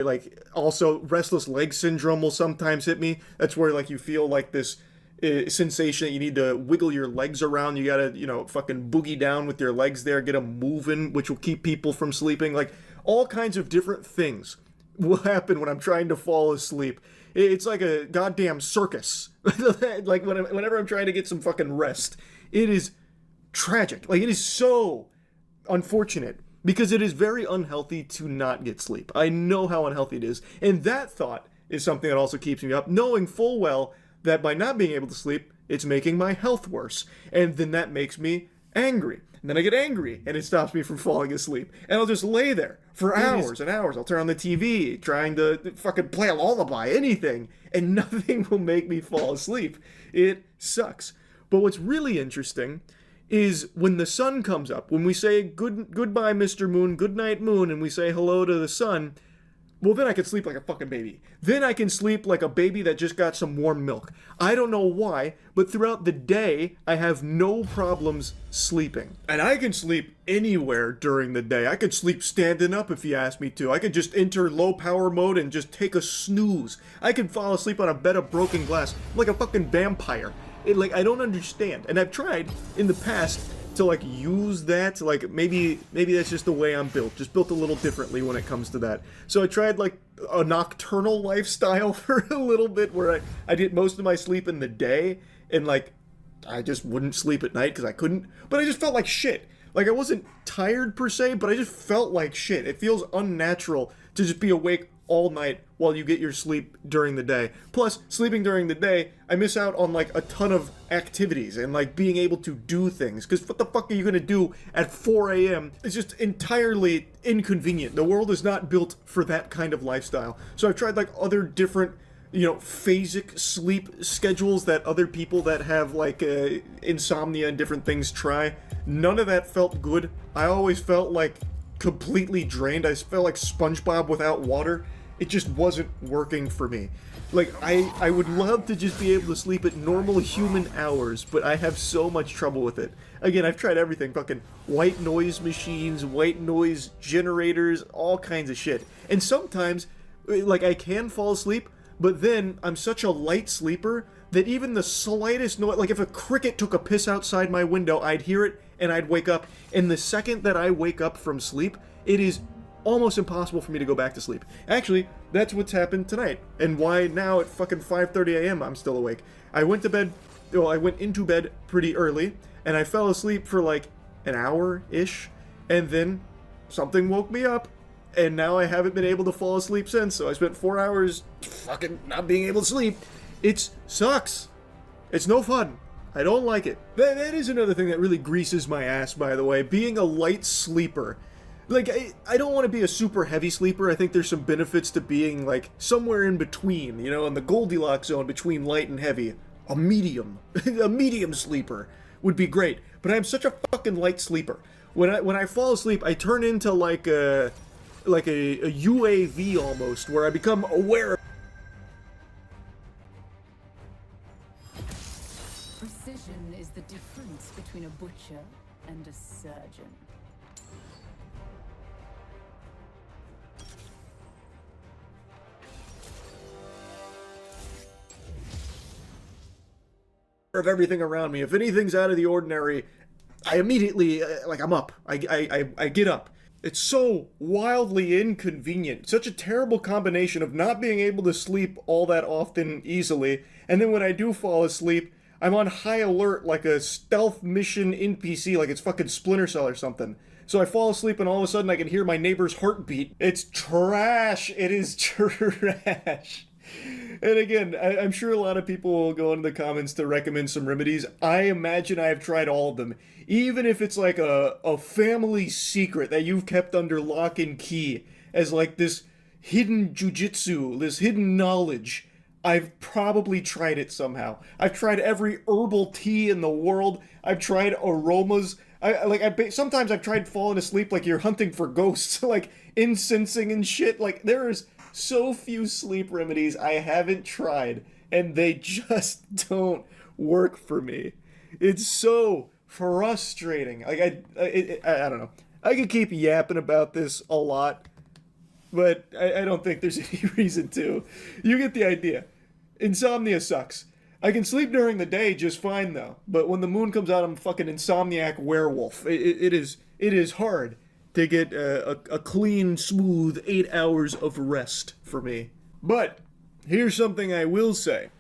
Like also restless leg syndrome will sometimes hit me. That's where like you feel like this sensation that you need to wiggle your legs around. You gotta, fucking boogie down with your legs there, get them moving, which will keep people from sleeping. Like all kinds of different things will happen when I'm trying to fall asleep. It's like a goddamn circus. Like whenever I'm trying to get some fucking rest, it is tragic. Like it is so unfortunate because it is very unhealthy to not get sleep. I know how unhealthy it is. And that thought is something that also keeps me up, knowing full well that by not being able to sleep, it's making my health worse. And then that makes me angry. And then I get angry and it stops me from falling asleep. And I'll just lay there for hours and hours. I'll turn on the TV trying to fucking play a lullaby, anything, and nothing will make me fall asleep. It sucks. But what's really interesting is when the sun comes up, when we say goodbye, Mr. Moon, good night, Moon, and we say hello to the sun, well, then I can sleep like a fucking baby. Then I can sleep like a baby that just got some warm milk. I don't know why, but throughout the day, I have no problems sleeping. And I can sleep anywhere during the day. I could sleep standing up if you ask me to. I could just enter low power mode and just take a snooze. I can fall asleep on a bed of broken glass like a fucking vampire. I don't understand. And I've tried in the past to like use that, like maybe that's just the way I'm built, just built a little differently when it comes to that. So I tried like a nocturnal lifestyle for a little bit where I did most of my sleep in the day and like I just wouldn't sleep at night because I couldn't, but I just felt like shit. Like I wasn't tired per se, but I just felt like shit. It feels unnatural to just be awake all night while you get your sleep during the day. Plus, sleeping during the day, I miss out on like a ton of activities and like being able to do things. Because what the fuck are you gonna do at 4 a.m.? It's just entirely inconvenient. The world is not built for that kind of lifestyle. So I've tried like other different, phasic sleep schedules that other people that have like insomnia and different things try. None of that felt good. I always felt like completely drained. I felt like SpongeBob without water. It just wasn't working for me. Like, I would love to just be able to sleep at normal human hours, but I have so much trouble with it. Again, I've tried everything. Fucking white noise machines, white noise generators, all kinds of shit. And sometimes, like, I can fall asleep, but then I'm such a light sleeper that even the slightest noise, like if a cricket took a piss outside my window, I'd hear it and I'd wake up. And the second that I wake up from sleep, it is almost impossible for me to go back to sleep. Actually, that's what's happened tonight, and why now at fucking 5:30 a.m. I'm still awake. I went into bed pretty early, and I fell asleep for like an hour-ish, and then something woke me up, and now I haven't been able to fall asleep since, so I spent 4 hours fucking not being able to sleep. It sucks. It's no fun. I don't like it. That is another thing that really greases my ass, by the way, being a light sleeper. Like, I don't want to be a super heavy sleeper. I think there's some benefits to being, like, somewhere in between, in the Goldilocks zone between light and heavy. A medium. A medium sleeper would be great. But I'm such a fucking light sleeper. When I fall asleep, I turn into, like a UAV almost, where I become aware of... Precision is the difference between a butcher and a surgeon. of everything around me. If anything's out of the ordinary, I immediately, I'm up. I get up. It's so wildly inconvenient. Such a terrible combination of not being able to sleep all that often easily, and then when I do fall asleep, I'm on high alert like a stealth mission NPC, like it's fucking Splinter Cell or something. So I fall asleep and all of a sudden I can hear my neighbor's heartbeat. It's trash. It is trash. And again, I'm sure a lot of people will go into the comments to recommend some remedies. I imagine I have tried all of them. Even if it's like a family secret that you've kept under lock and key as like this hidden jujitsu, this hidden knowledge, I've probably tried it somehow. I've tried every herbal tea in the world. I've tried aromas. Sometimes I've tried falling asleep like you're hunting for ghosts, like incensing and shit. Like there's so few sleep remedies I haven't tried, and they just don't work for me. It's so frustrating. Like I don't know. I could keep yapping about this a lot, but I don't think there's any reason to. You get the idea. Insomnia sucks. I can sleep during the day just fine though, but when the moon comes out, I'm a fucking insomniac werewolf. It is hard to get a clean, smooth 8 hours of rest for me. But here's something I will say.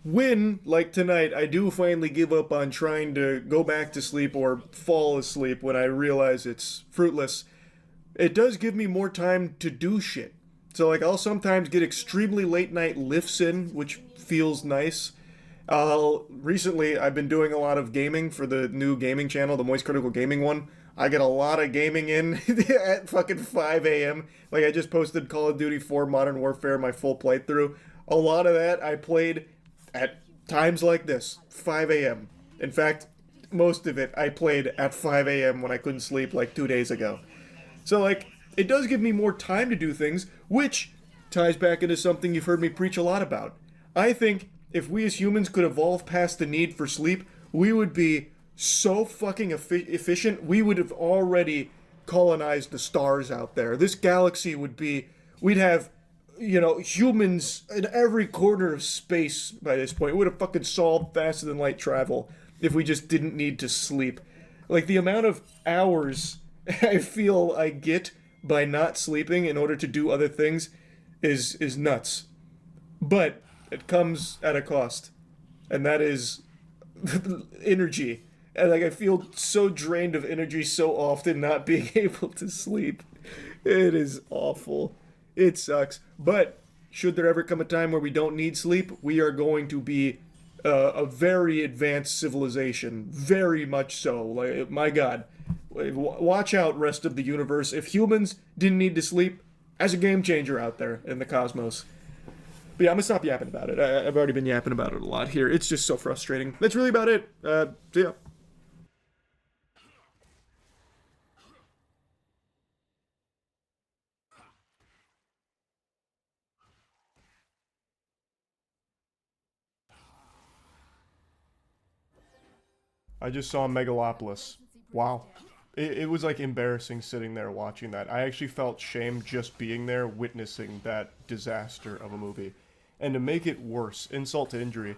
When, like tonight, I do finally give up on trying to go back to sleep or fall asleep when I realize it's fruitless, it does give me more time to do shit. So, like, I'll sometimes get extremely late night lifts in, which feels nice. Recently, I've been doing a lot of gaming for the new gaming channel, the Moist Critical Gaming one. I get a lot of gaming in at fucking 5 a.m. Like, I just posted Call of Duty 4 Modern Warfare, my full playthrough. A lot of that I played at times like this, 5 a.m. In fact, most of it I played at 5 a.m. when I couldn't sleep like 2 days ago. So, like, it does give me more time to do things, which ties back into something you've heard me preach a lot about. I think if we as humans could evolve past the need for sleep, we would be so fucking efficient, we would have already colonized the stars out there. This galaxy would be, we'd have, humans in every corner of space by this point. We would have fucking solved faster than light travel if we just didn't need to sleep. Like, the amount of hours I feel I get by not sleeping in order to do other things is nuts. But it comes at a cost. And that is energy. And like, I feel so drained of energy so often not being able to sleep. It is awful. It sucks. But should there ever come a time where we don't need sleep, we are going to be a very advanced civilization. Very much so. Like, my God. Watch out, rest of the universe. If humans didn't need to sleep, as a game changer out there in the cosmos. But yeah, I'm gonna stop yapping about it. I've already been yapping about it a lot here. It's just so frustrating. That's really about it. So yeah. I just saw Megalopolis. Wow. It was like embarrassing sitting there watching that. I actually felt shame just being there witnessing that disaster of a movie. And to make it worse, insult to injury,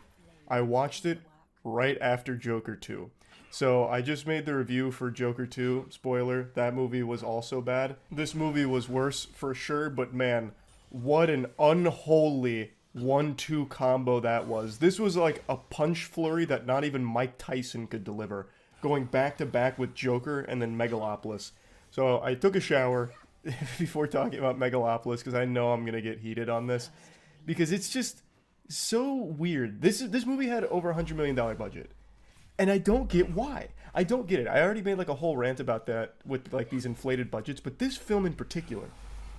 I watched it right after Joker 2. So I just made the review for Joker 2. Spoiler, that movie was also bad. This movie was worse for sure, but man, what an unholy 1-2 combo that was. This was like a punch flurry that not even Mike Tyson could deliver, going back to back with Joker and then Megalopolis. So I took a shower before talking about Megalopolis because I know I'm gonna get heated on this because it's just so weird. This movie had over $100 million budget, and I don't get why. I don't get it. I already made like a whole rant about that with like these inflated budgets, but this film in particular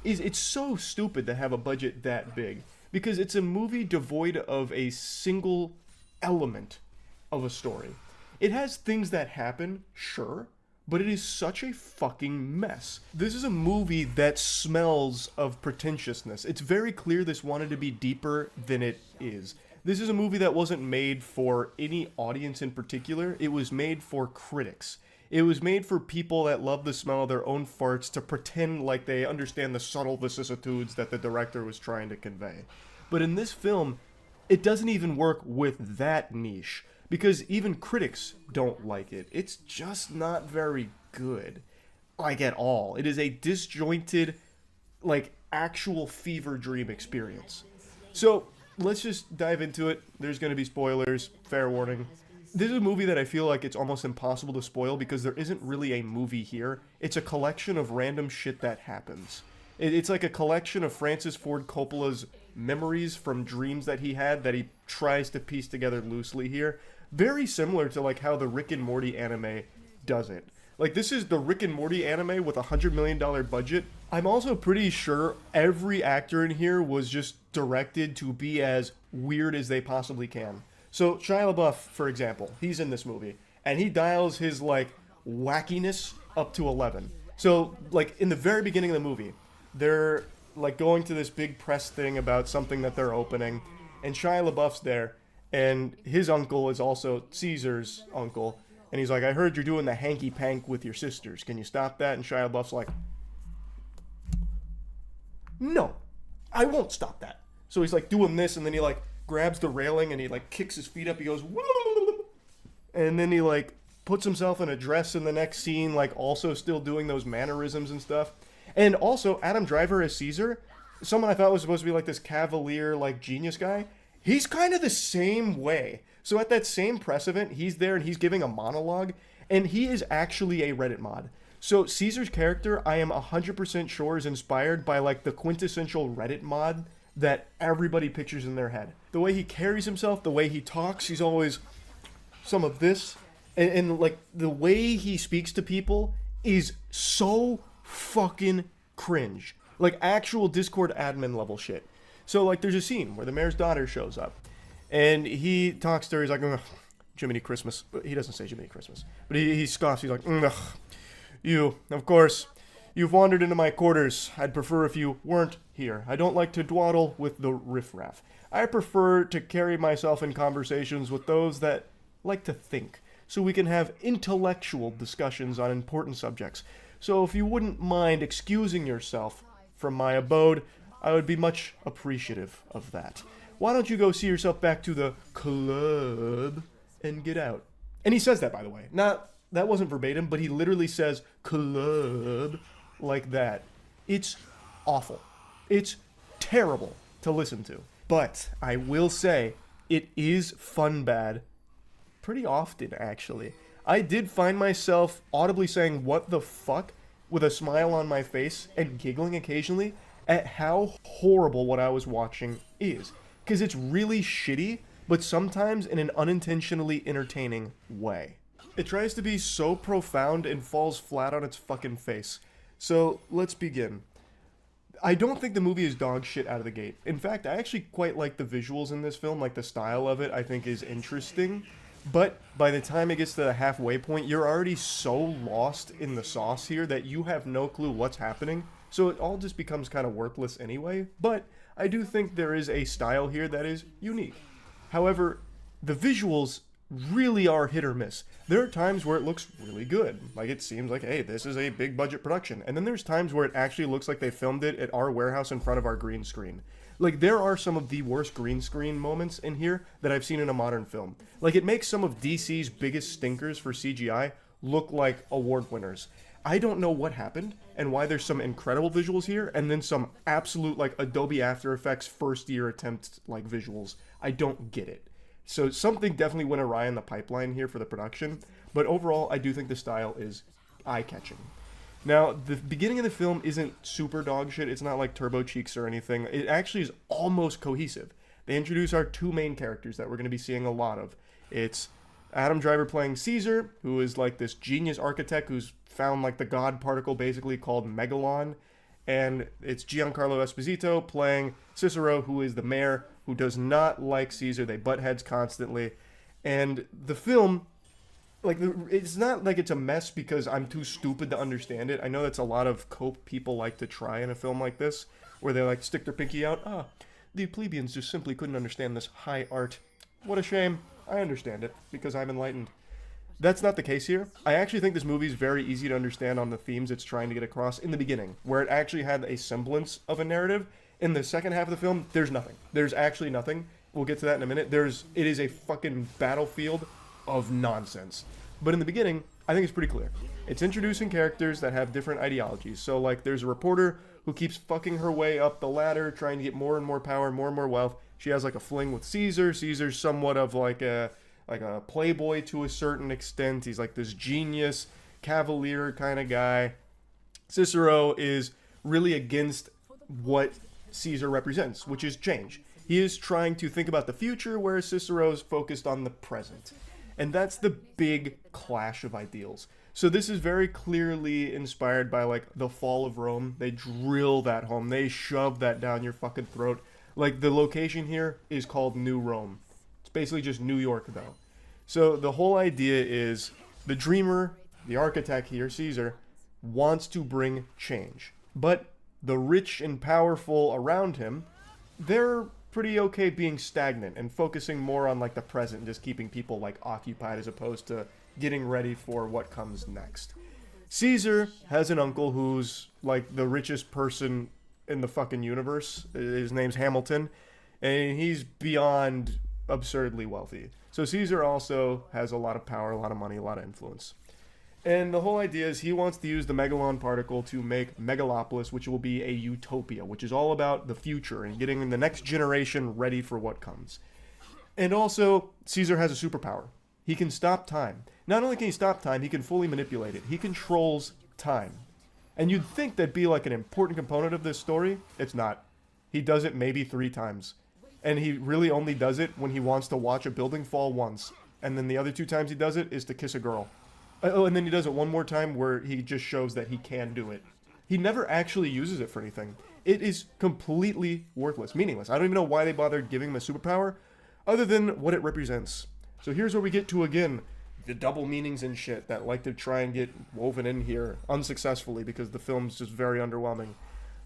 it's so stupid to have a budget that big because it's a movie devoid of a single element of a story. It has things that happen, sure, but it is such a fucking mess. This is a movie that smells of pretentiousness. It's very clear this wanted to be deeper than it is. This is a movie that wasn't made for any audience in particular. It was made for critics. It was made for people that love the smell of their own farts to pretend like they understand the subtle vicissitudes that the director was trying to convey. But in this film, it doesn't even work with that niche. Because even critics don't like it. It's just not very good. Like, at all. It is a disjointed, like, actual fever dream experience. So, let's just dive into it. There's going to be spoilers. Fair warning. This is a movie that I feel like it's almost impossible to spoil because there isn't really a movie here. It's a collection of random shit that happens. It's like a collection of Francis Ford Coppola's memories from dreams that he had that he tries to piece together loosely here. Very similar to like how the Rick and Morty anime does it. Like, this is the Rick and Morty anime with a $100 million budget. I'm also pretty sure every actor in here was just directed to be as weird as they possibly can. So Shia LaBeouf, for example, he's in this movie, and he dials his like wackiness up to 11. So like in the very beginning of the movie, they're like going to this big press thing about something that they're opening, and Shia LaBeouf's there. And his uncle is also Caesar's uncle. And he's like, I heard you're doing the hanky-pank with your sisters. Can you stop that? And Shia LaBeouf's like, No, I won't stop that. So he's like doing this, and then he like grabs the railing and he like kicks his feet up. He goes, and then he like puts himself in a dress in the next scene, like also still doing those mannerisms and stuff. And also Adam Driver as Caesar, someone I thought was supposed to be like this cavalier, like genius guy. He's kind of the same way. So at that same press event, he's there and he's giving a monologue, and he is actually a Reddit mod. So Caesar's character, I am 100% sure, is inspired by like the quintessential Reddit mod that everybody pictures in their head. The way he carries himself, the way he talks, he's always some of this. And like the way he speaks to people is so fucking cringe. Like actual Discord admin level shit. So like there's a scene where the mayor's daughter shows up and he talks to her, he's like, ugh, Jiminy Christmas. But he doesn't say Jiminy Christmas. But he scoffs, he's like, ugh, you, of course, you've wandered into my quarters. I'd prefer if you weren't here. I don't like to dawdle with the riffraff. I prefer to carry myself in conversations with those that like to think, so we can have intellectual discussions on important subjects. So if you wouldn't mind excusing yourself from my abode, I would be much appreciative of that. Why don't you go see yourself back to the club and get out? And he says that, by the way. That wasn't verbatim, but he literally says club like that. It's awful. It's terrible to listen to. But I will say, it is fun bad pretty often, actually. I did find myself audibly saying, what the fuck, with a smile on my face and giggling occasionally at how horrible what I was watching is. Because it's really shitty, but sometimes in an unintentionally entertaining way. It tries to be so profound and falls flat on its fucking face. So, let's begin. I don't think the movie is dog shit out of the gate. In fact, I actually quite like the visuals in this film, like the style of it I think is interesting. But by the time it gets to the halfway point, you're already so lost in the sauce here that you have no clue what's happening. So it all just becomes kind of worthless anyway. But I do think there is a style here that is unique. However, the visuals really are hit or miss. There are times where it looks really good. Like it seems like, hey, this is a big budget production. And then there's times where it actually looks like they filmed it at our warehouse in front of our green screen. Like, there are some of the worst green screen moments in here that I've seen in a modern film. Like, it makes some of DC's biggest stinkers for CGI look like award winners. I don't know what happened and why there's some incredible visuals here and then some absolute, like, Adobe After Effects first-year attempt, like, visuals. I don't get it. So something definitely went awry in the pipeline here for the production, but overall, I do think the style is eye-catching. Now, the beginning of the film isn't super dog shit. It's not like Turbo Cheeks or anything. It actually is almost cohesive. They introduce our two main characters that we're going to be seeing a lot of. It's Adam Driver playing Caesar, who is like this genius architect who's found like the god particle basically called Megalon. And it's Giancarlo Esposito playing Cicero, who is the mayor who does not like Caesar. They butt heads constantly. And the film, like, it's not like it's a mess because I'm too stupid to understand it. I know that's a lot of cope people like to try in a film like this, where they like stick their pinky out. The plebeians just simply couldn't understand this high art. What a shame. I understand it because I'm enlightened. That's not the case here. I actually think this movie is very easy to understand on the themes it's trying to get across in the beginning, where it actually had a semblance of a narrative. In the second half of the film, there's nothing. There's actually nothing. We'll get to that in a minute. It is a fucking battlefield of nonsense. But in the beginning, I think it's pretty clear. It's introducing characters that have different ideologies. So, like, there's a reporter who keeps fucking her way up the ladder, trying to get more and more power, more and more wealth. She has, like, a fling with Caesar. Caesar's somewhat of, like a playboy to a certain extent. He's, like, this genius, cavalier kind of guy. Cicero is really against what Caesar represents, which is change. He is trying to think about the future, whereas Cicero's focused on the present. And that's the big clash of ideals. So this is very clearly inspired by, like, the fall of Rome. They drill that home. They shove that down your fucking throat. Like, the location here is called New Rome. It's basically just New York, though. So the whole idea is the dreamer, the architect here, Caesar, wants to bring change. But the rich and powerful around him, they're pretty okay being stagnant and focusing more on, like, the present, just keeping people, like, occupied as opposed to getting ready for what comes next. Caesar has an uncle who's, like, the richest person in the fucking universe. His name's Hamilton, and he's beyond absurdly wealthy. So Caesar also has a lot of power, a lot of money, a lot of influence. And the whole idea is he wants to use the Megalon particle to make Megalopolis, which will be a utopia, which is all about the future and getting the next generation ready for what comes. And also, Caesar has a superpower. He can stop time. Not only can he stop time, he can fully manipulate it. He controls time. And you'd think that'd be like an important component of this story. It's not. He does it maybe 3 times. And he really only does it when he wants to watch a building fall once. And then the other 2 times he does it is to kiss a girl. Oh, and then he does it one more time where he just shows that he can do it. He never actually uses it for anything. It is completely worthless, meaningless. I don't even know why they bothered giving him a superpower, other than what it represents. So here's where we get to, again, the double meanings and shit that like to try and get woven in here unsuccessfully because the film's just very underwhelming.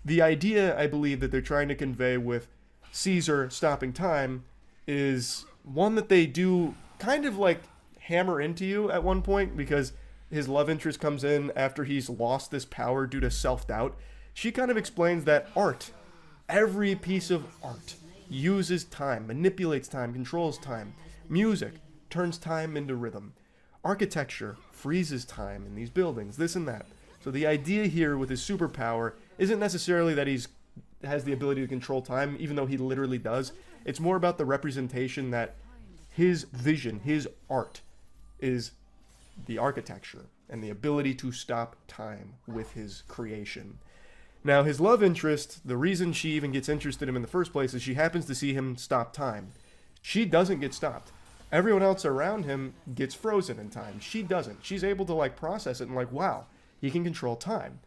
The idea, I believe, that they're trying to convey with Caesar stopping time is one that they do kind of like hammer into you at one point, because his love interest comes in after he's lost this power due to self-doubt. She kind of explains that art, every piece of art, uses time, manipulates time, controls time. Music turns time into rhythm. Architecture freezes time in these buildings, this and that. So the idea here with his superpower isn't necessarily that he's has the ability to control time, even though he literally does. It's more about the representation that his vision, his art, is the architecture and the ability to stop time with his creation. Now, his love interest, the reason she even gets interested in him in the first place is she happens to see him stop time. She doesn't get stopped. Everyone else around him gets frozen in time. She doesn't. She's able to like process it and like, wow, he can control time.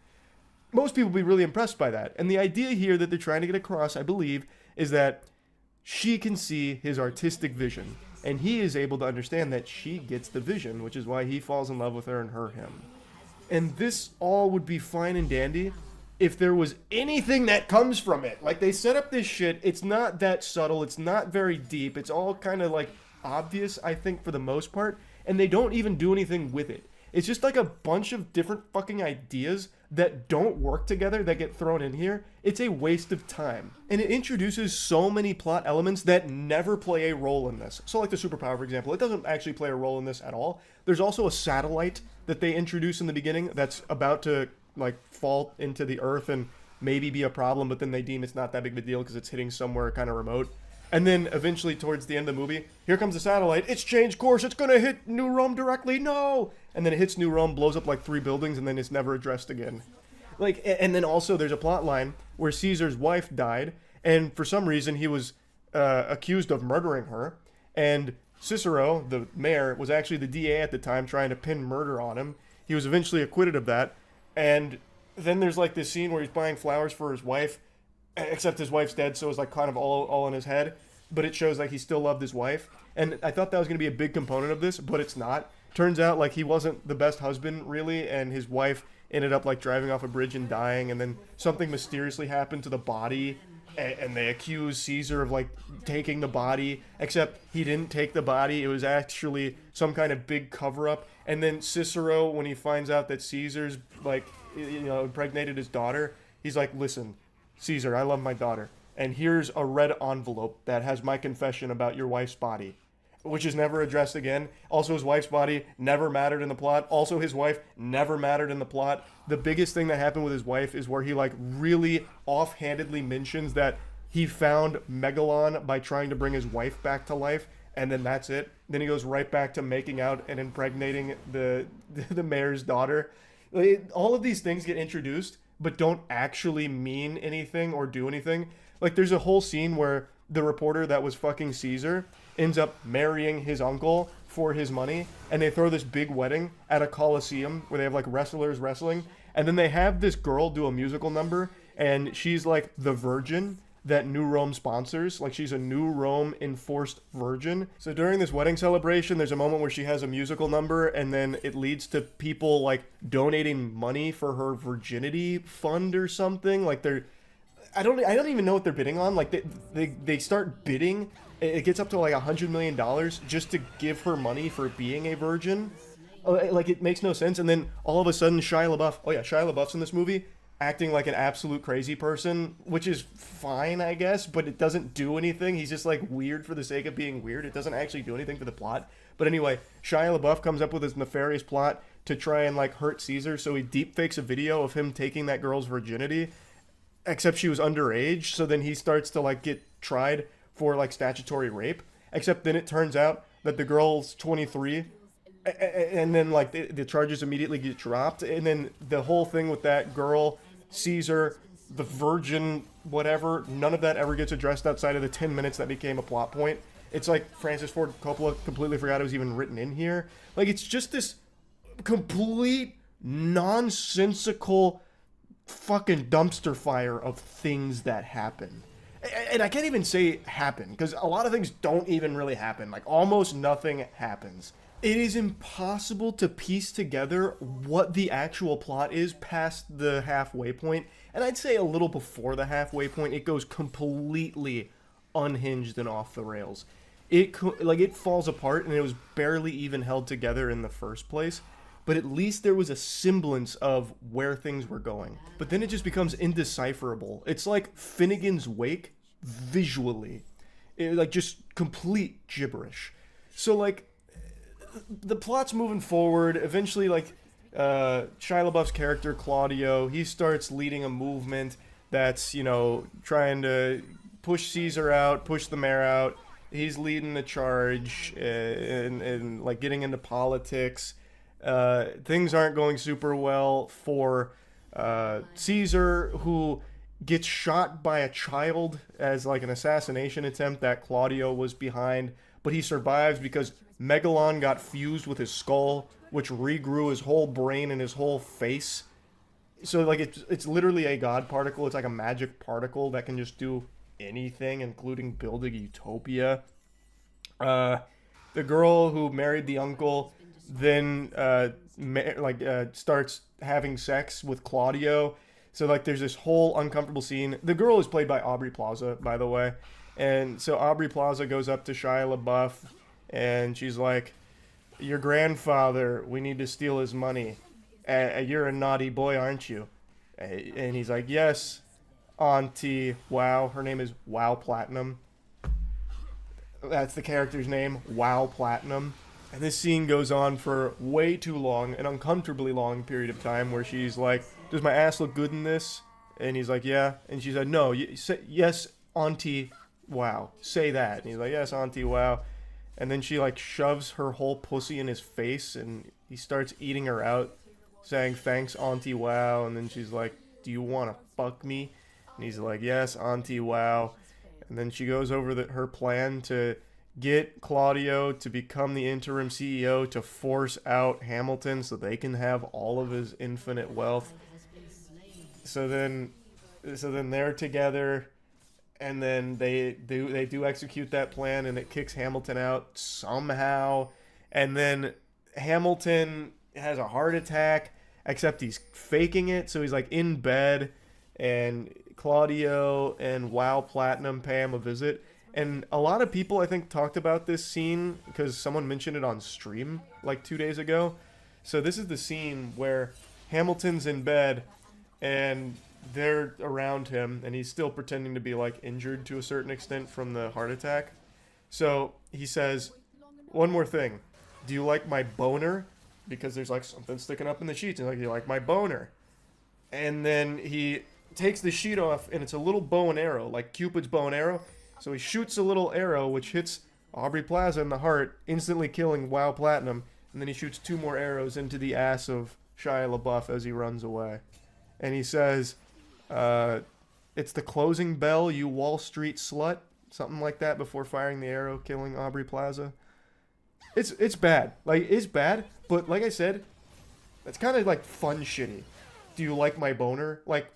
Most people will be really impressed by that. And the idea here that they're trying to get across, I believe, is that she can see his artistic vision. And he is able to understand that she gets the vision, which is why he falls in love with her and her him. And this all would be fine and dandy if there was anything that comes from it. Like, they set up this shit, it's not that subtle, it's not very deep, it's all kind of like obvious, I think, for the most part, and they don't even do anything with it. It's just like a bunch of different fucking ideas that don't work together that get thrown in here. It's a waste of time. And it introduces so many plot elements that never play a role in this. So like the superpower, for example, it doesn't actually play a role in this at all. There's also a satellite that they introduce in the beginning that's about to like fall into the earth and maybe be a problem, but then they deem it's not that big of a deal because it's hitting somewhere kind of remote. And then eventually towards the end of the movie, here comes the satellite. It's changed course. It's going to hit New Rome directly. No! And then it hits New Rome, blows up like 3 buildings, and then it's never addressed again. Like, and then also there's a plot line where Caesar's wife died, and for some reason he was accused of murdering her. And Cicero, the mayor, was actually the DA at the time trying to pin murder on him. He was eventually acquitted of that. And then there's like this scene where he's buying flowers for his wife, except his wife's dead, so it's like kind of all in his head. But it shows like he still loved his wife. And I thought that was going to be a big component of this, but it's not. Turns out like he wasn't the best husband, really, and his wife ended up like driving off a bridge and dying, and then something mysteriously happened to the body, and they accuse Caesar of like taking the body, except he didn't take the body. It was actually some kind of big cover-up. And then Cicero, when he finds out that Caesar's like, you know, impregnated his daughter, he's like, listen, Caesar, I love my daughter, and here's a red envelope that has my confession about your wife's body, which is never addressed again. Also, his wife's body never mattered in the plot. Also, his wife never mattered in the plot. The biggest thing that happened with his wife is where he like really offhandedly mentions that he found Megalon by trying to bring his wife back to life, and then that's it. Then he goes right back to making out and impregnating the mayor's daughter. All of these things get introduced, but don't actually mean anything or do anything. Like, there's a whole scene where the reporter that was fucking Caesar ends up marrying his uncle for his money, and they throw this big wedding at a coliseum where they have like wrestlers wrestling, and then they have this girl do a musical number, and she's like the virgin that New Rome sponsors. Like, she's a New Rome enforced virgin. So during this wedding celebration, there's a moment where she has a musical number, and then it leads to people like donating money for her virginity fund or something. Like, I don't even know what they're bidding on. Like, they start bidding. It gets up to like $100 million just to give her money for being a virgin. Like, it makes no sense. And then all of a sudden Shia LaBeouf, Shia LaBeouf's in this movie. acting like an absolute crazy person, which is fine, I guess, but it doesn't do anything. He's just like weird for the sake of being weird. It doesn't actually do anything for the plot. But anyway, Shia LaBeouf comes up with this nefarious plot to try and like hurt Caesar, so he deepfakes a video of him taking that girl's virginity, except she was underage, so then he starts to like get tried for like statutory rape, except then it turns out that the girl's 23, and then like the charges immediately get dropped, and then the whole thing with that girl, Caesar, the virgin, whatever, none of that ever gets addressed outside of the 10 minutes that became a plot point. It's like Francis Ford Coppola completely forgot it was even written in here. Like, it's just this complete nonsensical fucking dumpster fire of things that happen. And I can't even say happen, because a lot of things don't even really happen. Like, almost nothing happens. It is impossible to piece together what the actual plot is past the halfway point. And I'd say a little before the halfway point, it goes completely unhinged and off the rails. It falls apart, and it was barely even held together in the first place. But at least there was a semblance of where things were going. But then it just becomes indecipherable. It's like Finnegan's Wake visually. Like, just complete gibberish. So, like, the plot's moving forward. Eventually, like, Shia LaBeouf's character, Claudio, he starts leading a movement that's, trying to push Caesar out, push the mayor out. He's leading the charge and like, getting into politics. Things aren't going super well for Caesar, who gets shot by a child as like an assassination attempt that Claudio was behind, but he survives because Megalon got fused with his skull, which regrew his whole brain and his whole face. So like it's literally a god particle. It's like a magic particle that can just do anything, including building utopia. The girl who married the uncle then starts having sex with Claudio. So like there's this whole uncomfortable scene. The girl is played by Aubrey Plaza, by the way. And so Aubrey Plaza goes up to Shia LaBeouf and she's like, "Your grandfather, we need to steal his money. You're a naughty boy, aren't you?" And he's like, "Yes, Auntie Wow." Her name is Wow Platinum. That's the character's name, Wow Platinum. And this scene goes on for way too long, an uncomfortably long period of time, where she's like, "Does my ass look good in this?" And he's like, "Yeah." And she said, "No, yes, Auntie Wow. Say that." And he's like, "Yes, Auntie Wow." And then she like shoves her whole pussy in his face, and he starts eating her out, saying, "Thanks, Auntie Wow." And then she's like, "Do you want to fuck me?" And he's like, "Yes, Auntie Wow." And then she goes over her plan to get Claudio to become the interim CEO to force out Hamilton so they can have all of his infinite wealth. So then they're together, and then they do execute that plan, and it kicks Hamilton out somehow. And then Hamilton has a heart attack, except he's faking it, so he's like in bed, and Claudio and Wow Platinum pay him a visit. And a lot of people, I think, talked about this scene because someone mentioned it on stream like 2 days ago. So this is the scene where Hamilton's in bed and they're around him, and he's still pretending to be like injured to a certain extent from the heart attack. So he says, "One more thing. Do you like my boner?" Because there's like something sticking up in the sheets. And like, "Do you like my boner?" And then he takes the sheet off, and it's a little bow and arrow, like Cupid's bow and arrow. So he shoots a little arrow, which hits Aubrey Plaza in the heart, instantly killing Wow Platinum. And then he shoots 2 more arrows into the ass of Shia LaBeouf as he runs away. And he says, "It's the closing bell, you Wall Street slut." Something like that before firing the arrow, killing Aubrey Plaza. It's bad. Like, it's bad, but like I said, it's kind of like fun shitty. Do you like my boner? Like,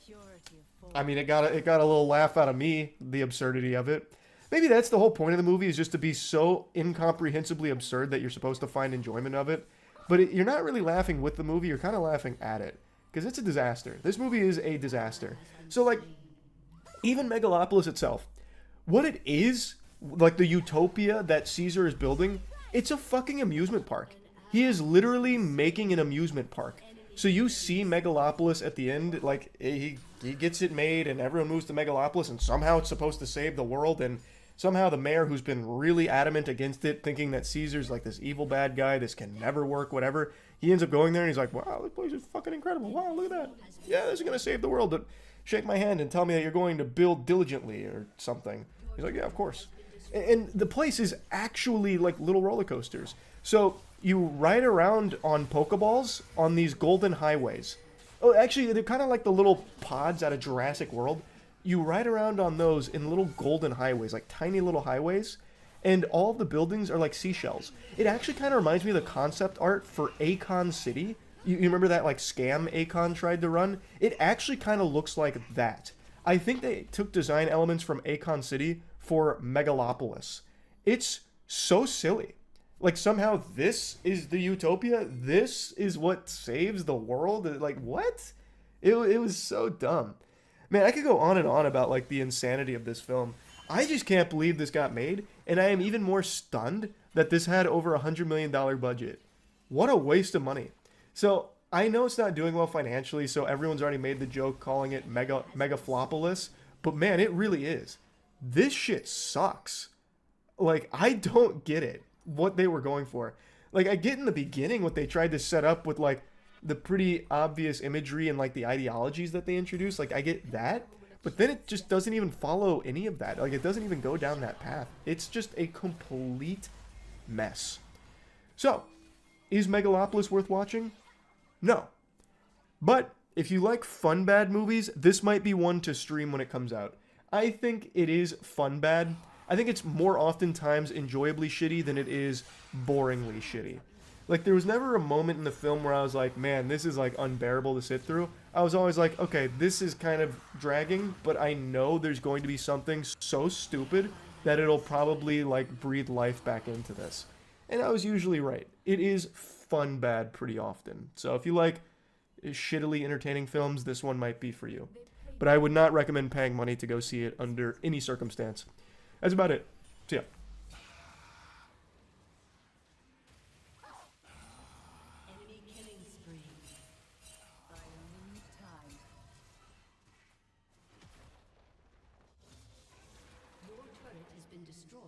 I mean, it got a little laugh out of me, the absurdity of it. Maybe that's the whole point of the movie, is just to be so incomprehensibly absurd that you're supposed to find enjoyment of it. But you're not really laughing with the movie, you're kind of laughing at it. Because it's a disaster. This movie is a disaster. So, like, even Megalopolis itself, what it is, like the utopia that Caesar is building, it's a fucking amusement park. He is literally making an amusement park. So you see Megalopolis at the end, like he gets it made, and everyone moves to Megalopolis, and somehow it's supposed to save the world, and somehow the mayor, who's been really adamant against it, thinking that Caesar's like this evil bad guy, this can never work, whatever, he ends up going there, and he's like, wow, this place is fucking incredible. Wow, look at that. Yeah, this is gonna save the world, but shake my hand and tell me that you're going to build diligently or something. He's like, yeah, of course. And the place is actually like little roller coasters. So you ride around on Pokeballs on these golden highways. Oh, actually, they're kind of like the little pods out of Jurassic World. You ride around on those in little golden highways, like tiny little highways, and all of the buildings are like seashells. It actually kind of reminds me of the concept art for Akon City. You remember that like scam Akon tried to run? It actually kind of looks like that. I think they took design elements from Akon City for Megalopolis. It's so silly. Like somehow this is the utopia. This is what saves the world. Like what? It was so dumb. Man, I could go on and on about like the insanity of this film. I just can't believe this got made, and I am even more stunned that this had over $100 million budget. What a waste of money. So I know it's not doing well financially, so everyone's already made the joke calling it Megaflopolis, but man, it really is. This shit sucks. Like, I don't get it, what they were going for. Like, I get in the beginning what they tried to set up with, like, the pretty obvious imagery and, like, the ideologies that they introduced. Like, I get that, but then it just doesn't even follow any of that. Like, it doesn't even go down that path. It's just a complete mess. So, is Megalopolis worth watching? No. But, if you like fun bad movies, this might be one to stream when it comes out. I think it is fun bad. I think it's more oftentimes enjoyably shitty than it is boringly shitty. Like, there was never a moment in the film where I was like, man, this is, like, unbearable to sit through. I was always like, okay, this is kind of dragging, but I know there's going to be something so stupid that it'll probably, like, breathe life back into this. And I was usually right. It is fun bad pretty often. So if you like shittily entertaining films, this one might be for you. But I would not recommend paying money to go see it under any circumstance. That's about it. See ya. Enemy killing spree. I need time. Your turret has been destroyed.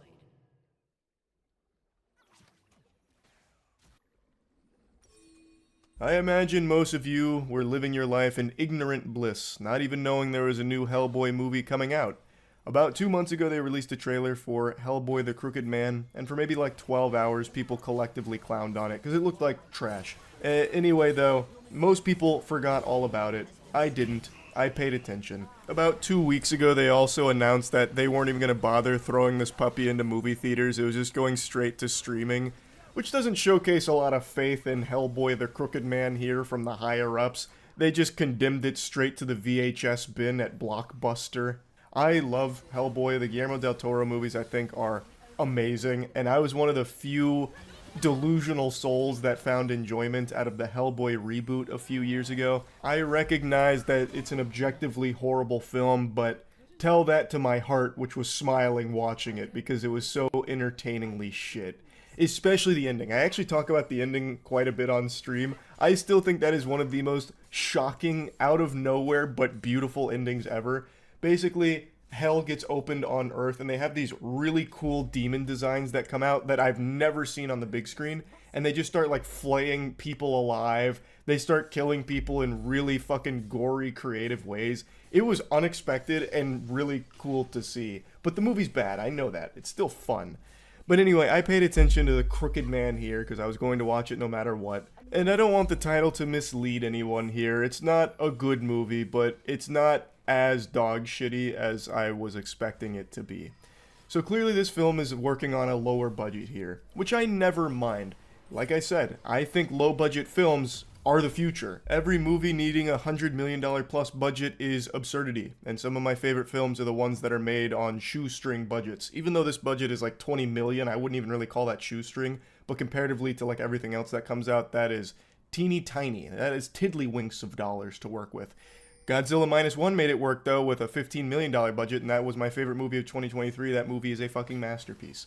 I imagine most of you were living your life in ignorant bliss, not even knowing there was a new Hellboy movie coming out. About 2 months ago, they released a trailer for Hellboy the Crooked Man, and for maybe like 12 hours, people collectively clowned on it, because it looked like trash. Anyway, though, most people forgot all about it. I didn't. I paid attention. About 2 weeks ago, they also announced that they weren't even going to bother throwing this puppy into movie theaters. It was just going straight to streaming, which doesn't showcase a lot of faith in Hellboy the Crooked Man here from the higher-ups. They just condemned it straight to the VHS bin at Blockbuster. I love Hellboy. The Guillermo del Toro movies, I think, are amazing, and I was one of the few delusional souls that found enjoyment out of the Hellboy reboot a few years ago. I recognize that it's an objectively horrible film, but tell that to my heart, which was smiling watching it, because it was so entertainingly shit. Especially the ending. I actually talk about the ending quite a bit on stream. I still think that is one of the most shocking, out of nowhere, but beautiful endings ever. Basically, hell gets opened on Earth, and they have these really cool demon designs that come out that I've never seen on the big screen, and they just start, like, flaying people alive. They start killing people in really fucking gory, creative ways. It was unexpected and really cool to see. But the movie's bad, I know that. It's still fun. But anyway, I paid attention to the Crooked Man here because I was going to watch it no matter what. And I don't want the title to mislead anyone here. It's not a good movie, but it's not as dog shitty as I was expecting it to be. So clearly this film is working on a lower budget here, which I never mind. Like I said, I think low budget films are the future. Every movie needing $100 million plus budget is absurdity, and some of my favorite films are the ones that are made on shoestring budgets. Even though this budget is like 20 million, I wouldn't even really call that shoestring, but comparatively to like everything else that comes out, that is teeny tiny. That is tiddlywinks of dollars to work with. Godzilla Minus One made it work though with a $15 million budget, and that was my favorite movie of 2023. That movie is a fucking masterpiece.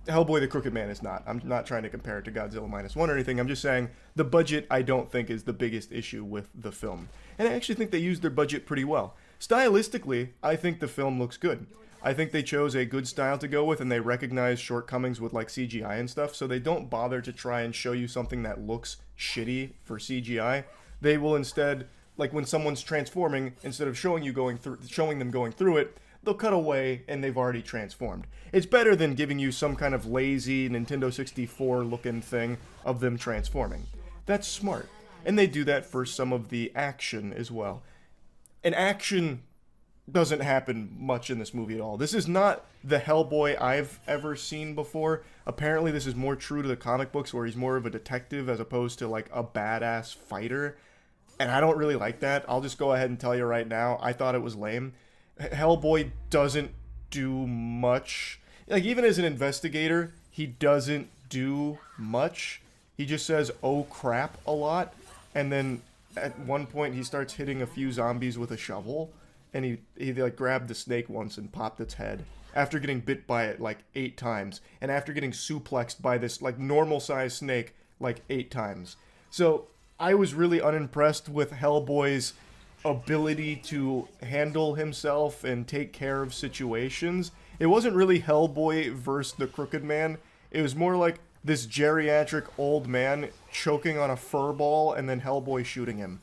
Hellboy the Crooked Man is not. I'm not trying to compare it to Godzilla Minus One or anything. I'm just saying the budget I don't think is the biggest issue with the film. And I actually think they used their budget pretty well. Stylistically, I think the film looks good. I think they chose a good style to go with, and they recognize shortcomings with like CGI and stuff, so they don't bother to try and show you something that looks shitty for CGI. They will instead, like when someone's transforming, instead of showing them going through it, they'll cut away and they've already transformed. It's better than giving you some kind of lazy Nintendo 64 looking thing of them transforming. That's smart. And they do that for some of the action as well. And action doesn't happen much in this movie at all. This is not the Hellboy I've ever seen before. Apparently this is more true to the comic books, where he's more of a detective as opposed to like a badass fighter. And I don't really like that. I'll just go ahead and tell you right now, I thought it was lame. Hellboy doesn't do much. Like, even as an investigator, he doesn't do much. He just says, "oh crap," a lot. And then at one point he starts hitting a few zombies with a shovel. And he like grabbed the snake once and popped its head. After getting bit by it like 8 times. And after getting suplexed by this like normal sized snake like 8 times. So I was really unimpressed with Hellboy's ability to handle himself and take care of situations. It wasn't really Hellboy versus the Crooked Man. It was more like this geriatric old man choking on a fur ball and then Hellboy shooting him.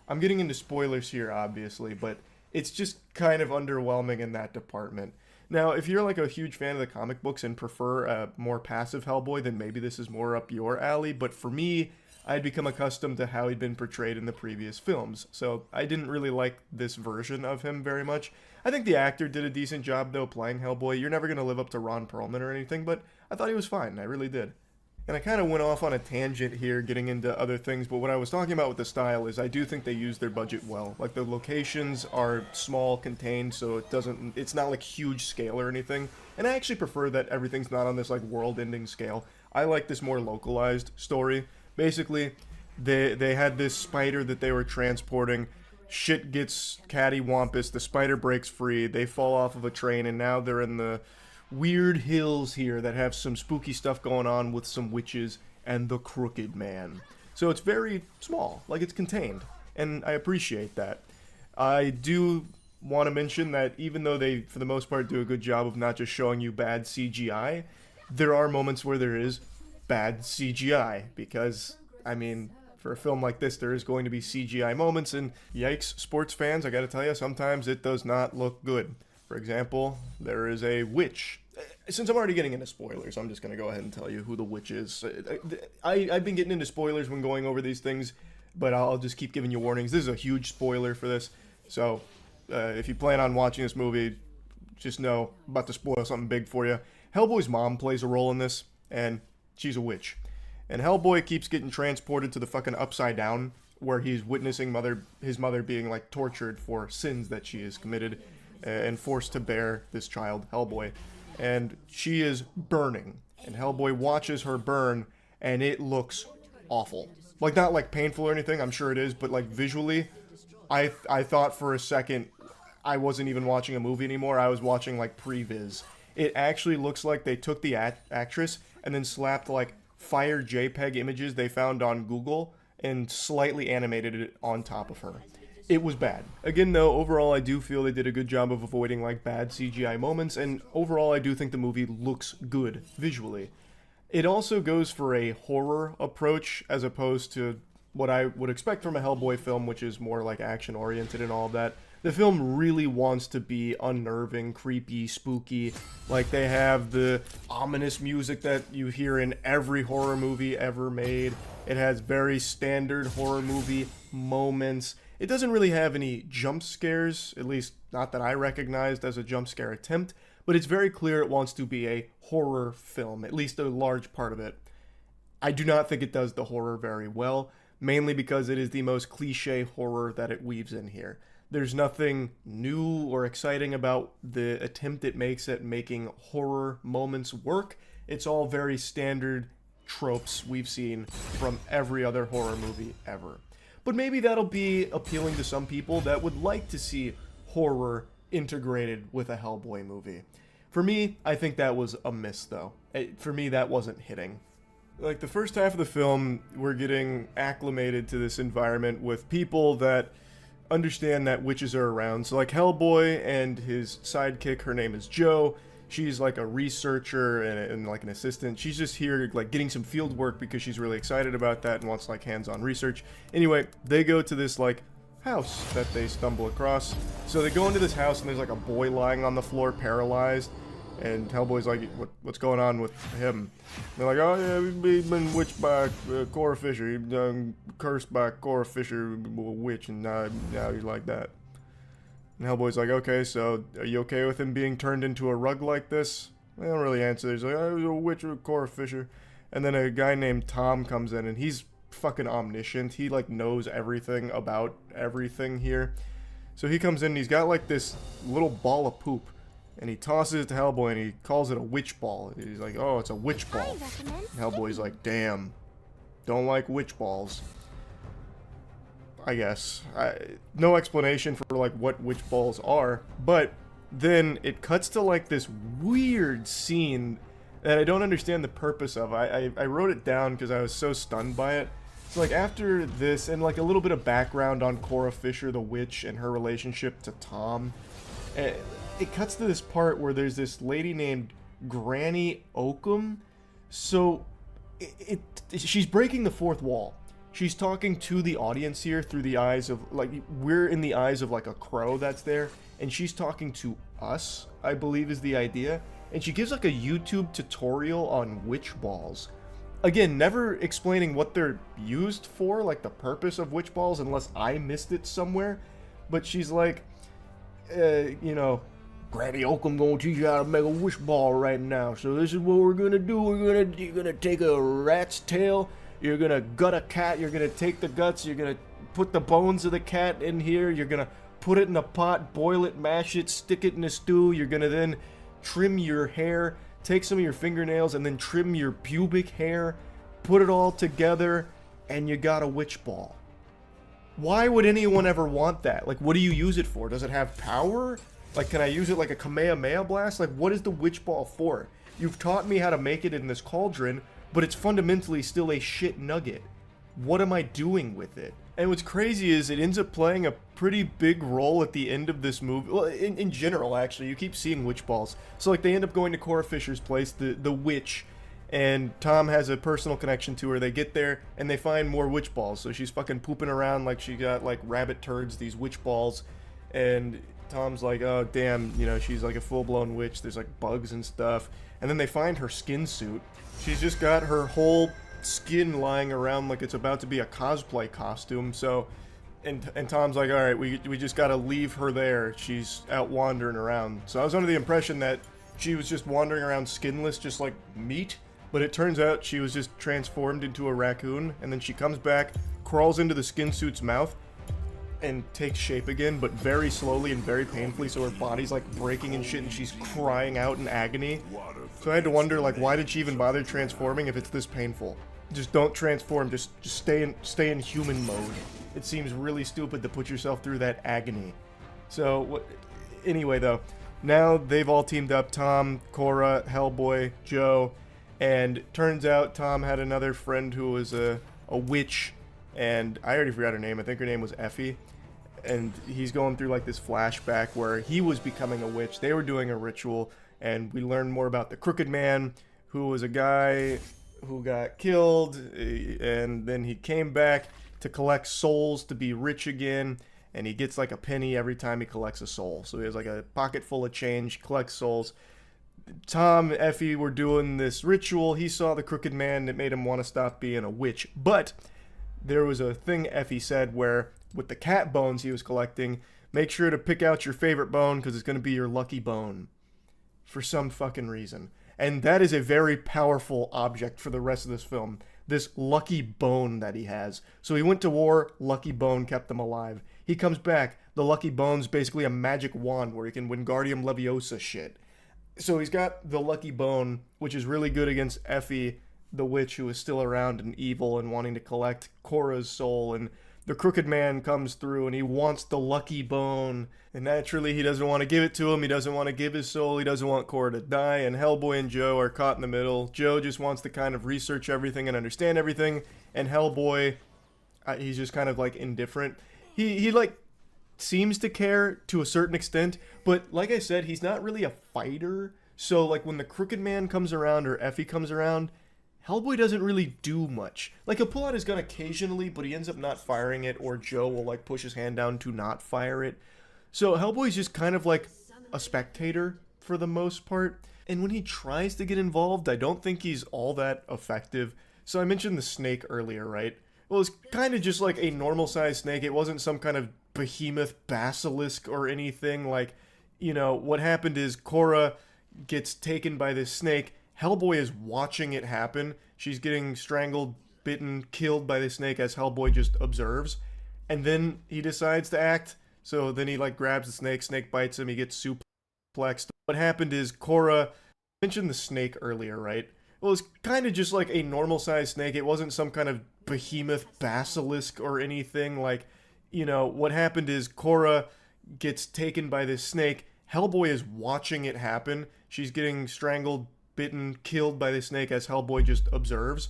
I'm getting into spoilers here, obviously, but it's just kind of underwhelming in that department. Now, if you're like a huge fan of the comic books and prefer a more passive Hellboy, then maybe this is more up your alley, but for me, I'd become accustomed to how he'd been portrayed in the previous films, so I didn't really like this version of him very much. I think the actor did a decent job, though, playing Hellboy. You're never going to live up to Ron Perlman or anything, but I thought he was fine. I really did. And I kind of went off on a tangent here, getting into other things, but what I was talking about with the style is I do think they used their budget well. Like, the locations are small, contained, so it's not like huge scale or anything. And I actually prefer that everything's not on this like world-ending scale. I like this more localized story. Basically, they had this spider that they were transporting. Shit gets cattywampus, the spider breaks free, they fall off of a train, and now they're in the weird hills here that have some spooky stuff going on with some witches and the Crooked Man. So it's very small, like it's contained, and I appreciate that. I do want to mention that even though they, for the most part, do a good job of not just showing you bad CGI, there are moments where there is bad CGI, because, I mean, for a film like this, there is going to be CGI moments, and yikes, sports fans, I gotta tell you, sometimes it does not look good. For example, there is a witch. Since I'm already getting into spoilers, I'm just gonna go ahead and tell you who the witch is. I've been getting into spoilers when going over these things, but I'll just keep giving you warnings. This is a huge spoiler for this, so if you plan on watching this movie, just know I'm about to spoil something big for you. Hellboy's mom plays a role in this, and she's a witch. And Hellboy keeps getting transported to the fucking Upside Down, where he's witnessing his mother being like tortured for sins that she has committed and forced to bear this child, Hellboy. And she is burning. And Hellboy watches her burn, and it looks awful. Like, not like painful or anything, I'm sure it is, but like visually, I thought for a second I wasn't even watching a movie anymore, I was watching like previs. It actually looks like they took the actress and then slapped like fire JPEG images they found on Google and slightly animated it on top of her. It was bad. Again, though, overall I do feel they did a good job of avoiding like bad CGI moments, and overall I do think the movie looks good visually. It also goes for a horror approach as opposed to what I would expect from a Hellboy film, which is more like action oriented and all of that. The film really wants to be unnerving, creepy, spooky. Like, they have the ominous music that you hear in every horror movie ever made. It has very standard horror movie moments. It doesn't really have any jump scares, at least not that I recognized as a jump scare attempt, but it's very clear it wants to be a horror film, at least a large part of it. I do not think it does the horror very well, mainly because it is the most cliche horror that it weaves in here. There's nothing new or exciting about the attempt it makes at making horror moments work. It's all very standard tropes we've seen from every other horror movie ever. But maybe that'll be appealing to some people that would like to see horror integrated with a Hellboy movie. For me, I think that was a miss, though. For me, that wasn't hitting. Like, the first half of the film, we're getting acclimated to this environment with people that understand that witches are around. So, like, Hellboy and his sidekick, her name is Jo. She's like a researcher and like an assistant. She's just here like getting some field work because she's really excited about that and wants like hands-on research. Anyway, they go to this like house that they stumble across. So they go into this house and there's like a boy lying on the floor paralyzed. And Hellboy's like, what's going on with him? And they're like, oh yeah, we've been witched by Cora Fisher. He's cursed by Cora Fisher, a witch, and now he's like that. And Hellboy's like, okay, so are you okay with him being turned into a rug like this? They don't really answer. He's like, oh, he's a witch with Cora Fisher. And then a guy named Tom comes in, and he's fucking omniscient. He, like, knows everything about everything here. So he comes in, and he's got, like, this little ball of poop. And he tosses it to Hellboy, and he calls it a witch ball. He's like, oh, it's a witch ball. And Hellboy's like, damn. Don't like witch balls. I guess. No explanation for like what witch balls are, but then it cuts to like this weird scene that I don't understand the purpose of. I wrote it down because I was so stunned by it. So like after this and like a little bit of background on Cora Fisher the witch and her relationship to Tom, it cuts to this part where there's this lady named Granny Oakham. So she's breaking the fourth wall. She's talking to the audience here through the eyes of, like, we're in the eyes of, like, a crow that's there. And she's talking to us, I believe is the idea. And she gives, like, a YouTube tutorial on witch balls. Again, never explaining what they're used for, like, the purpose of witch balls, unless I missed it somewhere. But she's like, you know, Granny Oakham gonna teach you how to make a witch ball right now. So this is what we're gonna do. You're gonna take a rat's tail. You're gonna gut a cat, you're gonna take the guts, you're gonna put the bones of the cat in here, you're gonna put it in a pot, boil it, mash it, stick it in a stew, you're gonna then trim your hair, take some of your fingernails and then trim your pubic hair, put it all together, and you got a witch ball. Why would anyone ever want that? Like, what do you use it for? Does it have power? Like, can I use it like a Kamehameha blast? Like, what is the witch ball for? You've taught me how to make it in this cauldron, but it's fundamentally still a shit nugget. What am I doing with it? And what's crazy is it ends up playing a pretty big role at the end of this movie. Well, in general, actually, you keep seeing witch balls. So, like, they end up going to Cora Fisher's place, the witch, and Tom has a personal connection to her. They get there, and they find more witch balls. So she's fucking pooping around like she got, like, rabbit turds, these witch balls, and Tom's like, oh, damn, you know, she's like a full-blown witch. There's, like, bugs and stuff. And then they find her skin suit. She's just got her whole skin lying around like it's about to be a cosplay costume. So, and Tom's like, all right, we just gotta leave her there. She's out wandering around. So I was under the impression that she was just wandering around skinless, just like meat. But it turns out she was just transformed into a raccoon. And then she comes back, crawls into the skin suit's mouth, and takes shape again, but very slowly and very painfully, so her body's like breaking and shit, and she's crying out in agony. So I had to wonder, like, why did she even bother transforming if it's this painful? Just don't transform, just stay in human mode. It seems really stupid to put yourself through that agony. So, anyway though, now they've all teamed up, Tom, Cora, Hellboy, Jo, and turns out Tom had another friend who was a witch, and I already forgot her name. I think her name was Effie. And he's going through like this flashback where he was becoming a witch. They were doing a ritual, and we learned more about the Crooked Man, who was a guy who got killed, and then he came back to collect souls to be rich again, and he gets like a penny every time he collects a soul. So he has like a pocket full of change, collects souls. Tom and Effie were doing this ritual. He saw the Crooked Man that made him want to stop being a witch. But there was a thing Effie said where, with the cat bones he was collecting, make sure to pick out your favorite bone because it's going to be your lucky bone. For some fucking reason. And that is a very powerful object for the rest of this film. This lucky bone that he has. So he went to war, lucky bone kept him alive. He comes back, the lucky bone's basically a magic wand where he can Wingardium Leviosa shit. So he's got the lucky bone, which is really good against Effie, the witch who is still around and evil and wanting to collect Cora's soul. And the Crooked Man comes through and he wants the lucky bone. And naturally, he doesn't want to give it to him. He doesn't want to give his soul. He doesn't want Cora to die. And Hellboy and Joe are caught in the middle. Joe just wants to kind of research everything and understand everything. And Hellboy, he's just kind of like indifferent. He like seems to care to a certain extent. But like I said, he's not really a fighter. So like when the Crooked Man comes around or Effie comes around, Hellboy doesn't really do much. Like, he'll pull out his gun occasionally, but he ends up not firing it, or Joe will, like, push his hand down to not fire it. So Hellboy's just kind of like a spectator for the most part. And when he tries to get involved, I don't think he's all that effective. So I mentioned the snake earlier, right? Well, it's kind of just like a normal-sized snake. It wasn't some kind of behemoth basilisk or anything. Like, you know, what happened is Cora gets taken by this snake. Hellboy is watching it happen. She's getting strangled, bitten, killed by the snake as Hellboy just observes. And then he decides to act. So then he like grabs the snake bites him, he gets suplexed. What happened is Cora mentioned the snake earlier, right? Well, it's kind of just like a normal-sized snake. It wasn't some kind of behemoth basilisk or anything. Like, you know, what happened is Cora gets taken by this snake. Hellboy is watching it happen. She's getting strangled, bitten, killed by the snake as Hellboy just observes.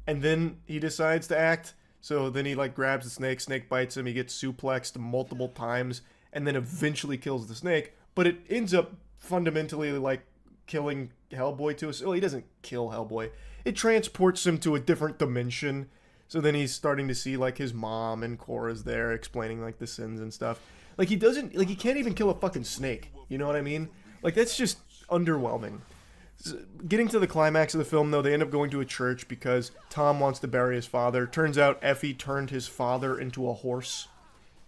And then he decides to act. So then he like grabs the snake bites him, he gets suplexed multiple times, and then eventually kills the snake. But it ends up fundamentally like killing Hellboy to us. Well, he doesn't kill Hellboy. It transports him to a different dimension. So then he's starting to see like his mom and Cora's there explaining like the sins and stuff. Like he can't even kill a fucking snake. You know what I mean? Like that's just underwhelming. Getting to the climax of the film, though, they end up going to a church because Tom wants to bury his father. Turns out Effie turned his father into a horse,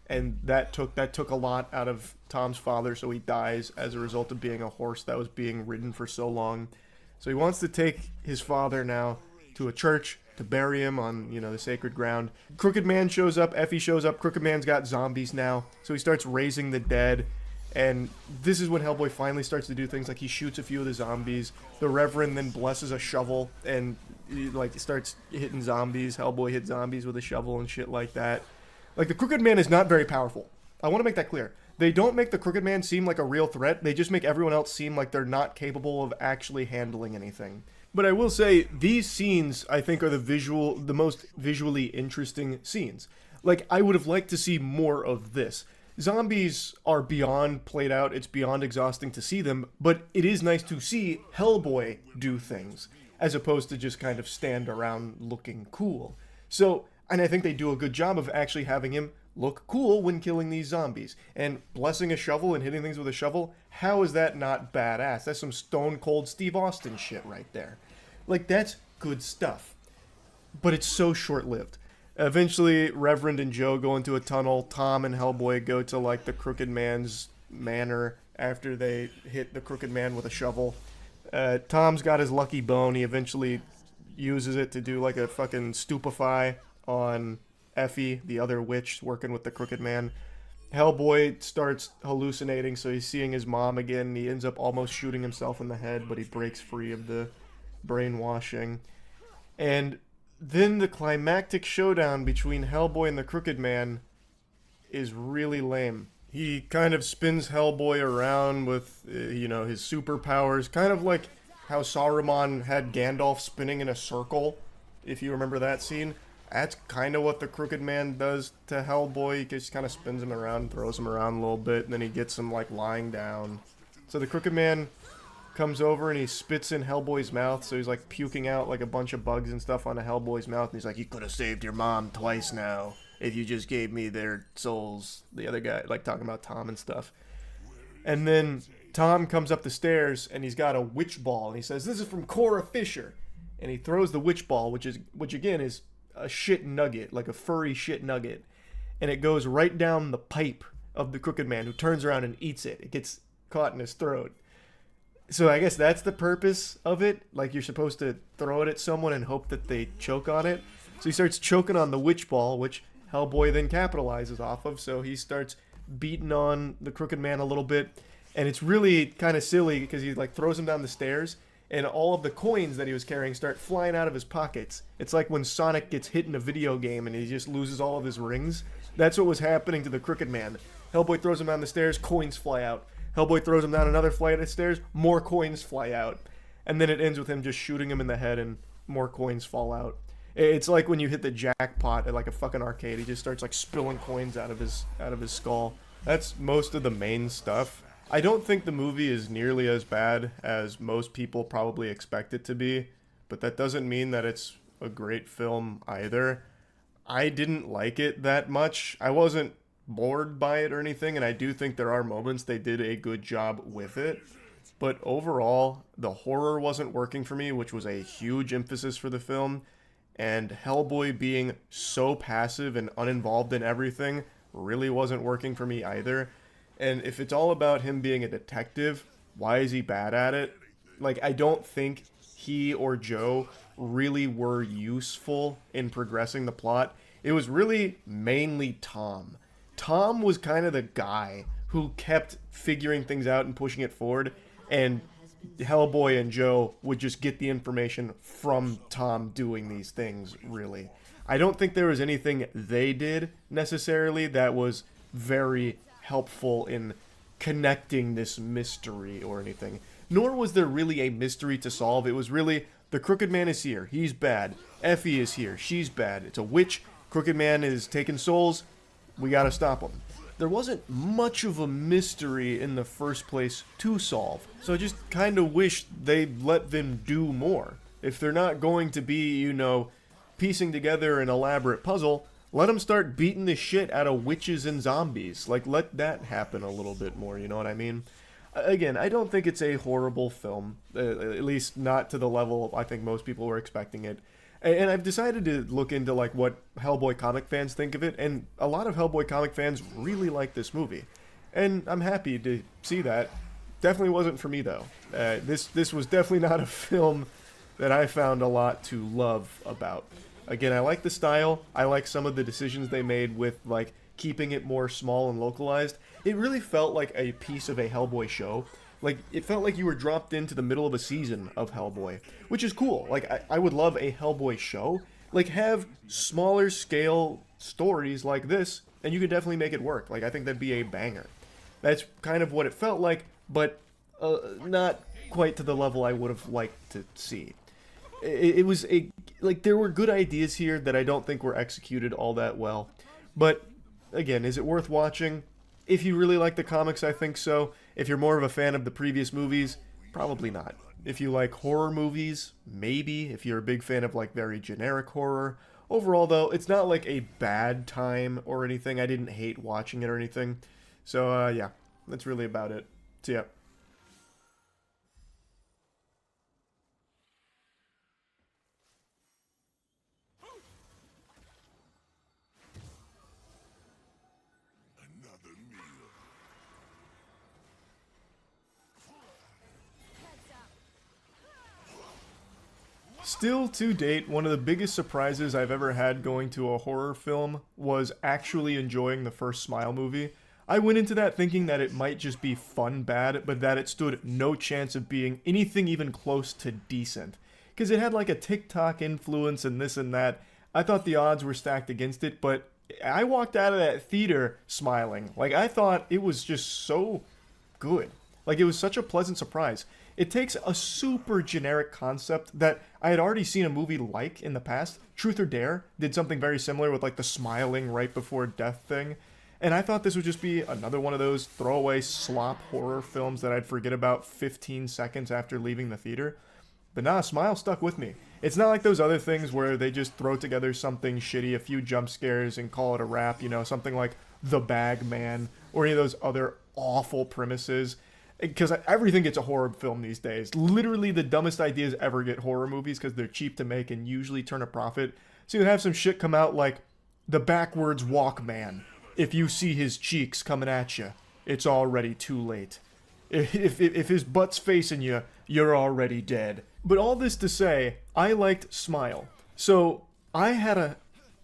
and that took a lot out of Tom's father, so he dies as a result of being a horse that was being ridden for so long. So he wants to take his father now to a church to bury him on, you know, the sacred ground. Crooked Man shows up, Effie shows up. Crooked Man's got zombies now, so he starts raising the dead. And this is when Hellboy finally starts to do things like he shoots a few of the zombies. The Reverend then blesses a shovel and he, like starts hitting zombies. Hellboy hits zombies with a shovel and shit like that. Like the Crooked Man is not very powerful. I want to make that clear. They don't make the Crooked Man seem like a real threat. They just make everyone else seem like they're not capable of actually handling anything. But I will say these scenes I think are the most visually interesting scenes. Like I would have liked to see more of this. Zombies are beyond played out, it's beyond exhausting to see them, but it is nice to see Hellboy do things, as opposed to just kind of stand around looking cool. So, and I think they do a good job of actually having him look cool when killing these zombies. And blessing a shovel and hitting things with a shovel, how is that not badass? That's some stone cold Steve Austin shit right there. Like, that's good stuff. But it's so short-lived. Eventually, Reverend and Joe go into a tunnel. Tom and Hellboy go to, like, the Crooked Man's manor after they hit the Crooked Man with a shovel. Tom's got his lucky bone. He eventually uses it to do, like, a fucking stupefy on Effie, the other witch working with the Crooked Man. Hellboy starts hallucinating, so he's seeing his mom again. He ends up almost shooting himself in the head, but he breaks free of the brainwashing. And then the climactic showdown between Hellboy and the Crooked Man is really lame. He kind of spins Hellboy around with, you know, his superpowers. Kind of like how Saruman had Gandalf spinning in a circle, if you remember that scene. That's kind of what the Crooked Man does to Hellboy. He just kind of spins him around, throws him around a little bit, and then he gets him, like, lying down. So the Crooked Man comes over and he spits in Hellboy's mouth, so he's like puking out like a bunch of bugs and stuff onto Hellboy's mouth, and he's like, you could have saved your mom twice now if you just gave me their souls. The other guy, like talking about Tom and stuff. And then Tom comes up the stairs and he's got a witch ball, and he says, this is from Cora Fisher. And he throws the witch ball, which again is a shit nugget, like a furry shit nugget. And it goes right down the pipe of the Crooked Man, who turns around and eats it. It gets caught in his throat. So I guess that's the purpose of it. Like, you're supposed to throw it at someone and hope that they choke on it. So he starts choking on the witch ball, which Hellboy then capitalizes off of. So he starts beating on the Crooked Man a little bit. And it's really kind of silly because he, like, throws him down the stairs. and all of the coins that he was carrying start flying out of his pockets. It's like when Sonic gets hit in a video game and he just loses all of his rings. That's what was happening to the Crooked Man. Hellboy throws him down the stairs, coins fly out. Hellboy throws him down another flight of stairs, more coins fly out. And then it ends with him just shooting him in the head and more coins fall out. It's like when you hit the jackpot at like a fucking arcade. He just starts like spilling coins out of his skull. That's most of the main stuff. I don't think the movie is nearly as bad as most people probably expect it to be, but that doesn't mean that it's a great film either. I didn't like it that much. I wasn't bored by it or anything, and I do think there are moments they did a good job with it. But overall, the horror wasn't working for me, which was a huge emphasis for the film. And Hellboy being so passive and uninvolved in everything really wasn't working for me either. And if it's all about him being a detective, why is he bad at it? Like, I don't think he or Joe really were useful in progressing the plot. It was really mainly Tom. Tom was kind of the guy who kept figuring things out and pushing it forward, and Hellboy and Joe would just get the information from Tom doing these things, really. I don't think there was anything they did necessarily that was very helpful in connecting this mystery or anything. Nor was there really a mystery to solve. It was really, the Crooked Man is here, he's bad. Effie is here, she's bad. It's a witch, Crooked Man is taking souls, we gotta stop him. There wasn't much of a mystery in the first place to solve, so I just kind of wish they'd let them do more. If they're not going to be, you know, piecing together an elaborate puzzle, let them start beating the shit out of witches and zombies. Like, let that happen a little bit more, you know what I mean? Again, I don't think it's a horrible film, at least not to the level I think most people were expecting it. And I've decided to look into like what Hellboy comic fans think of it, and a lot of Hellboy comic fans really like this movie. And I'm happy to see that. Definitely wasn't for me though. This was definitely not a film that I found a lot to love about. Again, I like the style, I like some of the decisions they made with like keeping it more small and localized. It really felt like a piece of a Hellboy show. Like, it felt like you were dropped into the middle of a season of Hellboy, which is cool. Like, I would love a Hellboy show. Like, have smaller scale stories like this, and you could definitely make it work. Like, I think that'd be a banger. That's kind of what it felt like, but not quite to the level I would have liked to see. It was a, like, there were good ideas here that I don't think were executed all that well. But, again, is it worth watching? If you really like the comics, I think so. If you're more of a fan of the previous movies, probably not. If you like horror movies, maybe. If you're a big fan of like very generic horror. Overall though, it's not like a bad time or anything. I didn't hate watching it or anything. So yeah, that's really about it. So yeah. Still, to date, one of the biggest surprises I've ever had going to a horror film was actually enjoying the first Smile movie. I went into that thinking that it might just be fun bad, but that it stood no chance of being anything even close to decent. Because it had like a TikTok influence and this and that. I thought the odds were stacked against it, but I walked out of that theater smiling. Like, I thought it was just so good. Like, it was such a pleasant surprise. It takes a super generic concept that I had already seen a movie like in the past. Truth or Dare did something very similar with like the smiling right before death thing. And I thought this would just be another one of those throwaway slop horror films that I'd forget about 15 seconds after leaving the theater. But nah, Smile stuck with me. It's not like those other things where they just throw together something shitty, a few jump scares, and call it a wrap, you know, something like The Bag Man, or any of those other awful premises. Because everything gets a horror film these days. Literally the dumbest ideas ever get horror movies because they're cheap to make and usually turn a profit. So you have some shit come out like The Backwards Walk Man. If you see his cheeks coming at you, it's already too late. If his butt's facing you, you're already dead. But all this to say, I liked Smile. So I had a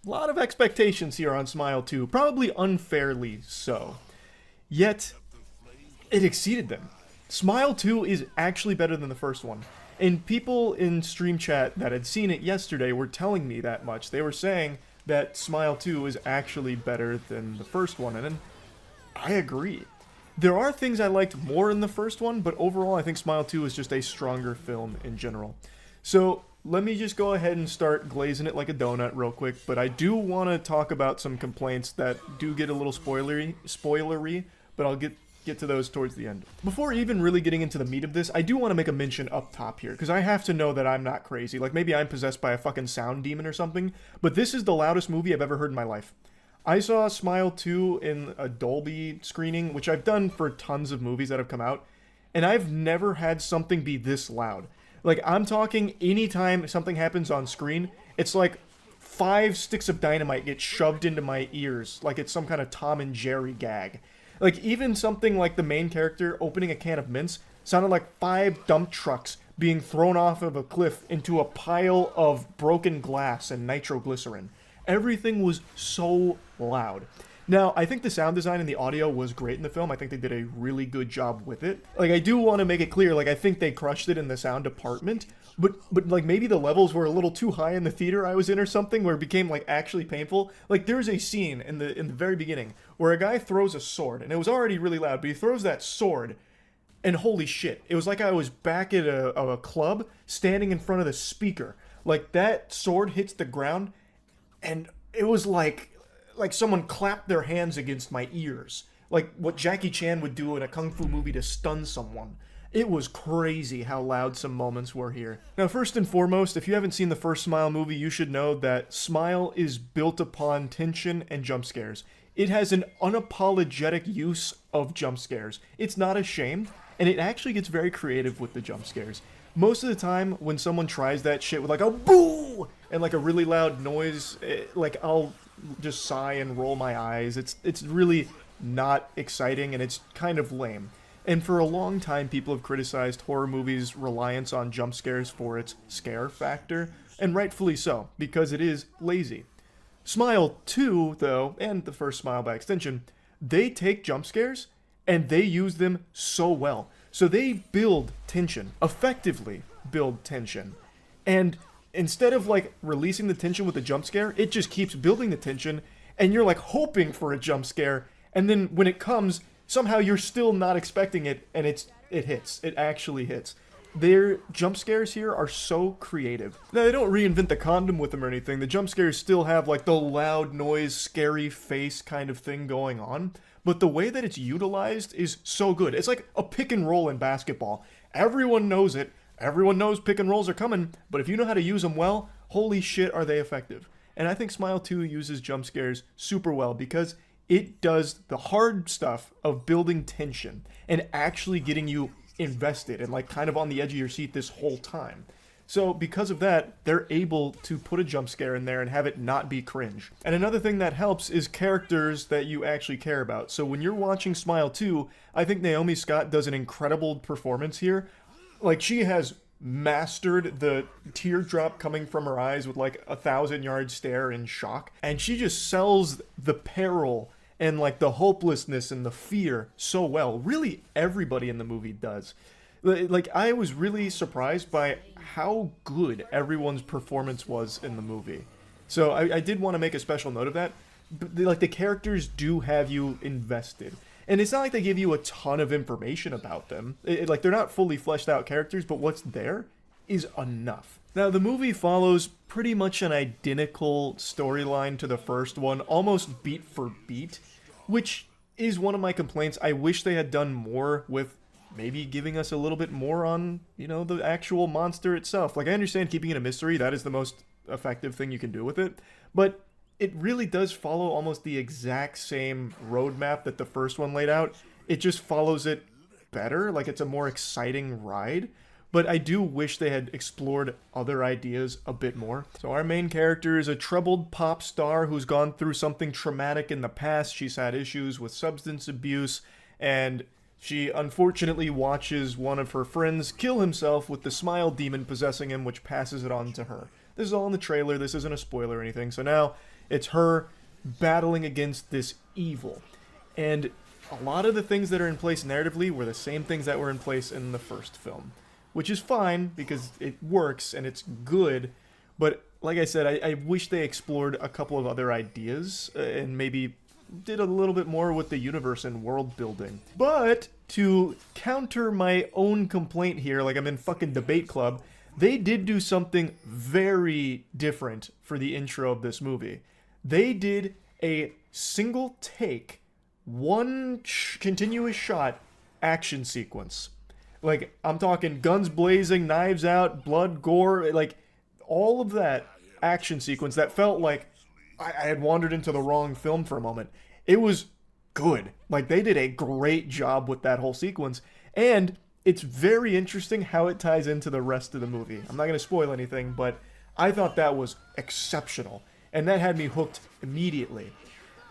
lot of expectations here on Smile 2, probably unfairly so. Yet, it exceeded them. Smile 2 is actually better than the first one. And people in stream chat that had seen it yesterday were telling me that much. They were saying that Smile 2 is actually better than the first one, and I agree. There are things I liked more in the first one, but overall I think Smile 2 is just a stronger film in general. So let me just go ahead and start glazing it like a donut real quick, but I do want to talk about some complaints that do get a little spoilery, but I'll get to those towards the end. Before even really getting into the meat of this, I do want to make a mention up top here, because I have to know that I'm not crazy. Like, maybe I'm possessed by a fucking sound demon or something, but this is the loudest movie I've ever heard in my life. I saw Smile 2 in a Dolby screening, which I've done for tons of movies that have come out, and I've never had something be this loud. Like, I'm talking anytime something happens on screen, it's like 5 sticks of dynamite get shoved into my ears, like it's some kind of Tom and Jerry gag. Like, even something like the main character opening a can of mints sounded like 5 dump trucks being thrown off of a cliff into a pile of broken glass and nitroglycerin. Everything was so loud. Now, I think the sound design and the audio was great in the film. I think they did a really good job with it. Like, I do want to make it clear, like, I think they crushed it in the sound department, but like, maybe the levels were a little too high in the theater I was in or something, where it became, like, actually painful. Like, there's a scene in the very beginning where a guy throws a sword, and it was already really loud, but he throws that sword, and holy shit, it was like I was back at a club, standing in front of the speaker. Like, that sword hits the ground, and it was like someone clapped their hands against my ears. Like what Jackie Chan would do in a kung fu movie to stun someone. It was crazy how loud some moments were here. Now, first and foremost, if you haven't seen the first Smile movie, you should know that Smile is built upon tension and jump scares. It has an unapologetic use of jump scares. It's not ashamed, and it actually gets very creative with the jump scares. Most of the time, when someone tries that shit with like a boo and like a really loud noise, like I'll just sigh and roll my eyes. It's really not exciting, and it's kind of lame. And for a long time, people have criticized horror movies' reliance on jump scares for its scare factor, and rightfully so, because it is lazy. Smile 2, though, and the first Smile by extension, they take jump scares, and they use them so well. So they build tension, effectively build tension. And instead of like releasing the tension with a jump scare, it just keeps building the tension, and you're like hoping for a jump scare, and then when it comes, somehow you're still not expecting it, and it hits. It actually hits. Their jump scares here are so creative. Now, they don't reinvent the condom with them or anything. The jump scares still have like the loud noise, scary face kind of thing going on, but the way that it's utilized is so good. It's like a pick and roll in basketball. Everyone knows it. Everyone knows pick and rolls are coming, but if you know how to use them well, holy shit are they effective. And I think Smile 2 uses jump scares super well because it does the hard stuff of building tension and actually getting you invested and like kind of on the edge of your seat this whole time. So because of that, they're able to put a jump scare in there and have it not be cringe. And another thing that helps is characters that you actually care about. So when you're watching Smile 2, I think Naomi Scott does an incredible performance here. Like, she has mastered the teardrop coming from her eyes with like 1,000-yard stare in shock. And she just sells the peril and like the hopelessness and the fear so well. Really, everybody in the movie does. Like, I was really surprised by how good everyone's performance was in the movie. So I did want to make a special note of that. But like, the characters do have you invested. And it's not like they give you a ton of information about them. Like, they're not fully fleshed out characters, but what's there is enough. Now, the movie follows pretty much an identical storyline to the first one, almost beat for beat, which is one of my complaints. I wish they had done more with maybe giving us a little bit more on, you know, the actual monster itself. Like, I understand keeping it a mystery, that is the most effective thing you can do with it, but it really does follow almost the exact same roadmap that the first one laid out. It just follows it better, like it's a more exciting ride. But I do wish they had explored other ideas a bit more. So our main character is a troubled pop star who's gone through something traumatic in the past. She's had issues with substance abuse, and she unfortunately watches one of her friends kill himself with the smile demon possessing him, which passes it on to her. This is all in the trailer. This isn't a spoiler or anything. So now it's her battling against this evil. And a lot of the things that are in place narratively were the same things that were in place in the first film, which is fine because it works and it's good. But like I said, I wish they explored a couple of other ideas and maybe did a little bit more with the universe and world building. But to counter my own complaint here, like I'm in fucking debate club, they did do something very different for the intro of this movie. They did a single take, one continuous shot action sequence. Like, I'm talking guns blazing, knives out, blood, gore, like all of that action sequence that felt like I had wandered into the wrong film for a moment. It was good. Like, they did a great job with that whole sequence, and it's very interesting how it ties into the rest of the movie. I'm not going to spoil anything, but I thought that was exceptional, and that had me hooked immediately.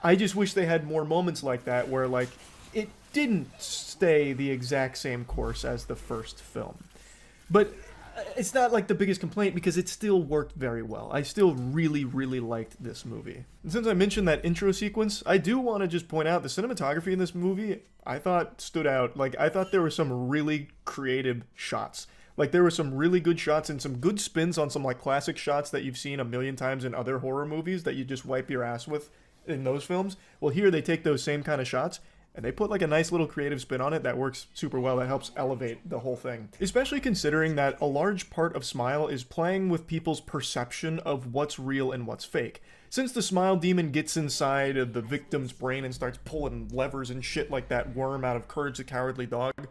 I just wish they had more moments like that where, like, it didn't stay the exact same course as the first film. But it's not like the biggest complaint because it still worked very well. I still really, really liked this movie. And since I mentioned that intro sequence, I do want to just point out the cinematography in this movie, I thought stood out. Like, I thought there were some really creative shots. Like, there were some really good shots and some good spins on some, like, classic shots that you've seen a million times in other horror movies that you just wipe your ass with in those films. Well, here they take those same kind of shots and they put like a nice little creative spin on it that works super well, that helps elevate the whole thing. Especially considering that a large part of Smile is playing with people's perception of what's real and what's fake. Since the Smile demon gets inside of the victim's brain and starts pulling levers and shit like that worm out of Courage the Cowardly Dog,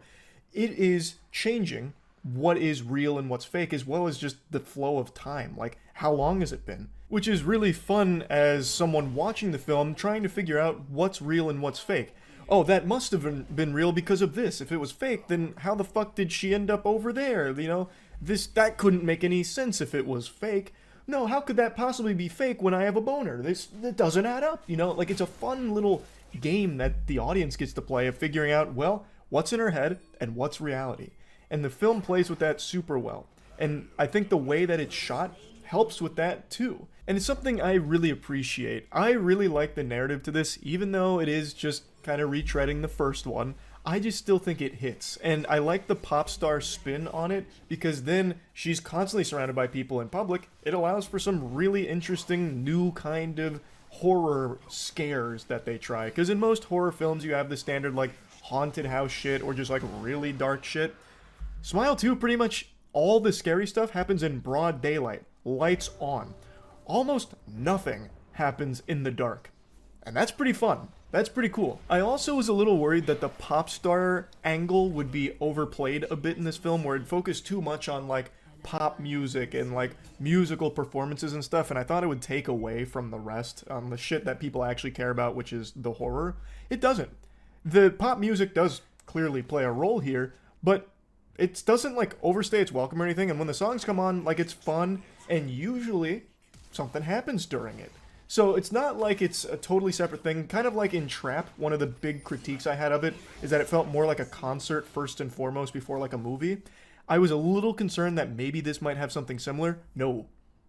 it is changing what is real and what's fake, as well as just the flow of time. Like, how long has it been? Which is really fun as someone watching the film trying to figure out what's real and what's fake. Oh, that must have been real because of this. If it was fake, then how the fuck did she end up over there? You know, that couldn't make any sense if it was fake. No, how could that possibly be fake when I have a boner? That doesn't add up, you know? Like, it's a fun little game that the audience gets to play of figuring out, well, what's in her head and what's reality. And the film plays with that super well. And I think the way that it's shot helps with that too. And it's something I really appreciate. I really like the narrative to this, even though it is just kind of retreading the first one. I just still think it hits. And I like the pop star spin on it, because then she's constantly surrounded by people in public. It allows for some really interesting new kind of horror scares that they try. Because in most horror films you have the standard like haunted house shit or just like really dark shit. Smile 2, pretty much all the scary stuff happens in broad daylight, lights on. Almost nothing happens in the dark. And that's pretty fun. That's pretty cool. I also was a little worried that the pop star angle would be overplayed a bit in this film, where it focused too much on like pop music and like musical performances and stuff, and I thought it would take away from the rest, the shit that people actually care about, which is the horror. It doesn't. The pop music does clearly play a role here, but it doesn't like overstay its welcome or anything, and when the songs come on, like, it's fun, and usually something happens during it. So it's not like it's a totally separate thing. Kind of like in Trap, one of the big critiques I had of it is that it felt more like a concert first and foremost before like a movie. I was a little concerned that maybe this might have something similar. No.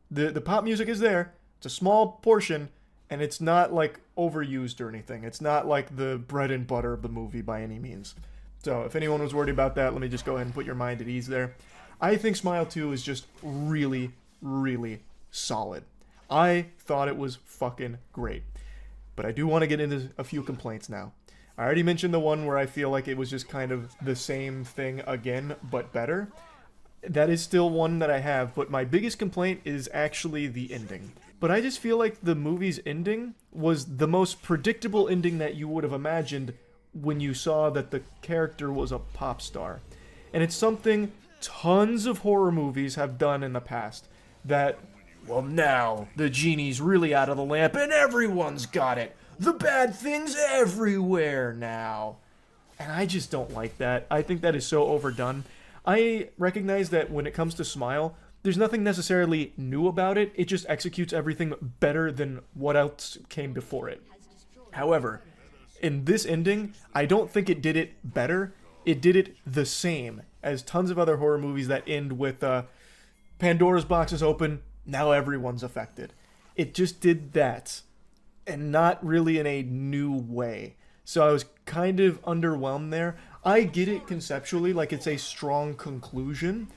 The pop music is there. It's a small portion, and it's not like overused or anything. It's not like the bread and butter of the movie by any means. So if anyone was worried about that, let me just go ahead and put your mind at ease there. I think Smile 2 is just really, really solid. I thought it was fucking great. But I do want to get into a few complaints now. I already mentioned the one where I feel like it was just kind of the same thing again, but better. That is still one that I have, but my biggest complaint is actually the ending. But I just feel like the movie's ending was the most predictable ending that you would have imagined when you saw that the character was a pop star. And it's something tons of horror movies have done in the past. That, well, now the genie's really out of the lamp and everyone's got it. The bad thing's everywhere now. And I just don't like that. I think that is so overdone. I recognize that when it comes to Smile, there's nothing necessarily new about it. It just executes everything better than what else came before it. However, in this ending, I don't think it did it better. It did it the same as tons of other horror movies that end with Pandora's box is open, now everyone's affected. It just did that, and not really in a new way. So I was kind of underwhelmed there. I get it conceptually, like it's a strong conclusion,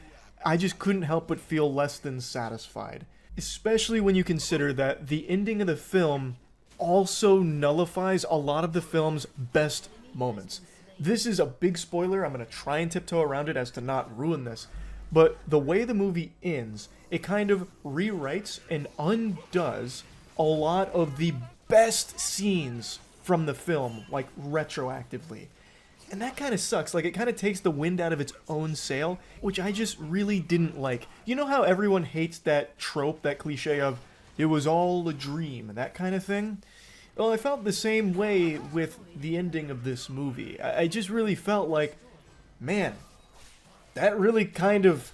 I just couldn't help but feel less than satisfied. Especially when you consider that the ending of the film also nullifies a lot of the film's best moments. This is a big spoiler. I'm going to try and tiptoe around it as to not ruin this. But the way the movie ends, it kind of rewrites and undoes a lot of the best scenes from the film, like retroactively. And that kind of sucks. Like, it kind of takes the wind out of its own sail, which I just really didn't like. You know how everyone hates that trope, that cliche of, it was all a dream, that kind of thing? Well, I felt the same way with the ending of this movie. I just really felt like, man, that really kind of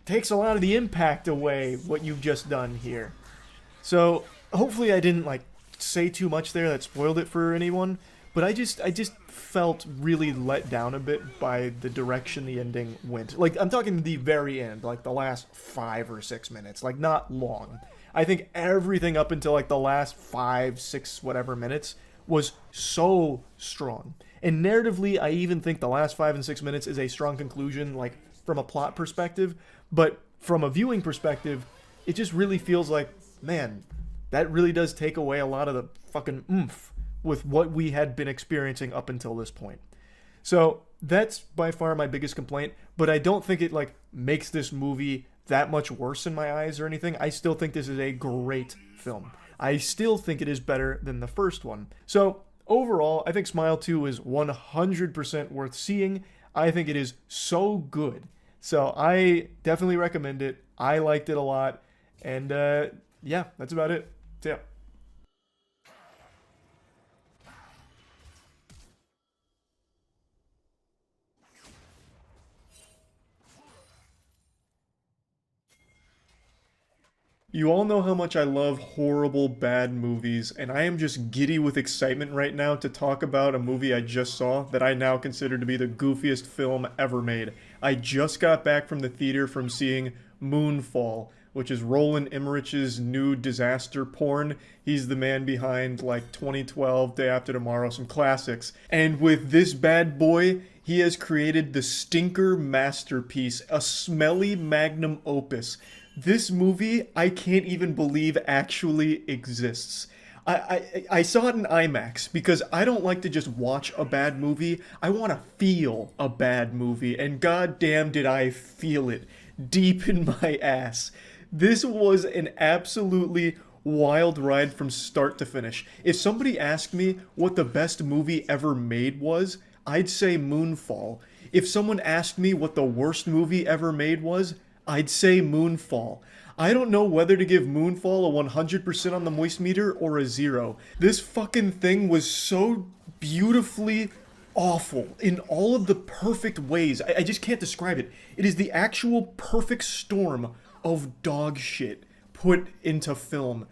takes a lot of the impact away, what you've just done here. So, hopefully I didn't, like, say too much there that spoiled it for anyone, but I just felt really let down a bit by the direction the ending went. Like, I'm talking the very end, like the last 5 or 6 minutes, like not long. I think everything up until like the last 5, 6, whatever minutes was so strong. And narratively, I even think the last 5 and 6 minutes is a strong conclusion, like from a plot perspective, but from a viewing perspective, it just really feels like, man, that really does take away a lot of the fucking oomph with what we had been experiencing up until this point. So that's by far my biggest complaint, but I don't think it like makes this movie that much worse in my eyes or anything. I still think this is a great film. I still think it is better than the first one. So overall, I think Smile 2 is 100% worth seeing. I think it is so good. So I definitely recommend it. I liked it a lot. And yeah, that's about it. So, yeah. You all know how much I love horrible, bad movies, and I am just giddy with excitement right now to talk about a movie I just saw that I now consider to be the goofiest film ever made. I just got back from the theater from seeing Moonfall, which is Roland Emmerich's new disaster porn. He's the man behind, like, 2012, Day After Tomorrow, some classics. And with this bad boy, he has created the stinker masterpiece, a smelly magnum opus. This movie, I can't even believe actually exists. I saw it in IMAX because I don't like to just watch a bad movie. I want to feel a bad movie, and goddamn did I feel it deep in my ass. This was an absolutely wild ride from start to finish. If somebody asked me what the best movie ever made was, I'd say Moonfall. If someone asked me what the worst movie ever made was, I'd say Moonfall. I don't know whether to give Moonfall a 100% on the moist meter or a 0. This fucking thing was so beautifully awful in all of the perfect ways. I just can't describe it. It is the actual perfect storm of dog shit put into film.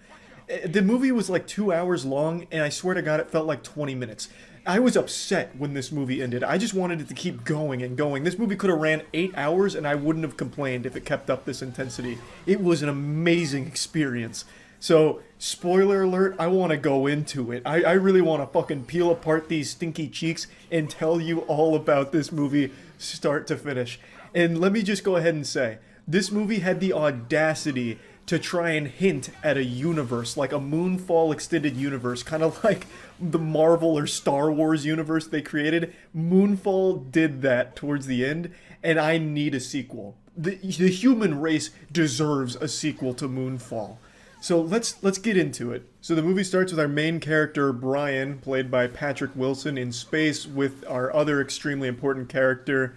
The movie was like 2 hours long, and I swear to God, it felt like 20 minutes. I was upset when this movie ended. I just wanted it to keep going and going. This movie could have ran 8 hours, and I wouldn't have complained if it kept up this intensity. It was an amazing experience. So, spoiler alert, I want to go into it. I really want to fucking peel apart these stinky cheeks and tell you all about this movie start to finish. And let me just go ahead and say, this movie had the audacity to try and hint at a universe, like a Moonfall extended universe, kind of like the Marvel or Star Wars universe they created. Moonfall did that towards the end, and I need a sequel. The human race deserves a sequel to Moonfall. So let's get into it. So the movie starts with our main character, Brian, played by Patrick Wilson, in space with our other extremely important character,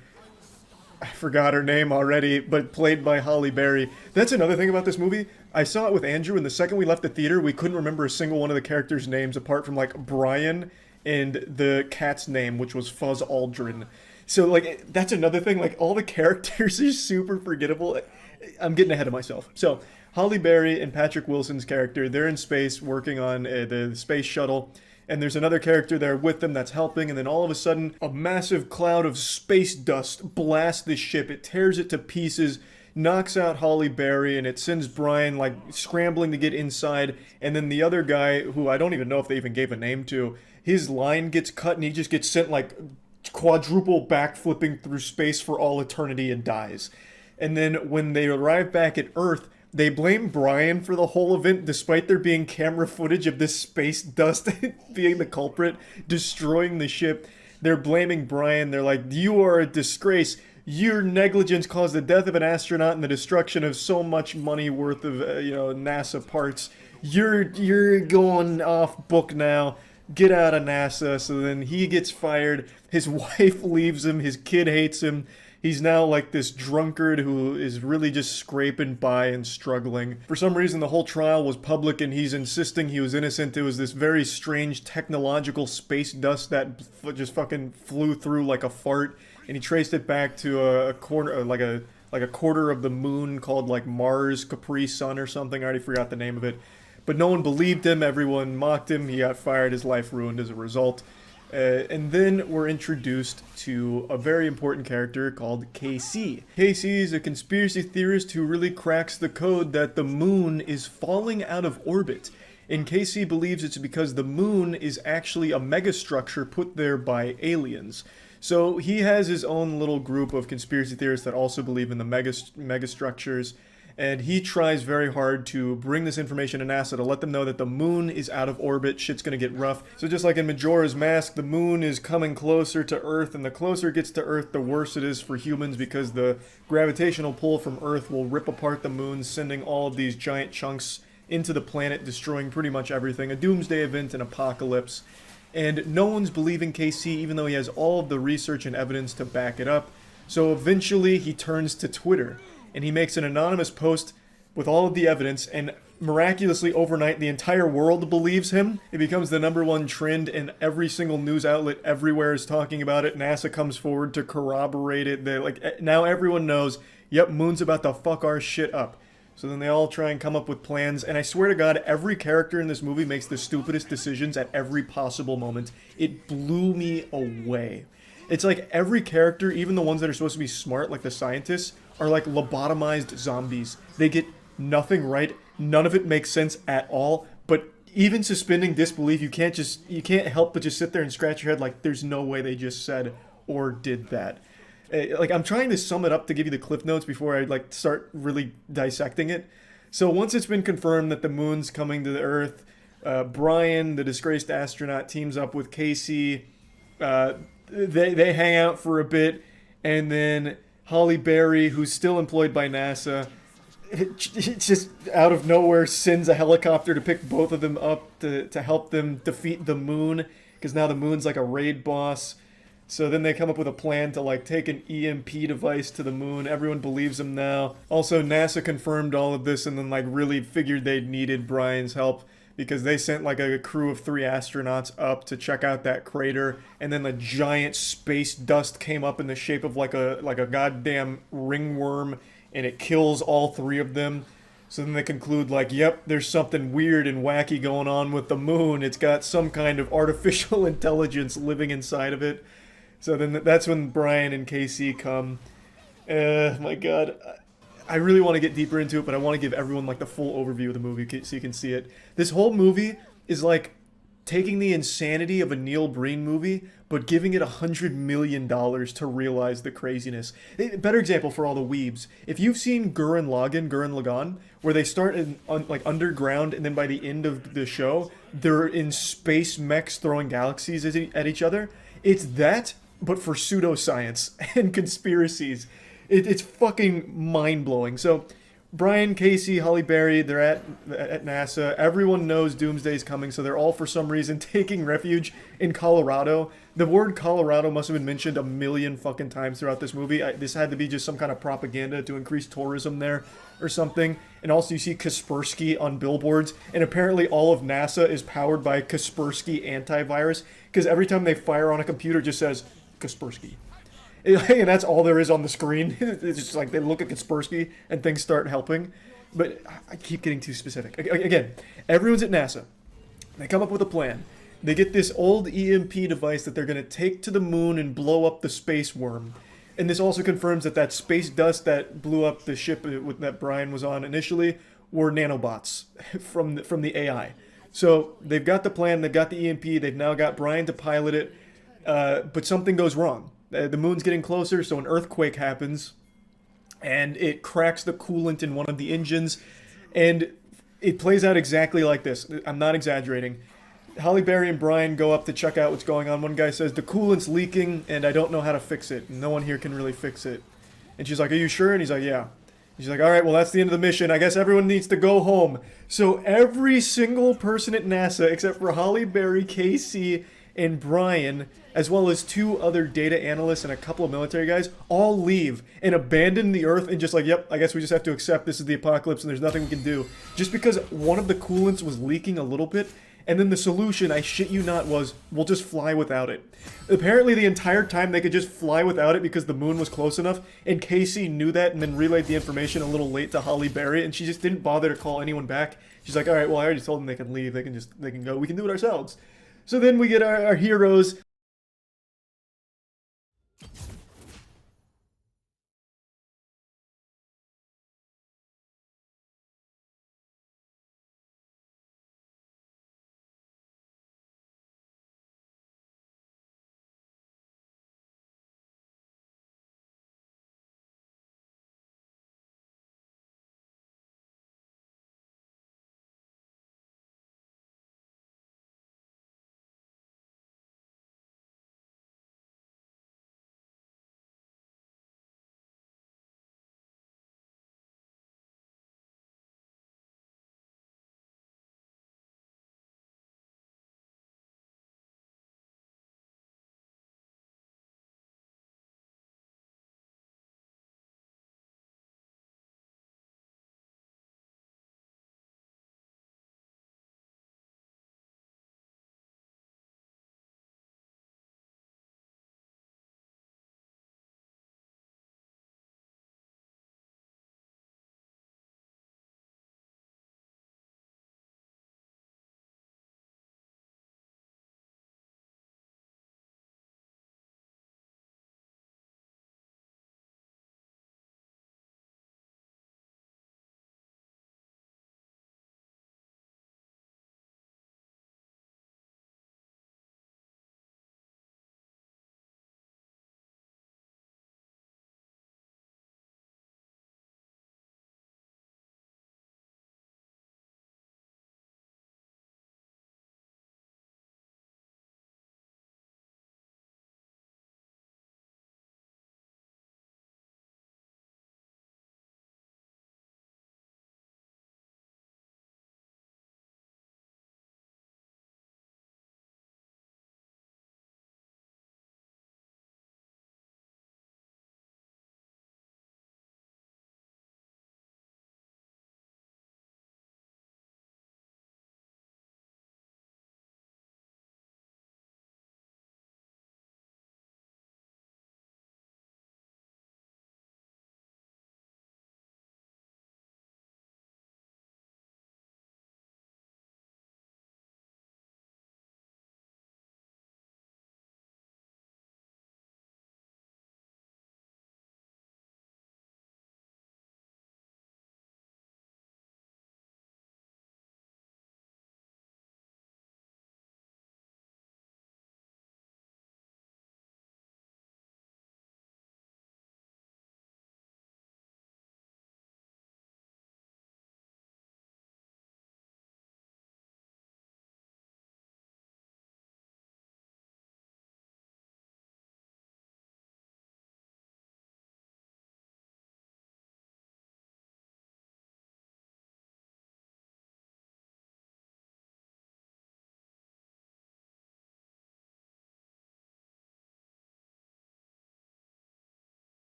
I forgot her name already, but played by Halle Berry. That's another thing about this movie. I saw it with Andrew, and the second we left the theater, we couldn't remember a single one of the characters' names apart from, like, Brian and the cat's name, which was Fuzz Aldrin. So, like, that's another thing. Like, all the characters are super forgettable. I'm getting ahead of myself. So, Halle Berry and Patrick Wilson's character, they're in space working on the space shuttle. And there's another character there with them that's helping, and then all of a sudden, a massive cloud of space dust blasts this ship. It tears it to pieces, knocks out Halle Berry, and it sends Brian, like, scrambling to get inside. And then the other guy, who I don't even know if they even gave a name to, his line gets cut, and he just gets sent, like, quadruple backflipping through space for all eternity and dies. And then when they arrive back at Earth, they blame Brian for the whole event, despite there being camera footage of this space dust being the culprit, destroying the ship. They're blaming Brian. They're like, you are a disgrace. Your negligence caused the death of an astronaut and the destruction of so much money worth of, NASA parts. You're going off book now. Get out of NASA. So then he gets fired. His wife leaves him. His kid hates him. He's now like this drunkard who is really just scraping by and struggling. For some reason, the whole trial was public and he's insisting he was innocent. It was this very strange technological space dust that just fucking flew through like a fart. And he traced it back to a corner, like a quarter of the moon called like Mars Capri Sun or something. I already forgot the name of it. But no one believed him. Everyone mocked him. He got fired. His life ruined as a result. And then we're introduced to a very important character called KC. KC is a conspiracy theorist who really cracks the code that the moon is falling out of orbit. And KC believes it's because the moon is actually a megastructure put there by aliens. So he has his own little group of conspiracy theorists that also believe in the megastructures. And he tries very hard to bring this information to NASA to let them know that the moon is out of orbit, shit's gonna get rough. So just like in Majora's Mask, the moon is coming closer to Earth, and the closer it gets to Earth, the worse it is for humans because the gravitational pull from Earth will rip apart the moon, sending all of these giant chunks into the planet, destroying pretty much everything. A doomsday event, an apocalypse. And no one's believing KC, even though he has all of the research and evidence to back it up. So eventually he turns to Twitter. And he makes an anonymous post with all of the evidence, and miraculously overnight, the entire world believes him. It becomes the #1 trend, and every single news outlet everywhere is talking about it. NASA comes forward to corroborate it. Now everyone knows, yep, moon's about to fuck our shit up. So then they all try and come up with plans, and I swear to God, every character in this movie makes the stupidest decisions at every possible moment. It blew me away. It's like every character, even the ones that are supposed to be smart, like the scientists, are like lobotomized zombies. They get nothing right. None of it makes sense at all. But even suspending disbelief, you can't help but just sit there and scratch your head like there's no way they just said or did that. Like I'm trying to sum it up to give you the cliff notes before I like start really dissecting it. So once it's been confirmed that the moon's coming to the Earth, Brian, the disgraced astronaut, teams up with Casey. They hang out for a bit, and then Halle Berry, who's still employed by NASA, it just out of nowhere sends a helicopter to pick both of them up to help them defeat the moon, because now the moon's like a raid boss. So then they come up with a plan to like take an EMP device to the moon. Everyone believes them now. Also, NASA confirmed all of this and then like really figured they needed Brian's help, because they sent like a crew of 3 astronauts up to check out that crater, and then the giant space dust came up in the shape of like a goddamn ringworm, and it kills all 3 of them. So then they conclude like, yep, there's something weird and wacky going on with the moon. It's got some kind of artificial intelligence living inside of it. So then that's when Brian and KC come. My God. I really want to get deeper into it, but I want to give everyone like the full overview of the movie so you can see it. This whole movie is like taking the insanity of a Neil Breen movie, but giving it $100 million to realize the craziness. Better example for all the weebs. If you've seen Gurren Lagann, where they start like underground, and then by the end of the show, they're in space mechs throwing galaxies at each other. It's that, but for pseudoscience and conspiracies. It's fucking mind-blowing. So, Brian, Casey, Halle Berry, they're at NASA. Everyone knows Doomsday's coming, so they're all, for some reason, taking refuge in Colorado. The word Colorado must have been mentioned 1 million fucking times throughout this movie. This had to be just some kind of propaganda to increase tourism there or something. And also, you see Kaspersky on billboards, and apparently all of NASA is powered by Kaspersky antivirus, because every time they fire on a computer, it just says, Kaspersky. And that's all there is on the screen. It's just like they look at Kaspersky and things start helping. But I keep getting too specific. Again, everyone's at NASA. They come up with a plan. They get this old EMP device that they're going to take to the moon and blow up the space worm. And this also confirms that space dust that blew up the ship that Brian was on initially were nanobots from the AI. So they've got the plan. They've got the EMP. They've now got Brian to pilot it. But something goes wrong. The moon's getting closer, so an earthquake happens, and it cracks the coolant in one of the engines, and it plays out exactly like this. I'm not exaggerating. Holly Berry and Brian go up to check out what's going on. One guy says, the coolant's leaking and I don't know how to fix it. No one here can really fix it. And she's like, are you sure? And he's like, yeah. She's like, all right, well, that's the end of the mission. I guess everyone needs to go home. So every single person at NASA, except for Holly Berry, Casey, and Brian, as well as 2 other data analysts and a couple of military guys, all leave and abandon the Earth and just like, yep, I guess we just have to accept this is the apocalypse and there's nothing we can do. Just because one of the coolants was leaking a little bit, and then the solution, I shit you not, was we'll just fly without it. Apparently the entire time they could just fly without it because the moon was close enough, and Casey knew that and then relayed the information a little late to Holly Berry, and she just didn't bother to call anyone back. She's like, alright, well I already told them they can leave, they can go, we can do it ourselves. So then we get our heroes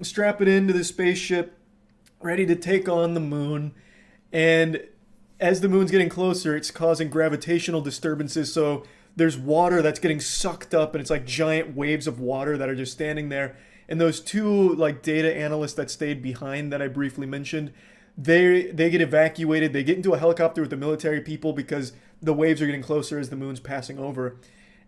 strap it into the spaceship, ready to take on the moon. And as the moon's getting closer, it's causing gravitational disturbances. So there's water that's getting sucked up, and it's like giant waves of water that are just standing there. And those two like data analysts that stayed behind that I briefly mentioned, they get evacuated. They get into a helicopter with the military people because the waves are getting closer as the moon's passing over.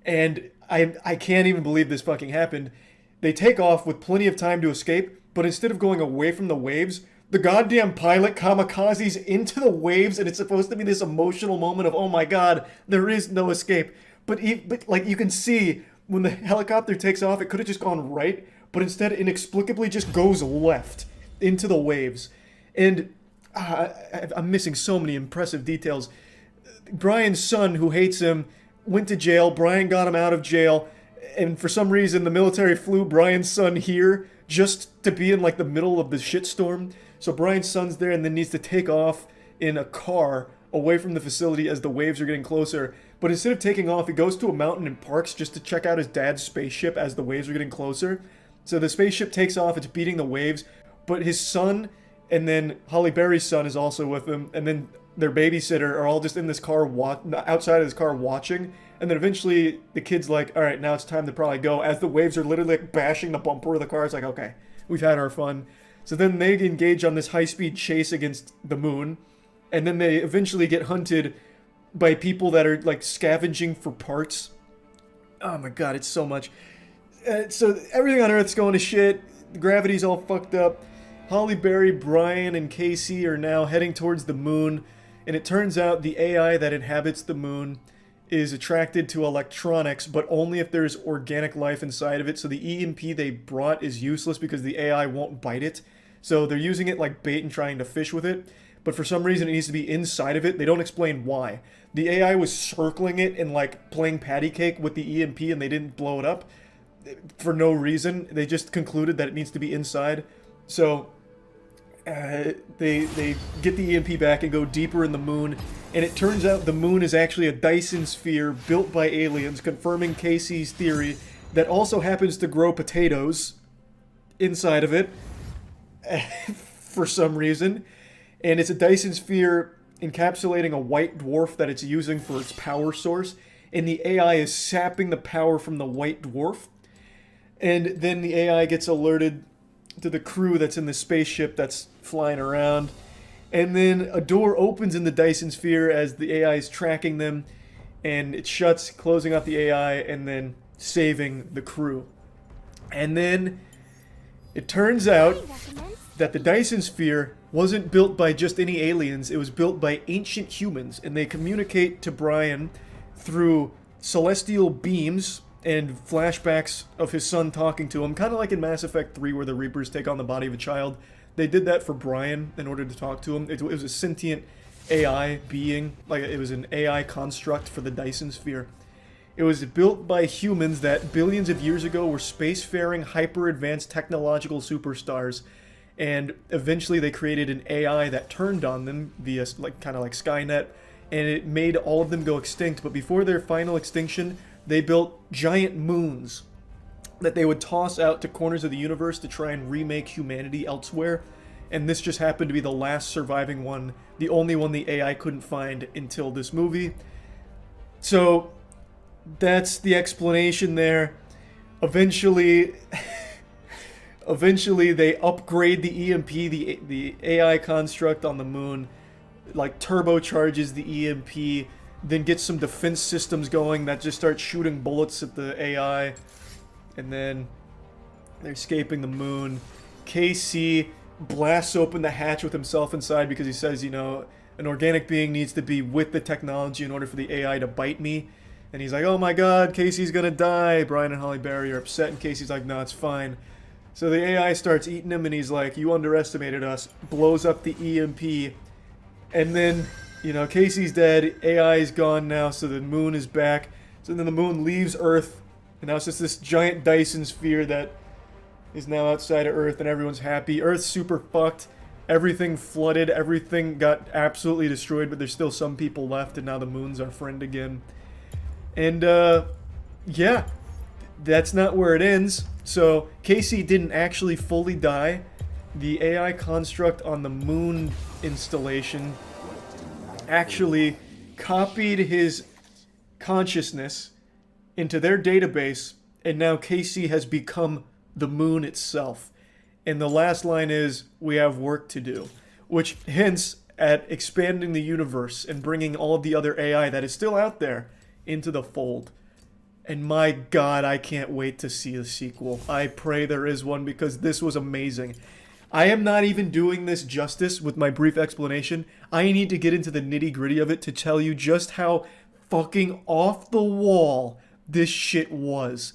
And I can't even believe this fucking happened. They take off with plenty of time to escape, but instead of going away from the waves, the goddamn pilot kamikazes into the waves, and it's supposed to be this emotional moment of, oh my god, there is no escape. But like you can see when the helicopter takes off, it could have just gone right, but instead inexplicably just goes left into the waves. And I'm missing so many impressive details. Brian's son, who hates him, went to jail. Brian got him out of jail. And for some reason, the military flew Brian's son here just to be in like the middle of the shitstorm. So Brian's son's there and then needs to take off in a car away from the facility as the waves are getting closer. But instead of taking off, he goes to a mountain and parks just to check out his dad's spaceship as the waves are getting closer. So the spaceship takes off, it's beating the waves, but his son and then Holly Berry's son is also with him, and then their babysitter are all just in this car, outside of this car watching. And then eventually the kid's like, all right, now it's time to probably go. As the waves are literally like bashing the bumper of the car, it's like, okay, we've had our fun. So then they engage on this high-speed chase against the moon, and then they eventually get hunted by people that are like scavenging for parts. Oh my god, it's so much. So everything on Earth's going to shit. Gravity's all fucked up. Holly Berry, Brian, and Casey are now heading towards the moon, and it turns out the AI that inhabits the moon is attracted to electronics, but only if there's organic life inside of it. So the EMP they brought is useless because the AI won't bite it. So they're using it like bait and trying to fish with it. But for some reason it needs to be inside of it. They don't explain why. The AI was circling it and like playing patty cake with the EMP, and they didn't blow it up for no reason. They just concluded that it needs to be inside. So they get the EMP back and go deeper in the moon, and it turns out the moon is actually a Dyson sphere built by aliens, confirming Casey's theory that also happens to grow potatoes inside of it for some reason. And it's a Dyson sphere encapsulating a white dwarf that it's using for its power source, and the AI is sapping the power from the white dwarf. And then the AI gets alerted to the crew that's in the spaceship that's flying around. And then a door opens in the Dyson sphere as the AI is tracking them, and it shuts, closing off the AI and then saving the crew. And then it turns out that the Dyson sphere wasn't built by just any aliens, it was built by ancient humans, and they communicate to Brian through celestial beams and flashbacks of his son talking to him, kind of like in Mass Effect 3 where the Reapers take on the body of a child. They did that for Brian in order to talk to him. It was a sentient AI being, like it was an AI construct for the Dyson sphere. It was built by humans that billions of years ago were spacefaring, hyper-advanced technological superstars, and eventually they created an AI that turned on them via kind of like Skynet, and it made all of them go extinct. But before their final extinction, they built giant moons that they would toss out to corners of the universe to try and remake humanity elsewhere. And this just happened to be the last surviving one, the only one the AI couldn't find until this movie. So that's the explanation there. Eventually they upgrade the EMP, the AI construct on the moon, like turbocharges the EMP, then gets some defense systems going that just start shooting bullets at the AI, and then they're escaping the moon. Casey blasts open the hatch with himself inside because he says, you know, an organic being needs to be with the technology in order for the AI to bite me. And he's like, oh my god, Casey's gonna die. Brian and Holly Berry are upset, and Casey's like, no, it's fine. So the AI starts eating him, and he's like, you underestimated us. Blows up the EMP. And then, you know, Casey's dead, AI's gone now, so the moon is back. So then the moon leaves Earth, and now it's just this giant Dyson sphere that is now outside of Earth, and everyone's happy. Earth's super fucked. Everything flooded, everything got absolutely destroyed, but there's still some people left, and now the moon's our friend again. And, yeah. that's not where it ends. So Casey didn't actually fully die. The AI construct on the moon installation actually copied his consciousness into their database, and now Casey has become the moon itself. And the last line is, "We have work to do," which hints at expanding the universe and bringing all of the other AI that is still out there into the fold. And my god, I can't wait to see a sequel. I pray there is one, because this was amazing. I am not even doing this justice with my brief explanation. I need to get into the nitty-gritty of it to tell you just how fucking off the wall this shit was.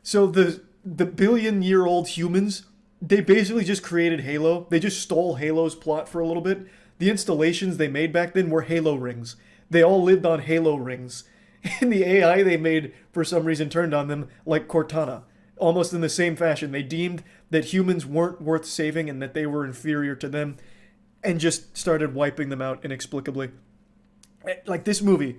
So the billion-year-old humans, they basically just created Halo. They just stole Halo's plot for a little bit. The installations they made back then were Halo rings. They all lived on Halo rings. And the AI they made, for some reason, turned on them like Cortana. Almost in the same fashion. They deemed that humans weren't worth saving and that they were inferior to them, and just started wiping them out inexplicably. Like, this movie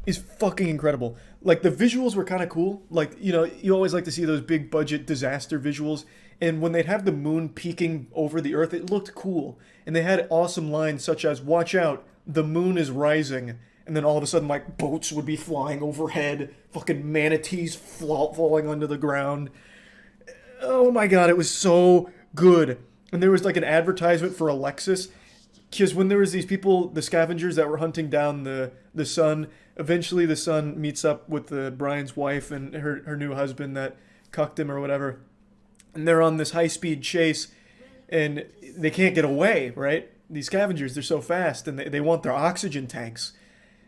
is fucking incredible. Like, the visuals were kind of cool. Like, you know, you always like to see those big budget disaster visuals. And when they'd have the moon peeking over the earth, it looked cool. And they had awesome lines such as, "Watch out, the moon is rising." And then all of a sudden, like, boats would be flying overhead. Fucking manatees falling onto the ground. Oh my god, it was so good. And there was like an advertisement for Alexis. Because when there was these people, the scavengers that were hunting down the son, eventually the son meets up with Brian's wife and her new husband that cucked him or whatever. And they're on this high-speed chase, and they can't get away, right? These scavengers, they're so fast, and they want their oxygen tanks.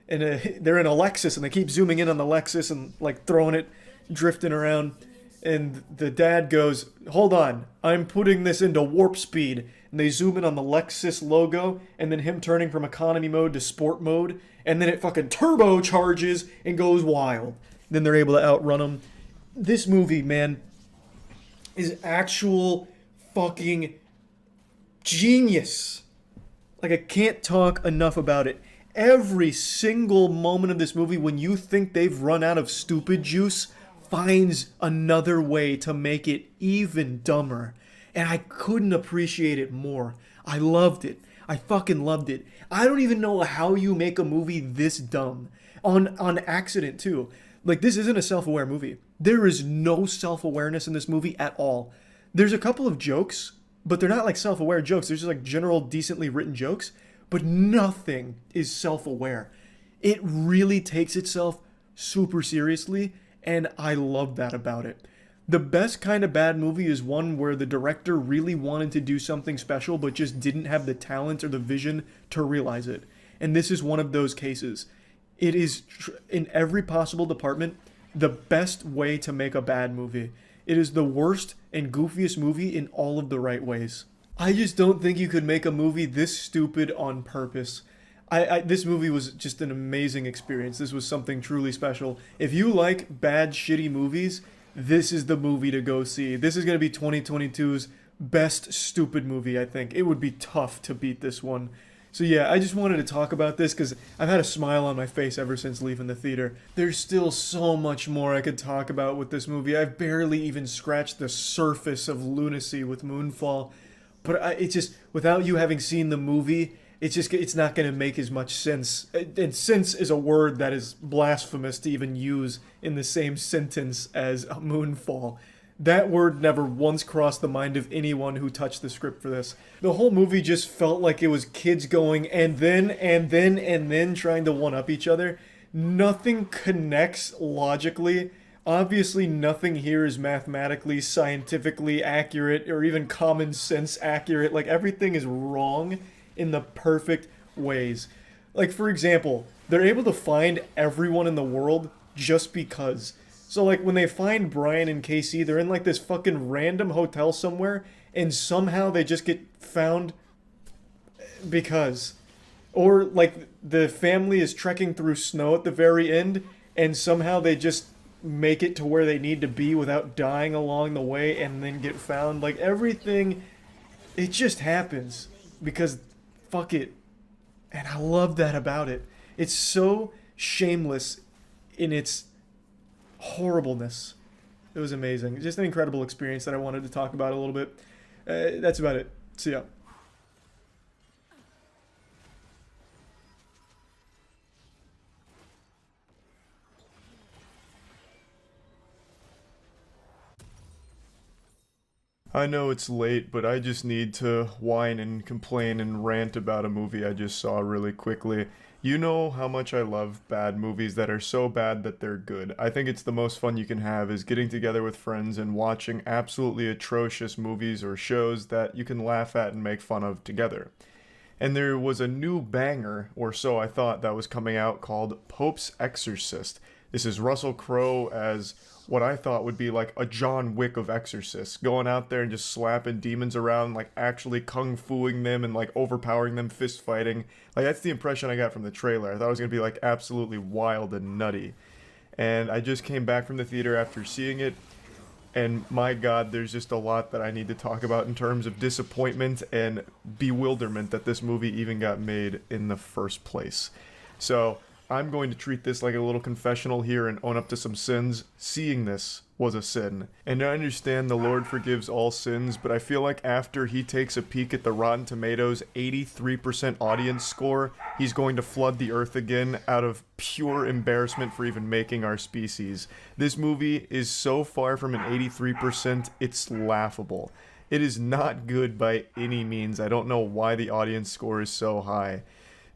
And they're in a Lexus, and they keep zooming in on the Lexus and, like, throwing it, drifting around. And the dad goes, "Hold on, I'm putting this into warp speed." And they zoom in on the Lexus logo, and then him turning from economy mode to sport mode. And then it fucking turbocharges and goes wild. Then they're able to outrun him. This movie, man, is actual fucking genius. Like, I can't talk enough about it. Every single moment of this movie, when you think they've run out of stupid juice, finds another way to make it even dumber. And I couldn't appreciate it more. I loved it. I fucking loved it. I don't even know how you make a movie this dumb. On accident, too. Like, this isn't a self-aware movie. There is no self-awareness in this movie at all. There's a couple of jokes, but they're not like self-aware jokes. They're just like general, decently written jokes. But nothing is self-aware. It really takes itself super seriously, and I love that about it. The best kind of bad movie is one where the director really wanted to do something special but just didn't have the talent or the vision to realize it. And this is one of those cases. It is, in every possible department, the best way to make a bad movie. It is the worst and goofiest movie in all of the right ways. I just don't think you could make a movie this stupid on purpose. This movie was just an amazing experience. This was something truly special. If you like bad, shitty movies, this is the movie to go see. This is going to be 2022's best stupid movie, I think. It would be tough to beat this one. So yeah, I just wanted to talk about this because I've had a smile on my face ever since leaving the theater. There's still so much more I could talk about with this movie. I've barely even scratched the surface of lunacy with Moonfall. But it's just, without you having seen the movie, it's not going to make as much sense. And sense is a word that is blasphemous to even use in the same sentence as Moonfall. That word never once crossed the mind of anyone who touched the script for this. The whole movie just felt like it was kids going and then trying to one-up each other. Nothing connects logically. Obviously, nothing here is mathematically, scientifically accurate, or even common sense accurate. Like, everything is wrong in the perfect ways. Like, for example, they're able to find everyone in the world just because. So, like, when they find Brian and Casey, they're in, like, this fucking random hotel somewhere, and somehow they just get found because. Or, like, the family is trekking through snow at the very end, and somehow they just make it to where they need to be without dying along the way and then get found. Like, everything, it just happens because fuck it. And I love that about it. It's so shameless in its horribleness. It was amazing. Just an incredible experience that I wanted to talk about a little bit. That's about it. See ya. I know it's late, but I just need to whine and complain and rant about a movie I just saw really quickly. You know how much I love bad movies that are so bad that they're good. I think it's the most fun you can have is getting together with friends and watching absolutely atrocious movies or shows that you can laugh at and make fun of together. And there was a new banger, or so I thought, that was coming out called Pope's Exorcist. This is Russell Crowe as what I thought would be like a John Wick of exorcists, going out there and just slapping demons around, like actually kung fuing them and like overpowering them, fist fighting. Like that's the impression I got from the trailer. I thought it was gonna be like absolutely wild and nutty. And I just came back from the theater after seeing it, and my god, there's just a lot that I need to talk about in terms of disappointment and bewilderment that this movie even got made in the first place. So I'm going to treat this like a little confessional here and own up to some sins. Seeing this was a sin. And I understand the Lord forgives all sins, but I feel like after he takes a peek at the Rotten Tomatoes 83% audience score, he's going to flood the earth again out of pure embarrassment for even making our species. This movie is so far from an 83%, it's laughable. It is not good by any means. I don't know why the audience score is so high.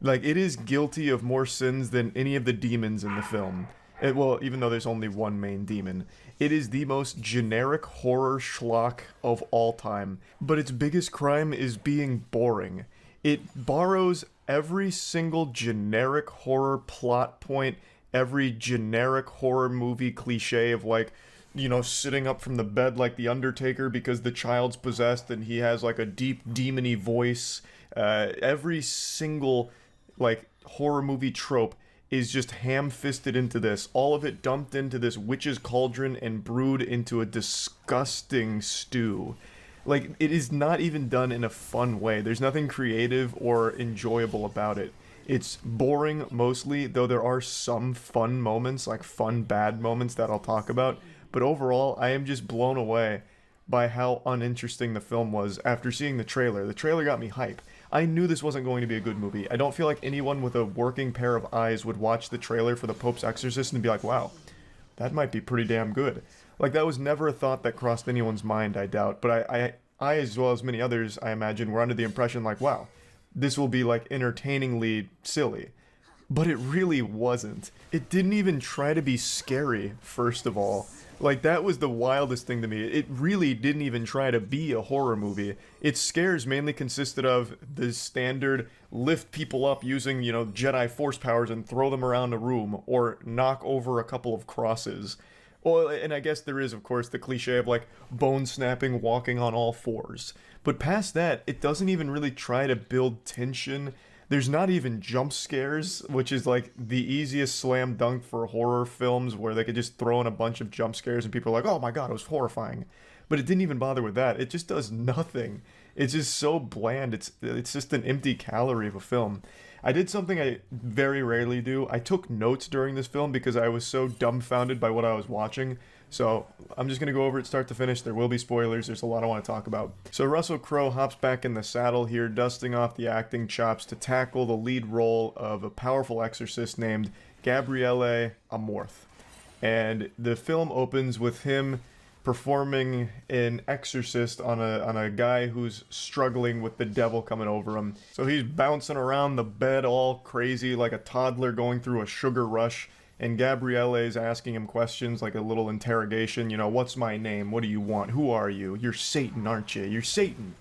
Like, it is guilty of more sins than any of the demons in the film. Well, even though there's only one main demon. It is the most generic horror schlock of all time. But its biggest crime is being boring. It borrows every single generic horror plot point, every generic horror movie cliche of like, you know, sitting up from the bed like The Undertaker because the child's possessed and he has like a deep demony voice. Every single like horror movie trope is just ham-fisted into this. All of it dumped into this witch's cauldron and brewed into a disgusting stew. Like, it is not even done in a fun way. There's nothing creative or enjoyable about it. It's boring mostly, though there are some fun moments, like fun bad moments that I'll talk about. But overall, I am just blown away by how uninteresting the film was after seeing the trailer. The trailer got me hype. I knew this wasn't going to be a good movie. I don't feel like anyone with a working pair of eyes would watch the trailer for The Pope's Exorcist and be like, wow, that might be pretty damn good. Like, that was never a thought that crossed anyone's mind, I doubt. But I as well as many others, I imagine, were under the impression like, wow, this will be like entertainingly silly. But it really wasn't. It didn't even try to be scary, first of all. Like, that was the wildest thing to me. It really didn't even try to be a horror movie. Its scares mainly consisted of the standard lift people up using, you know, Jedi force powers and throw them around a room, or knock over a couple of crosses. Well, and I guess there is, of course, the cliche of, like, bone snapping, walking on all fours. But past that, it doesn't even really try to build tension. There's not even jump scares, which is like the easiest slam dunk for horror films where they could just throw in a bunch of jump scares and people are like, oh my god, it was horrifying. But it didn't even bother with that. It just does nothing. It's just so bland. It's just an empty calorie of a film. I did something I very rarely do. I took notes during this film because I was so dumbfounded by what I was watching. So I'm just going to go over it start to finish. There will be spoilers. There's a lot I want to talk about. So Russell Crowe hops back in the saddle here, dusting off the acting chops to tackle the lead role of a powerful exorcist named Gabriele Amorth. And the film opens with him performing an exorcist on a guy who's struggling with the devil coming over him. So he's bouncing around the bed all crazy like a toddler going through a sugar rush. And Gabriele is asking him questions like a little interrogation, you know, what's my name? What do you want? Who are you? You're Satan, aren't you? You're Satan.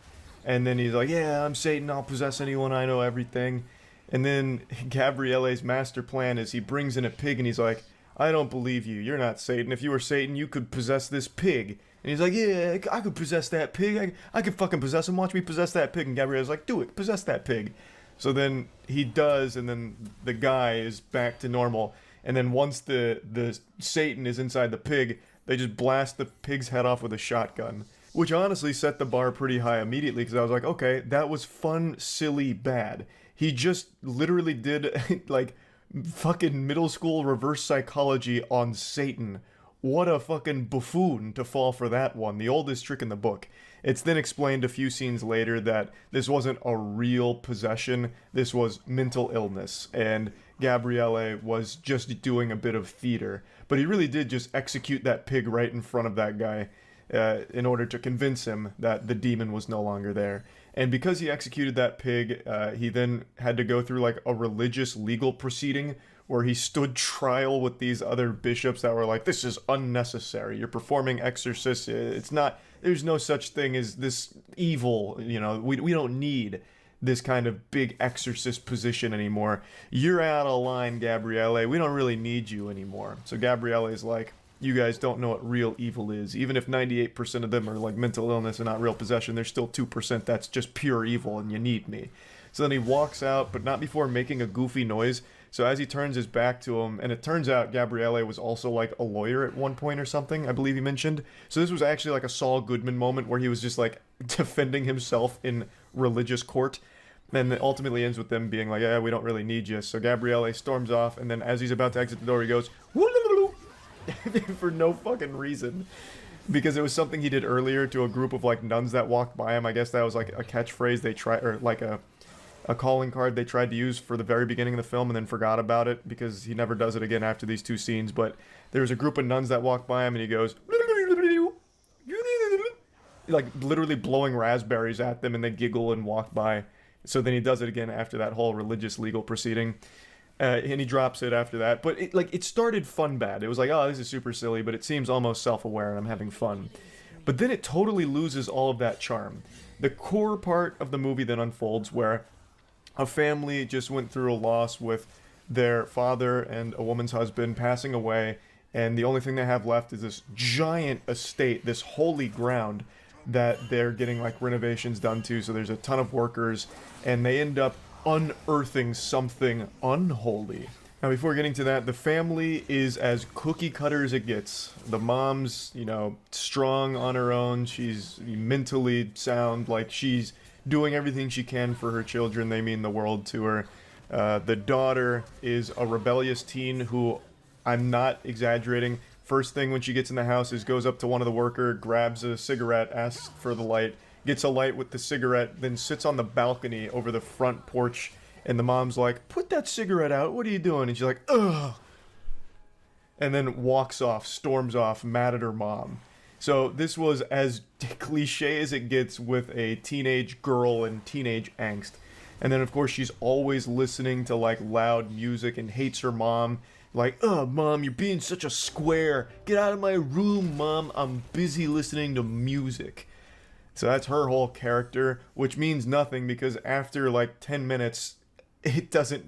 And then he's like, yeah, I'm Satan. I'll possess anyone. I know everything. And then Gabriele's master plan is he brings in a pig and he's like, I don't believe you. You're not Satan. If you were Satan, you could possess this pig. And he's like, yeah, I could possess that pig. I could fucking possess him. Watch me possess that pig. And Gabriele's like, do it. Possess that pig. So then he does, and then the guy is back to normal. And then once the Satan is inside the pig, they just blast the pig's head off with a shotgun. Which honestly set the bar pretty high immediately, because I was like, okay, that was fun, silly, bad. He just literally did, like, fucking middle school reverse psychology on Satan. what a fucking buffoon to fall for that one, the oldest trick in the book. It's then explained a few scenes later that this wasn't a real possession, this was mental illness, and Gabriele was just doing a bit of theater. But he really did just execute that pig right in front of that guy in order to convince him that the demon was no longer there. And because he executed that pig, he then had to go through like a religious legal proceeding where he stood trial with these other bishops that were like, this is unnecessary. You're performing exorcists. It's not, there's no such thing as this evil, you know, we don't need this kind of big exorcist position anymore. You're out of line, Gabriele. We don't really need you anymore. So Gabriele is like, you guys don't know what real evil is. Even if 98% of them are like mental illness and not real possession, there's still 2% that's just pure evil and you need me. So then he walks out, but not before making a goofy noise. So as he turns his back to him, and it turns out Gabriele was also like a lawyer at one point or something, I believe he mentioned. So this was actually like a Saul Goodman moment where he was just like defending himself in religious court. And it ultimately ends with them being like, yeah, we don't really need you. So Gabriele storms off, and then as he's about to exit the door, he goes, woo-loo-loo-loo, for no fucking reason. Because it was something he did earlier to a group of like nuns that walked by him. I guess that was like a catchphrase they tried, or like a calling card they tried to use for the very beginning of the film and then forgot about it because he never does it again after these two scenes. But there was a group of nuns that walked by him and he goes, like literally blowing raspberries at them, and they giggle and walk by. So then he does it again after that whole religious legal proceeding. And he drops it after that. But it started fun bad. It was like, oh, this is super silly, but it seems almost self-aware and I'm having fun. But then it totally loses all of that charm. The core part of the movie then unfolds where a family just went through a loss with their father and a woman's husband passing away, and the only thing they have left is this giant estate, this holy ground that they're getting like renovations done to. So there's a ton of workers, and they end up unearthing something unholy. Now, before getting to that, the family is as cookie cutter as it gets. The mom's, you know, strong on her own. She's mentally sound, like she's doing everything she can for her children. They mean the world to her. The daughter is a rebellious teen who, I'm not exaggerating, first thing when she gets in the house is goes up to one of the worker, grabs a cigarette, asks for the light, gets a light with the cigarette, then sits on the balcony over the front porch, and the mom's like, put that cigarette out, what are you doing? And she's like, ugh, and then walks off, storms off, mad at her mom. So this was as cliche as it gets with a teenage girl and teenage angst. And then, of course, she's always listening to, like, loud music and hates her mom. Like, oh, Mom, you're being such a square. Get out of my room, Mom. I'm busy listening to music. So that's her whole character, which means nothing because after, like, 10 minutes,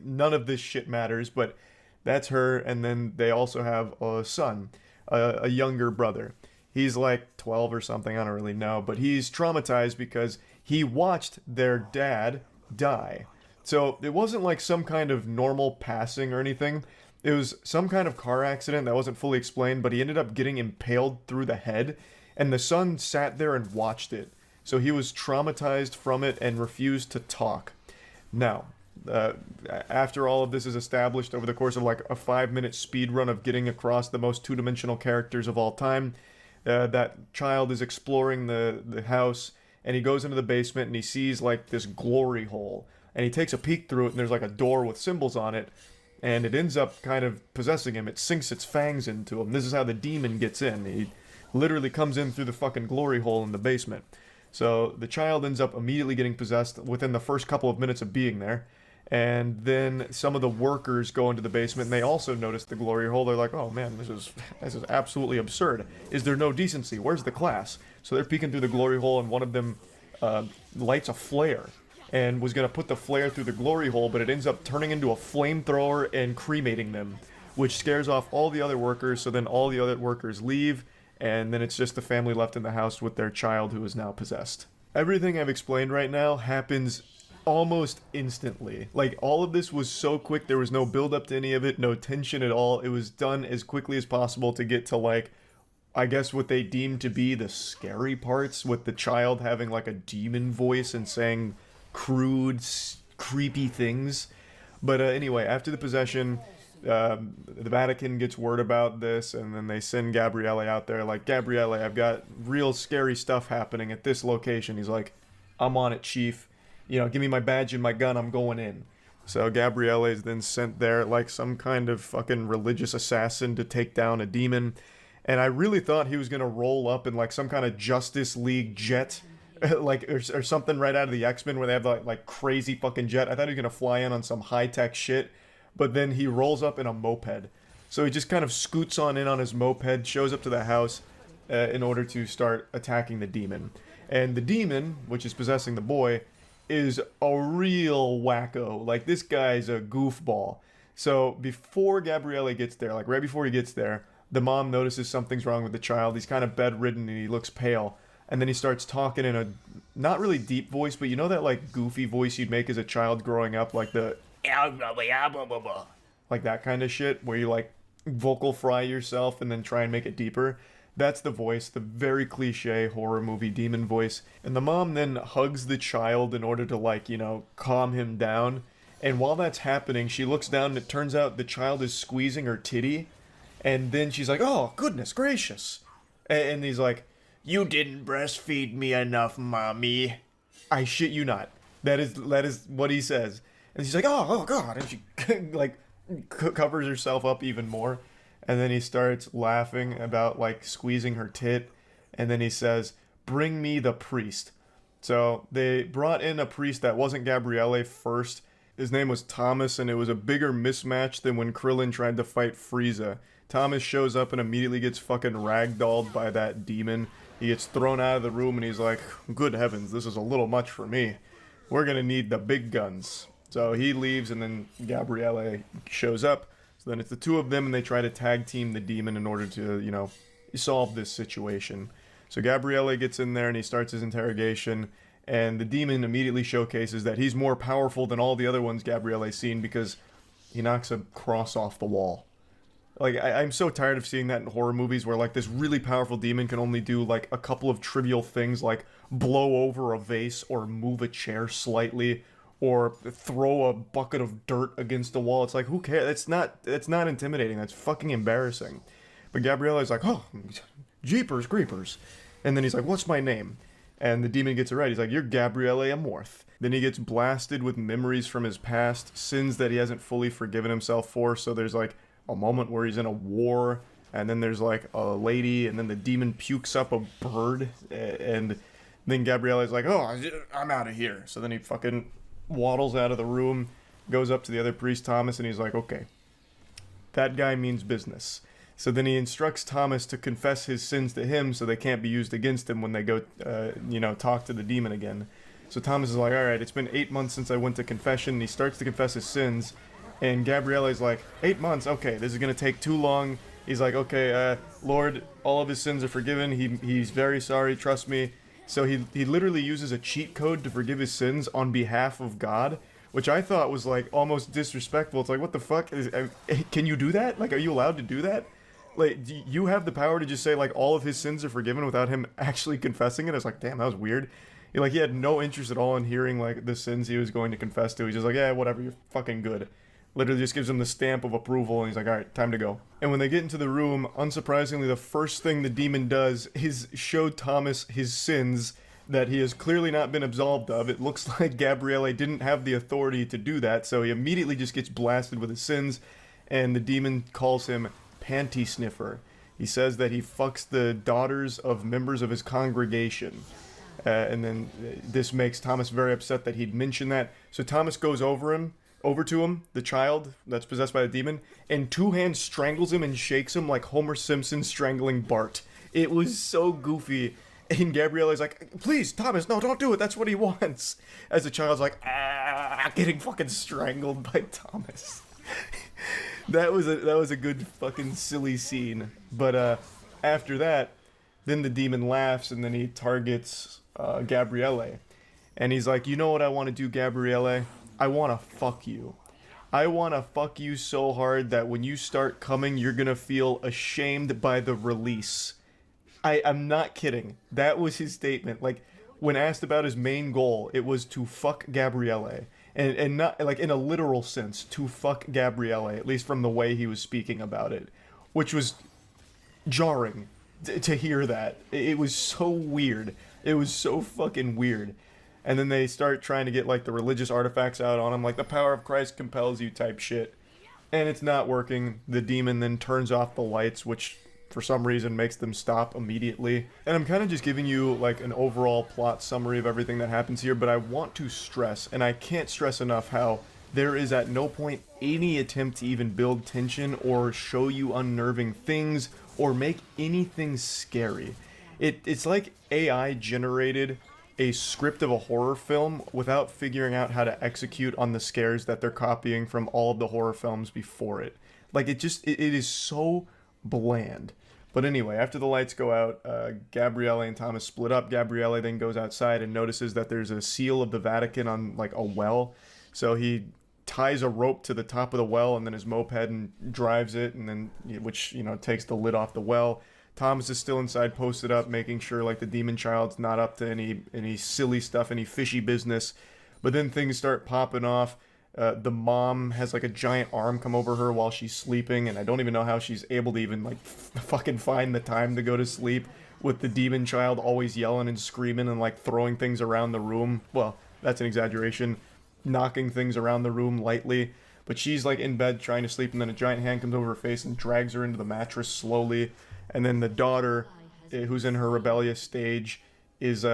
none of this shit matters. But that's her, and then they also have a son, a younger brother. He's like 12 or something, I don't really know, but he's traumatized because he watched their dad die. So it wasn't like some kind of normal passing or anything. It was some kind of car accident that wasn't fully explained, but he ended up getting impaled through the head, and the son sat there and watched it. So he was traumatized from it and refused to talk. Now, after all of this is established over the course of like a 5-minute speed run of getting across the most two-dimensional characters of all time, that child is exploring the house, and he goes into the basement and he sees like this glory hole, and he takes a peek through it, and there's like a door with symbols on it, and it ends up kind of possessing him. It sinks its fangs into him. This is how the demon gets in. He literally comes in through the fucking glory hole in the basement. So the child ends up immediately getting possessed within the first couple of minutes of being there. And then some of the workers go into the basement, and they also notice the glory hole. They're like, oh man, this is absolutely absurd. Is there no decency? Where's the class? So they're peeking through the glory hole, and one of them lights a flare and was going to put the flare through the glory hole, but it ends up turning into a flamethrower and cremating them, which scares off all the other workers. So then all the other workers leave, and then it's just the family left in the house with their child who is now possessed. Everything I've explained right now happens almost instantly. Like, all of this was so quick, there was no build up to any of it, no tension at all. It was done as quickly as possible to get to, like, I guess what they deemed to be the scary parts, with the child having like a demon voice and saying crude, creepy things. But anyway, after the possession, The Vatican gets word about this, and then they send Gabriele out there. Like, Gabriele, I've got real scary stuff happening at this location. He's like, I'm on it, chief. You know, give me my badge and my gun. I'm going in. So Gabriele is then sent there like some kind of fucking religious assassin to take down a demon. And I really thought he was gonna roll up in like some kind of Justice League jet, like or something right out of the X-Men where they have like crazy fucking jet. I thought he was gonna fly in on some high tech shit, but then he rolls up in a moped. So he just kind of scoots on in on his moped, shows up to the house in order to start attacking the demon. And the demon, which is possessing the boy, is a real wacko. Like, this guy's a goofball. So before Gabriele gets there, like right before he gets there, the mom notices something's wrong with the child. He's kind of bedridden and he looks pale. And then he starts talking in a not really deep voice, but you know that like goofy voice you'd make as a child growing up, like the like that kind of shit where you like vocal fry yourself and then try and make it deeper. That's the voice, the very cliche horror movie demon voice. And the mom then hugs the child in order to, like, you know, calm him down. And while that's happening, she looks down and it turns out the child is squeezing her titty. And then she's like, oh, goodness gracious. And he's like, you didn't breastfeed me enough, mommy. I shit you not. That is what he says. And she's like, oh God. And she, like, covers herself up even more. And then he starts laughing about, like, squeezing her tit. And then he says, bring me the priest. So they brought in a priest that wasn't Gabriele first. His name was Thomas, and it was a bigger mismatch than when Krillin tried to fight Frieza. Thomas shows up and immediately gets fucking ragdolled by that demon. He gets thrown out of the room, and he's like, good heavens, this is a little much for me. We're gonna need the big guns. So he leaves, and then Gabriele shows up. So then it's the two of them, and they try to tag team the demon in order to, you know, solve this situation. So Gabriele gets in there, and he starts his interrogation, and the demon immediately showcases that he's more powerful than all the other ones Gabriele's seen because he knocks a cross off the wall. Like, I'm so tired of seeing that in horror movies where, like, this really powerful demon can only do, like, a couple of trivial things like blow over a vase or move a chair slightly or throw a bucket of dirt against the wall. It's like, who cares? That's not intimidating. That's fucking embarrassing. But Gabriele's like, oh, jeepers creepers. And then he's like, what's my name? And the demon gets it right. He's like, you're Gabriele Amorth. Then he gets blasted with memories from his past, sins that he hasn't fully forgiven himself for. So there's like a moment where he's in a war, and then there's like a lady, and then the demon pukes up a bird, and then Gabriele's like, oh, I'm out of here. So then he fucking waddles out of the room, goes up to the other priest, Thomas, and he's like, okay, that guy means business. So then he instructs Thomas to confess his sins to him so they can't be used against him when they go, talk to the demon again. So Thomas is like, all right, it's been 8 months since I went to confession. And he starts to confess his sins. And Gabriele's like, 8 months? Okay, this is going to take too long. He's like, okay, Lord, all of his sins are forgiven. He's very sorry, trust me. So he literally uses a cheat code to forgive his sins on behalf of God, which I thought was like almost disrespectful. It's like, what the fuck? Can you do that? Like, are you allowed to do that? Like, do you have the power to just say, like, all of his sins are forgiven without him actually confessing it? It's like, damn, that was weird. He had no interest at all in hearing, like, the sins he was going to confess to. He's just like, yeah, whatever, you're fucking good. Literally just gives him the stamp of approval, and he's like, all right, time to go. And when they get into the room, unsurprisingly, the first thing the demon does is show Thomas his sins that he has clearly not been absolved of. It looks like Gabriele didn't have the authority to do that, so he immediately just gets blasted with his sins, and the demon calls him Panty Sniffer. He says that he fucks the daughters of members of his congregation. And then this makes Thomas very upset that he'd mentioned that. So Thomas goes over to him, the child that's possessed by the demon, and two hands strangles him and shakes him like Homer Simpson strangling Bart. It was so goofy. And Gabriele's like, please, Thomas, no, don't do it. That's what he wants. As the child's like, getting fucking strangled by Thomas. That was a good fucking silly scene. But after that, then the demon laughs and then he targets Gabriele. And he's like, you know what I want to do, Gabriele? I want to fuck you. I want to fuck you so hard that when you start coming, you're going to feel ashamed by the release. I'm not kidding. That was his statement. Like, when asked about his main goal, it was to fuck Gabriele. and not like in a literal sense to fuck Gabrielle, at least from the way he was speaking about it, which was jarring to hear that. It was so weird. It was so fucking weird. And then they start trying to get like the religious artifacts out on him, like the power of Christ compels you type shit. And it's not working. The demon then turns off the lights, which for some reason makes them stop immediately. And I'm kind of just giving you like an overall plot summary of everything that happens here, but I want to stress, and I can't stress enough, how there is at no point any attempt to even build tension or show you unnerving things or make anything scary. It's like AI generated a script of a horror film without figuring out how to execute on the scares that they're copying from all of the horror films before it. Like, it is so bland. But anyway, after the lights go out, Gabrielle and Thomas split up. Gabrielle then goes outside and notices that there's a seal of the Vatican on like a well. So he ties a rope to the top of the well and then his moped and drives it, and then, which, takes the lid off the well. Thomas is still inside, posted up, making sure like the demon child's not up to any silly stuff, any fishy business. But then things start popping off. The mom has like a giant arm come over her while she's sleeping, and I don't even know how she's able to even like fucking find the time to go to sleep, with the demon child always yelling and screaming and like throwing things around the room. Well, that's an exaggeration. Knocking things around the room lightly. But she's like in bed trying to sleep, and then a giant hand comes over her face and drags her into the mattress slowly. And then the daughter, who's in her rebellious stage, is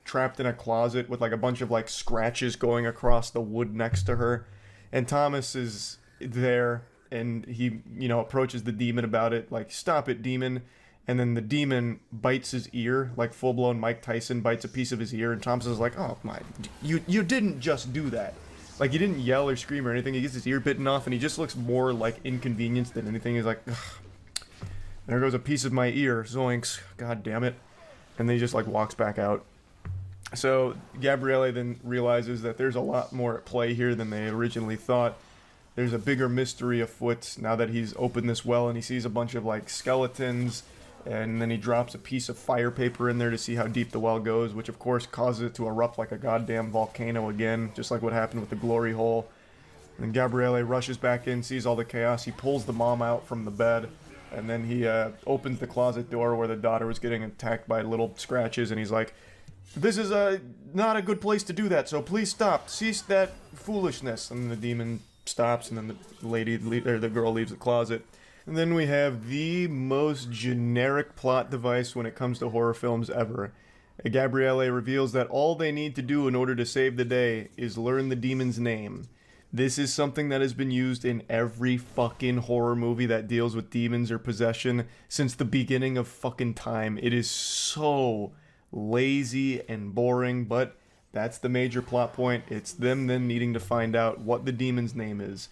trapped in a closet with like a bunch of like scratches going across the wood next to her. And Thomas is there, and he, approaches the demon about it, like, "Stop it, demon." And then the demon bites his ear, like full-blown Mike Tyson bites a piece of his ear, and Thomas is like, "Oh my, you didn't just do that." Like, he didn't yell or scream or anything. He gets his ear bitten off, and he just looks more like inconvenienced than anything. He's like, "Ugh, there goes a piece of my ear, zoinks, god damn it." And then he just like walks back out. So Gabrielle then realizes that there's a lot more at play here than they originally thought. There's a bigger mystery afoot now that he's opened this well, and he sees a bunch of like skeletons, and then he drops a piece of fire paper in there to see how deep the well goes, which of course causes it to erupt like a goddamn volcano again, just like what happened with the glory hole. And then Gabrielle rushes back in, sees all the chaos. He pulls the mom out from the bed, and then he opens the closet door where the daughter was getting attacked by little scratches, and he's like, "This is not a good place to do that, so please stop. Cease that foolishness." And the demon stops, and then the girl leaves the closet. And then we have the most generic plot device when it comes to horror films ever. Gabrielle reveals that all they need to do in order to save the day is learn the demon's name. This is something that has been used in every fucking horror movie that deals with demons or possession since the beginning of fucking time. It is so lazy and boring, but that's the major plot point. It's them then needing to find out what the demon's name is.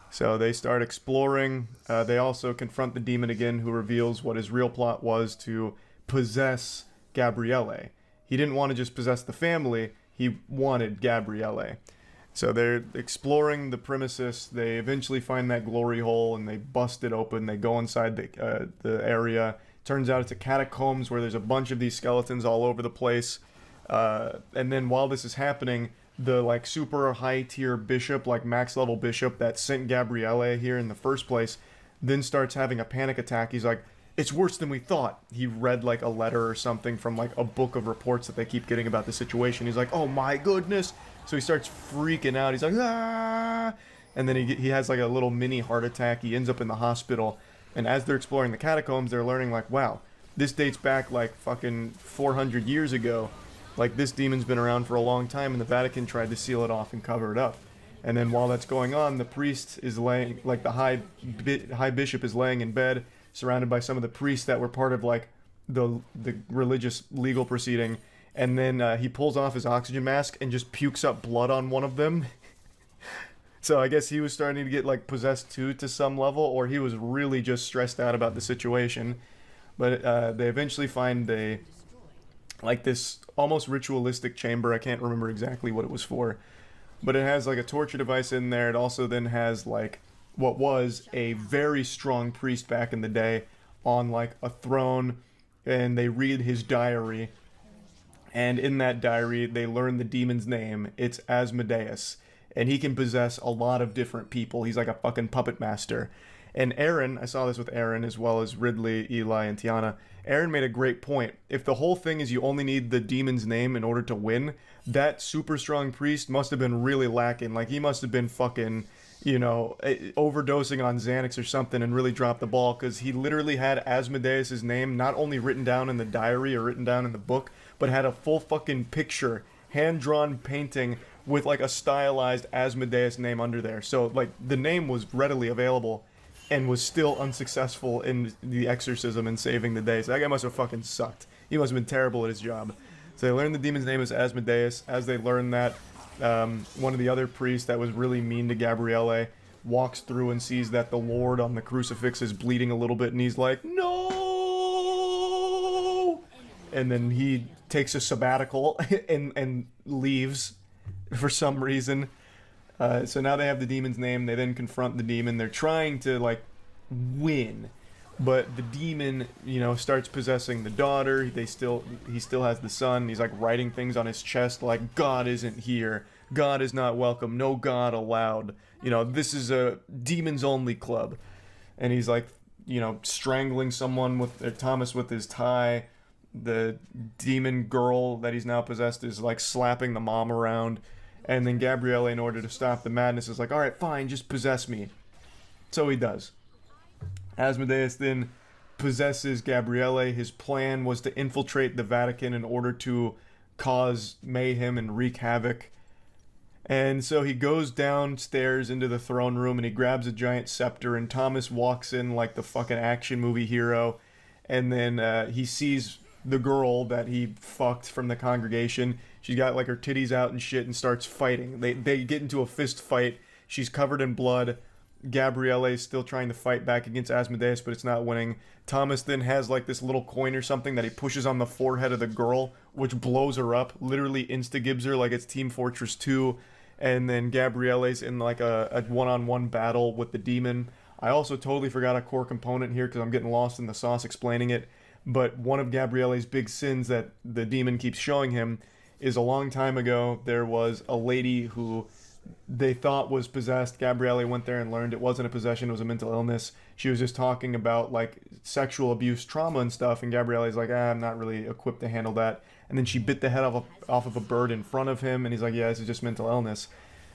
So they start exploring. They also confront the demon again, who reveals what his real plot was: to possess Gabrielle. He didn't want to just possess the family, he wanted Gabrielle. So they're exploring the premises. They eventually find that glory hole, and they bust it open. They go inside the area. Turns out it's a catacombs where there's a bunch of these skeletons all over the place. And then while this is happening, the like super high tier bishop, like max level bishop that sent Gabrielle here in the first place, then starts having a panic attack. He's like, "It's worse than we thought." He read like a letter or something from like a book of reports that they keep getting about the situation. He's like, "Oh my goodness." So he starts freaking out. He's like, "Ah!" And then he has like a little mini heart attack. He ends up in the hospital. And as they're exploring the catacombs, they're learning like, wow, this dates back like fucking 400 years ago. Like, this demon's been around for a long time, and the Vatican tried to seal it off and cover it up. And then while that's going on, the priest is laying, like the high bishop is laying in bed, surrounded by some of the priests that were part of like the religious legal proceeding. And then he pulls off his oxygen mask and just pukes up blood on one of them. So I guess he was starting to get like possessed too to some level, or he was really just stressed out about the situation. But they eventually find this almost ritualistic chamber. I can't remember exactly what it was for, but it has like a torture device in there. It also then has like what was a very strong priest back in the day on like a throne, and they read his diary. And in that diary, they learn the demon's name. It's Asmodeus. and he can possess a lot of different people. He's like a fucking puppet master. And Aaron, I saw this with Aaron as well as Ridley, Eli, and Tiana. Aaron made a great point. If the whole thing is you only need the demon's name in order to win, that super strong priest must have been really lacking. Like, he must have been fucking, overdosing on Xanax or something and really dropped the ball, because he literally had Asmodeus' name not only written down in the diary or written down in the book, but had a full fucking picture, hand-drawn painting with like a stylized Asmodeus name under there. So like the name was readily available and was still unsuccessful in the exorcism and saving the day. So that guy must have fucking sucked. He must have been terrible at his job. So they learned the demon's name is Asmodeus. As they learn that, one of the other priests that was really mean to Gabriele walks through and sees that the Lord on the crucifix is bleeding a little bit, and he's like, no! And then he takes a sabbatical and leaves for some reason. So now they have the demon's name. They then confront the demon. They're trying to like win, but the demon, starts possessing the daughter. He still has the son. He's like writing things on his chest like, God isn't here. God is not welcome. No God allowed. This is a demons only club. And he's like, strangling someone with Thomas with his tie. The demon girl that he's now possessed is like slapping the mom around. And then Gabriele, in order to stop the madness, is like, all right, fine, just possess me. So he does. Asmodeus then possesses Gabriele. His plan was to infiltrate the Vatican in order to cause mayhem and wreak havoc. And so he goes downstairs into the throne room and he grabs a giant scepter, and Thomas walks in like the fucking action movie hero. And then he sees the girl that he fucked from the congregation. She's got like her titties out and shit and starts fighting. They get into a fist fight. She's covered in blood. Gabriele is still trying to fight back against Asmodeus, but it's not winning. Thomas then has like this little coin or something that he pushes on the forehead of the girl, which blows her up, literally insta-gibs her like it's Team Fortress 2. And then Gabriele's in like a one-on-one battle with the demon. I also totally forgot a core component here because I'm getting lost in the sauce explaining it. But one of Gabriele's big sins that the demon keeps showing him is a long time ago, there was a lady who they thought was possessed. Gabriele went there and learned it wasn't a possession, it was a mental illness. She was just talking about like sexual abuse, trauma and stuff, and Gabriele's like, I'm not really equipped to handle that. And then she bit the head off of a bird in front of him, and he's like, yeah, this is just mental illness.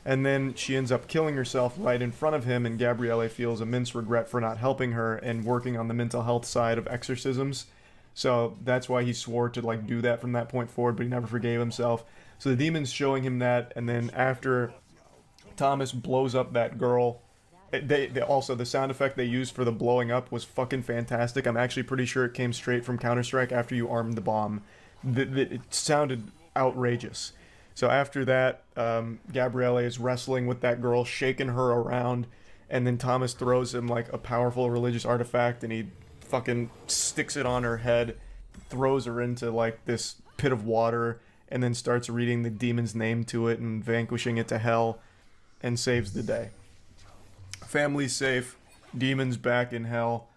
And then she ends up killing herself right in front of him, and Gabriele feels immense regret for not helping her and working on the mental health side of exorcisms. So that's why he swore to like do that from that point forward, but he never forgave himself. So the demon's showing him that, and then after Thomas blows up that girl, they also, the sound effect they used for the blowing up was fucking fantastic. I'm actually pretty sure it came straight from Counter-Strike after you armed the bomb. It sounded outrageous. So after that, Gabriele is wrestling with that girl, shaking her around, and then Thomas throws him like a powerful religious artifact, and he fucking sticks it on her head, throws her into like this pit of water, and then starts reading the demon's name to it and vanquishing it to hell, and saves the day. Family's safe, demons back in hell,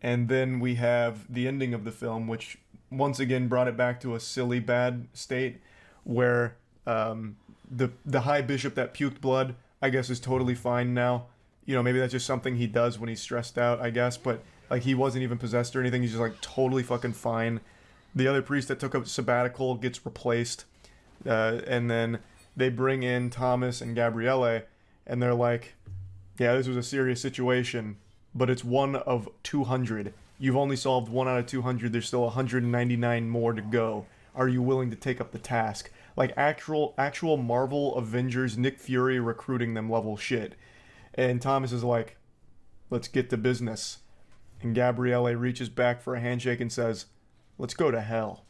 and then we have the ending of the film, which once again brought it back to a silly bad state, where the high bishop that puked blood, I guess, is totally fine now. Maybe that's just something he does when he's stressed out, I guess, but like, he wasn't even possessed or anything. He's just like totally fucking fine. The other priest that took a sabbatical gets replaced. And then they bring in Thomas and Gabriele, and they're like, yeah, this was a serious situation, but it's 1 of 200. You've only solved 1 out of 200. There's still 199 more to go. Are you willing to take up the task? Like actual Marvel Avengers, Nick Fury recruiting them level shit. And Thomas is like, let's get to business. And Gabriele reaches back for a handshake and says, let's go to hell.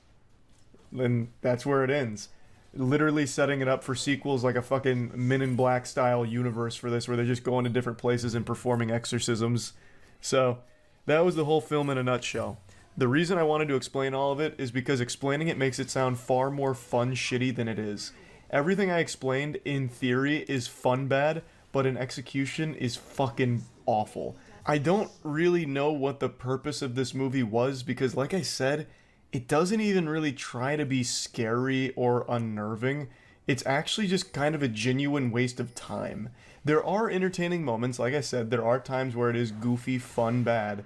And that's where it ends. Literally setting it up for sequels, like a fucking Men in Black style universe for this, where they're just going to different places and performing exorcisms. So that was the whole film in a nutshell. The reason I wanted to explain all of it is because explaining it makes it sound far more fun shitty than it is. Everything I explained in theory is fun bad, but in execution is fucking awful. I don't really know what the purpose of this movie was, because like I said, it doesn't even really try to be scary or unnerving. it's actually just kind of a genuine waste of time. There are entertaining moments, like I said, there are times where it is goofy, fun, bad,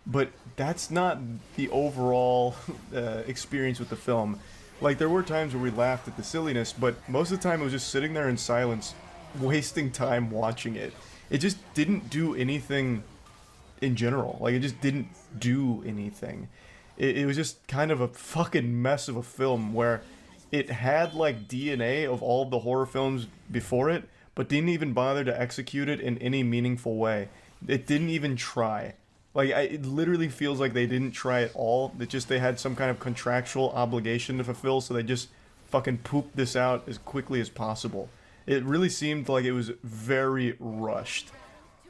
but that's not the overall experience with the film. Like, there were times where we laughed at the silliness, but most of the time it was just sitting there in silence, wasting time watching it. It just didn't do anything in general. Like, it just didn't do anything. It was just kind of a fucking mess of a film where it had, like, DNA of all of the horror films before it, but didn't even bother to execute it in any meaningful way. It didn't even try. Like, it literally feels like they didn't try at all. That just they had some kind of contractual obligation to fulfill, so they just fucking pooped this out as quickly as possible. It really seemed like it was very rushed.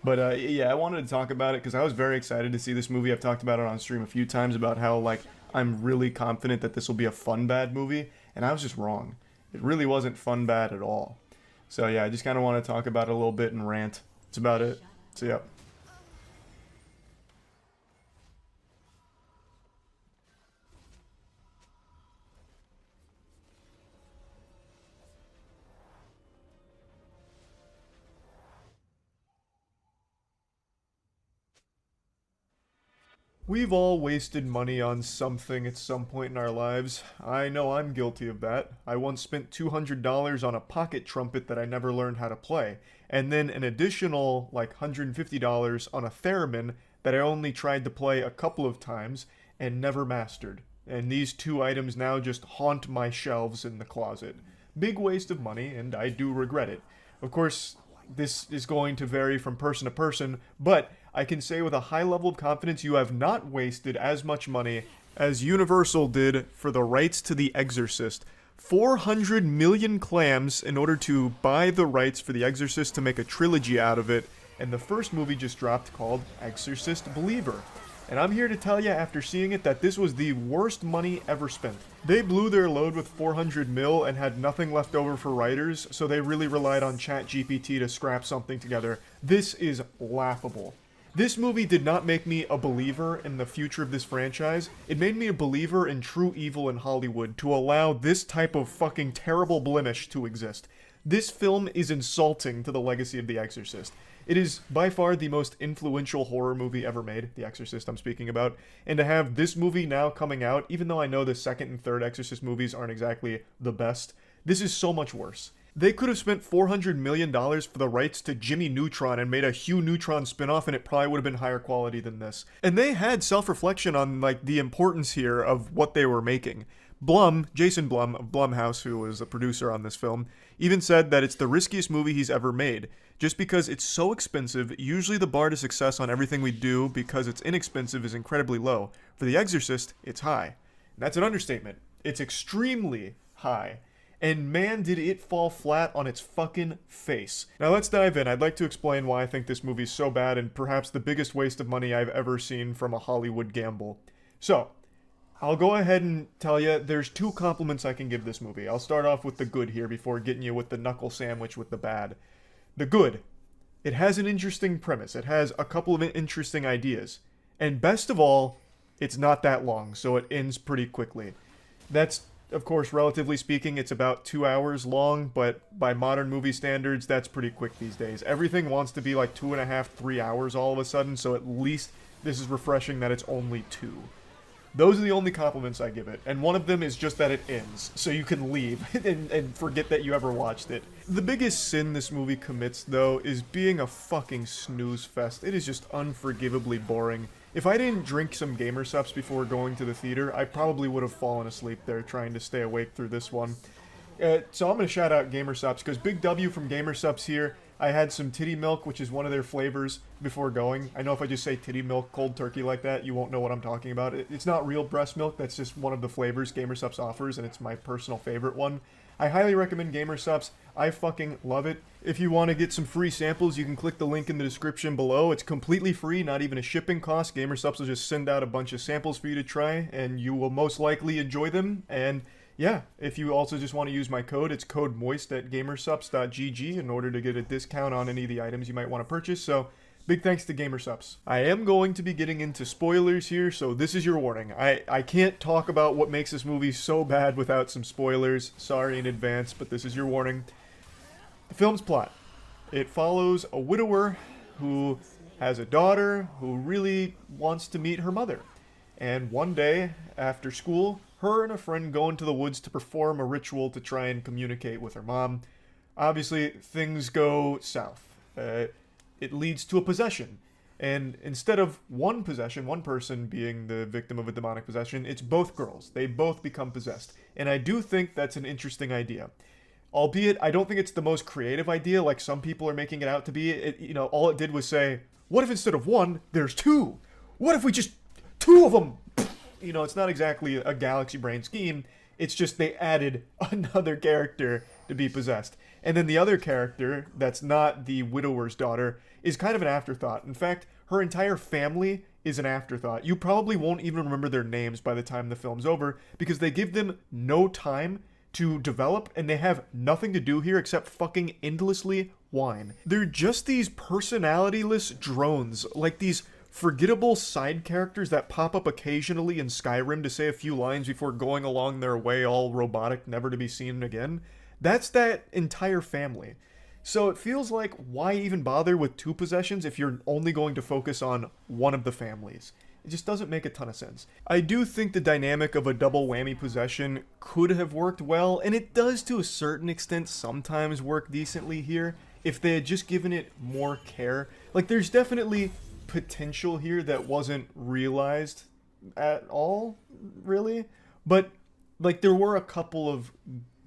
But yeah, I wanted to talk about it because I was very excited to see this movie. I've talked about it on stream a few times about how, like, I'm really confident that this will be a fun bad movie, and I was just wrong. It really wasn't fun bad at all. So yeah, I just kind of want to talk about it a little bit and rant. That's about it. So yeah. We've all wasted money on something at some point in our lives. I know I'm guilty of that. I once spent $200 on a pocket trumpet that I never learned how to play, and then an additional, like, $150 on a theremin that I only tried to play a couple of times and never mastered. And these two items now just haunt my shelves in the closet. Big waste of money, and I do regret it. Of course, this is going to vary from person to person, but I can say with a high level of confidence you have not wasted as much money as Universal did for the rights to The Exorcist. 400 million clams in order to buy the rights for The Exorcist to make a trilogy out of it, and the first movie just dropped called Exorcist Believer. And I'm here to tell you after seeing it that this was the worst money ever spent. They blew their load with 400 mil and had nothing left over for writers, so they really relied on ChatGPT to scrap something together. This is laughable. This movie did not make me a believer in the future of this franchise. It made me a believer in true evil in Hollywood to allow this type of fucking terrible blemish to exist. This film is insulting to the legacy of The Exorcist. It is by far the most influential horror movie ever made, The Exorcist I'm speaking about, and to have this movie now coming out, even though I know the second and third Exorcist movies aren't exactly the best, this is so much worse. They could have spent $400 million for the rights to Jimmy Neutron and made a Hugh Neutron spinoff, and it probably would have been higher quality than this. And they had self-reflection on, like, the importance here of what they were making. Jason Blum of Blumhouse, who was a producer on this film, even said that it's the riskiest movie he's ever made. Just because it's so expensive, usually the bar to success on everything we do because it's inexpensive is incredibly low. For The Exorcist, it's high. And that's an understatement. It's extremely high. And man, did it fall flat on its fucking face. Now let's dive in. I'd like to explain why I think this movie's so bad and perhaps the biggest waste of money I've ever seen from a Hollywood gamble. So, I'll go ahead and tell you there's two compliments I can give this movie. I'll start off with the good here before getting you with the knuckle sandwich with the bad. The good. It has an interesting premise. It has a couple of interesting ideas. And best of all, it's not that long, so it ends pretty quickly. That's, of course, relatively speaking, it's about 2 hours long, but by modern movie standards, that's pretty quick these days. Everything wants to be like 2.5, 3 hours all of a sudden, so at least this is refreshing that it's only 2. Those are the only compliments I give it, and one of them is just that it ends, so you can leave and forget that you ever watched it. The biggest sin this movie commits, though, is being a fucking snooze fest. It is just unforgivably boring. If I didn't drink some Gamer Supps before going to the theater, I probably would have fallen asleep there trying to stay awake through this one. So I'm going to shout out Gamer Supps, because Big W from Gamer Supps here. I had some titty milk, which is one of their flavors, before going. I know if I just say titty milk cold turkey like that, you won't know what I'm talking about. It's not real breast milk, that's just one of the flavors Gamer Supps offers, and it's my personal favorite one. I highly recommend Gamer Supps. I fucking love it. If you want to get some free samples, you can click the link in the description below. It's completely free, not even a shipping cost. Gamer Supps will just send out a bunch of samples for you to try, and you will most likely enjoy them. And yeah, if you also just want to use my code, it's code MOIST at gamersupps.gg in order to get a discount on any of the items you might want to purchase. So Big thanks to GamerSups. I am going to be getting into spoilers here, so this is your warning. I can't talk about what makes this movie so bad without some spoilers. Sorry in advance, but this is your warning. The film's plot. It follows a widower who has a daughter who really wants to meet her mother. And one day, after school, her and a friend go into the woods to perform a ritual to try and communicate with her mom. Obviously, things go south. It leads to a possession. And instead of one possession, one person being the victim of a demonic possession, it's both girls. They both become possessed. And I do think that's an interesting idea. Albeit, I don't think it's the most creative idea like some people are making it out to be. All it did was say, what if instead of one, there's two? What if we just... two of them? It's not exactly a galaxy brain scheme. It's just they added another character to be possessed. And then the other character, that's not the widower's daughter, is kind of an afterthought. In fact, her entire family is an afterthought. You probably won't even remember their names by the time the film's over, because they give them no time to develop, and they have nothing to do here except fucking endlessly whine. They're just these personality-less drones, like these forgettable side characters that pop up occasionally in Skyrim to say a few lines before going along their way all robotic, never to be seen again. That's that entire family. So it feels like, why even bother with two possessions if you're only going to focus on one of the families? It just doesn't make a ton of sense. I do think the dynamic of a double whammy possession could have worked well, and it does to a certain extent sometimes work decently here, if they had just given it more care. Like, there's definitely potential here that wasn't realized at all, really. But, like, there were a couple of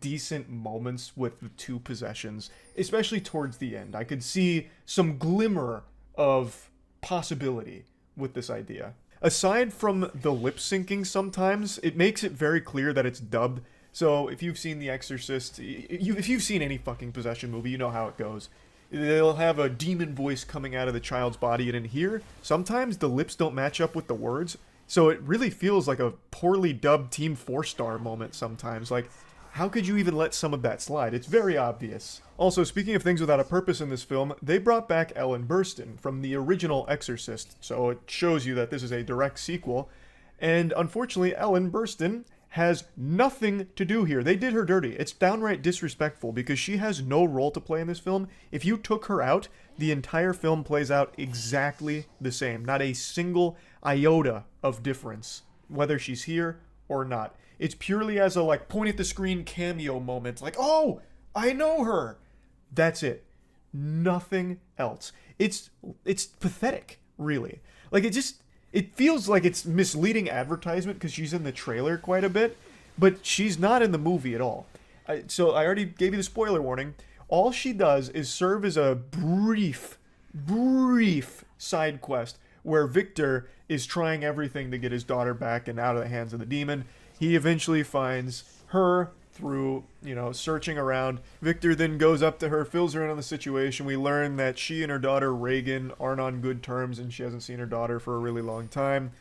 decent moments with the two possessions, especially towards the end. I could see some glimmer of possibility with this idea. Aside from the lip syncing sometimes, it makes it very clear that it's dubbed. So if you've seen The Exorcist, if you've seen any fucking possession movie, you know how it goes. They'll have a demon voice coming out of the child's body, and in here, sometimes the lips don't match up with the words, so it really feels like a poorly dubbed Team 4-star moment sometimes. Like, how could you even let some of that slide? It's very obvious. Also, speaking of things without a purpose in this film, they brought back Ellen Burstyn from the original Exorcist, so it shows you that this is a direct sequel. And unfortunately, Ellen Burstyn has nothing to do here. They did her dirty. It's downright disrespectful because she has no role to play in this film. If you took her out, the entire film plays out exactly the same. Not a single iota of difference, whether she's here or not. It's purely as a, like, point at the screen cameo moment. Like, oh, I know her. That's it. Nothing else. It's pathetic, really. Like, it feels like it's misleading advertisement because she's in the trailer quite a bit, but she's not in the movie at all. So I already gave you the spoiler warning. All she does is serve as a brief side quest where Victor is trying everything to get his daughter back and out of the hands of the demon. He eventually finds her through, searching around. Victor then goes up to her, fills her in on the situation. We learn that she and her daughter Reagan aren't on good terms and she hasn't seen her daughter for a really long time.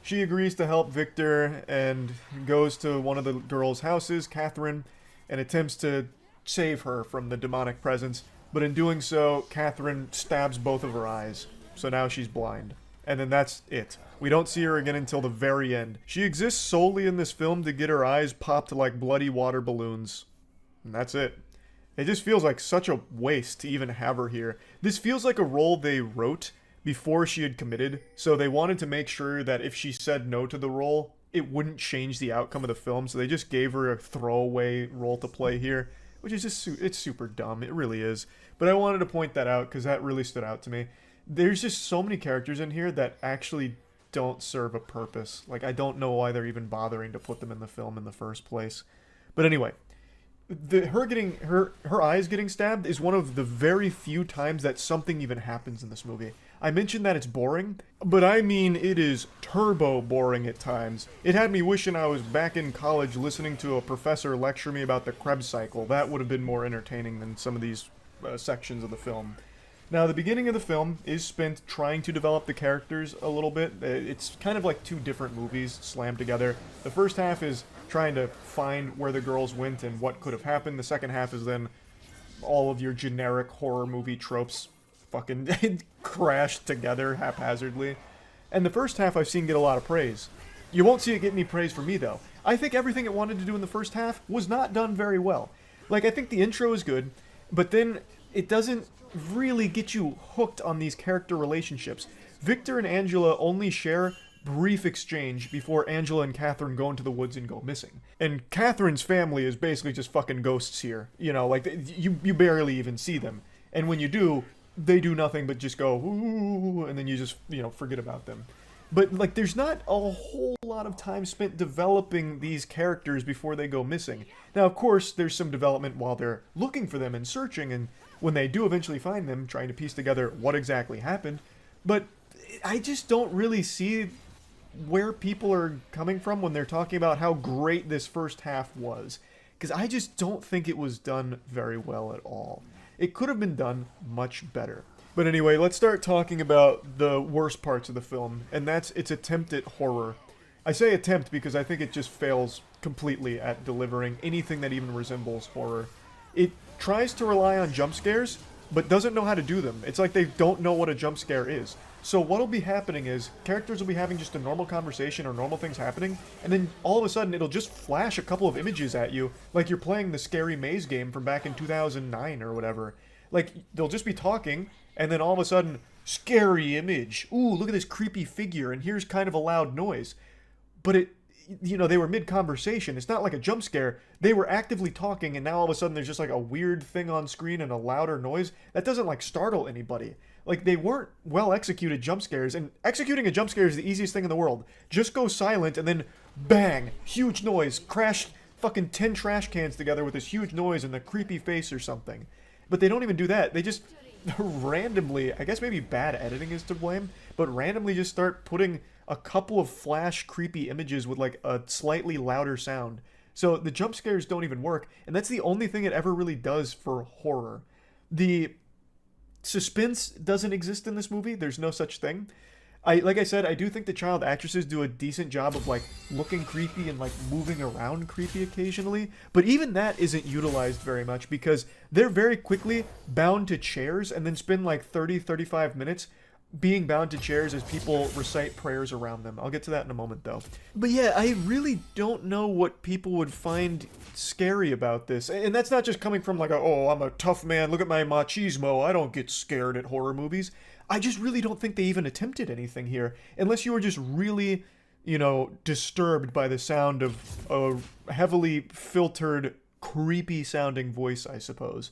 She agrees to help Victor and goes to one of the girls' houses, Catherine, and attempts to save her from the demonic presence. But in doing so, Catherine stabs both of her eyes. So now she's blind. And then that's it. We don't see her again until the very end. She exists solely in this film to get her eyes popped like bloody water balloons. And that's it. It just feels like such a waste to even have her here. This feels like a role they wrote before she had committed, so they wanted to make sure that if she said no to the role, it wouldn't change the outcome of the film, so they just gave her a throwaway role to play here, which is just, it's super dumb. It really is. But I wanted to point that out because that really stood out to me. There's just so many characters in here that actually don't serve a purpose. Like, I don't know why they're even bothering to put them in the film in the first place. But anyway, her eyes getting stabbed is one of the very few times that something even happens in this movie. I mentioned that it's boring, but I mean it is turbo boring at times. It had me wishing I was back in college listening to a professor lecture me about the Krebs cycle. That would have been more entertaining than some of these sections of the film. Now, the beginning of the film is spent trying to develop the characters a little bit. It's kind of like two different movies slammed together. The first half is trying to find where the girls went and what could have happened. The second half is then all of your generic horror movie tropes fucking crashed together haphazardly. And the first half I've seen get a lot of praise. You won't see it get any praise from me, though. I think everything it wanted to do in the first half was not done very well. Like, I think the intro is good, but then it doesn't really get you hooked on these character relationships. Victor and Angela only share brief exchange before Angela and Catherine go into the woods and go missing. And Catherine's family is basically just fucking ghosts here. You know, like, you barely even see them. And when you do, they do nothing but just go, ooh, and then you just, you know, forget about them. But, like, there's not a whole lot of time spent developing these characters before they go missing. Now, of course, there's some development while they're looking for them and searching, and when they do eventually find them, trying to piece together what exactly happened. But I just don't really see where people are coming from when they're talking about how great this first half was. Because I just don't think it was done very well at all. It could have been done much better. But anyway, let's start talking about the worst parts of the film, and that's its attempt at horror. I say attempt because I think it just fails completely at delivering anything that even resembles horror. It tries to rely on jump scares, but doesn't know how to do them. It's like they don't know what a jump scare is. So what'll be happening is, characters will be having just a normal conversation or normal things happening, and then all of a sudden it'll just flash a couple of images at you, like you're playing the Scary Maze game from back in 2009 or whatever. Like, they'll just be talking, and then all of a sudden, scary image. Ooh, look at this creepy figure, and here's kind of a loud noise. But it, you know, they were mid-conversation. It's not like a jump scare. They were actively talking, and now all of a sudden there's just like a weird thing on screen and a louder noise. That doesn't, like, startle anybody. Like, they weren't well-executed jump scares, and executing a jump scare is the easiest thing in the world. Just go silent, and then bang, huge noise, crash fucking 10 trash cans together with this huge noise and a creepy face or something. But they don't even do that. They just randomly, I guess maybe bad editing is to blame, but randomly just start putting a couple of flash creepy images with like a slightly louder sound. So the jump scares don't even work, and that's the only thing it ever really does for horror. The suspense doesn't exist in this movie. There's no such thing. Like I said, I do think the child actresses do a decent job of like looking creepy and like moving around creepy occasionally, but even that isn't utilized very much because they're very quickly bound to chairs and then spend like 30-35 minutes being bound to chairs as people recite prayers around them. I'll get to that in a moment though. But yeah, I really don't know what people would find scary about this. And that's not just coming from like oh, I'm a tough man, look at my machismo, I don't get scared at horror movies. I just really don't think they even attempted anything here. Unless you were just really, you know, disturbed by the sound of a heavily filtered, creepy sounding voice, I suppose.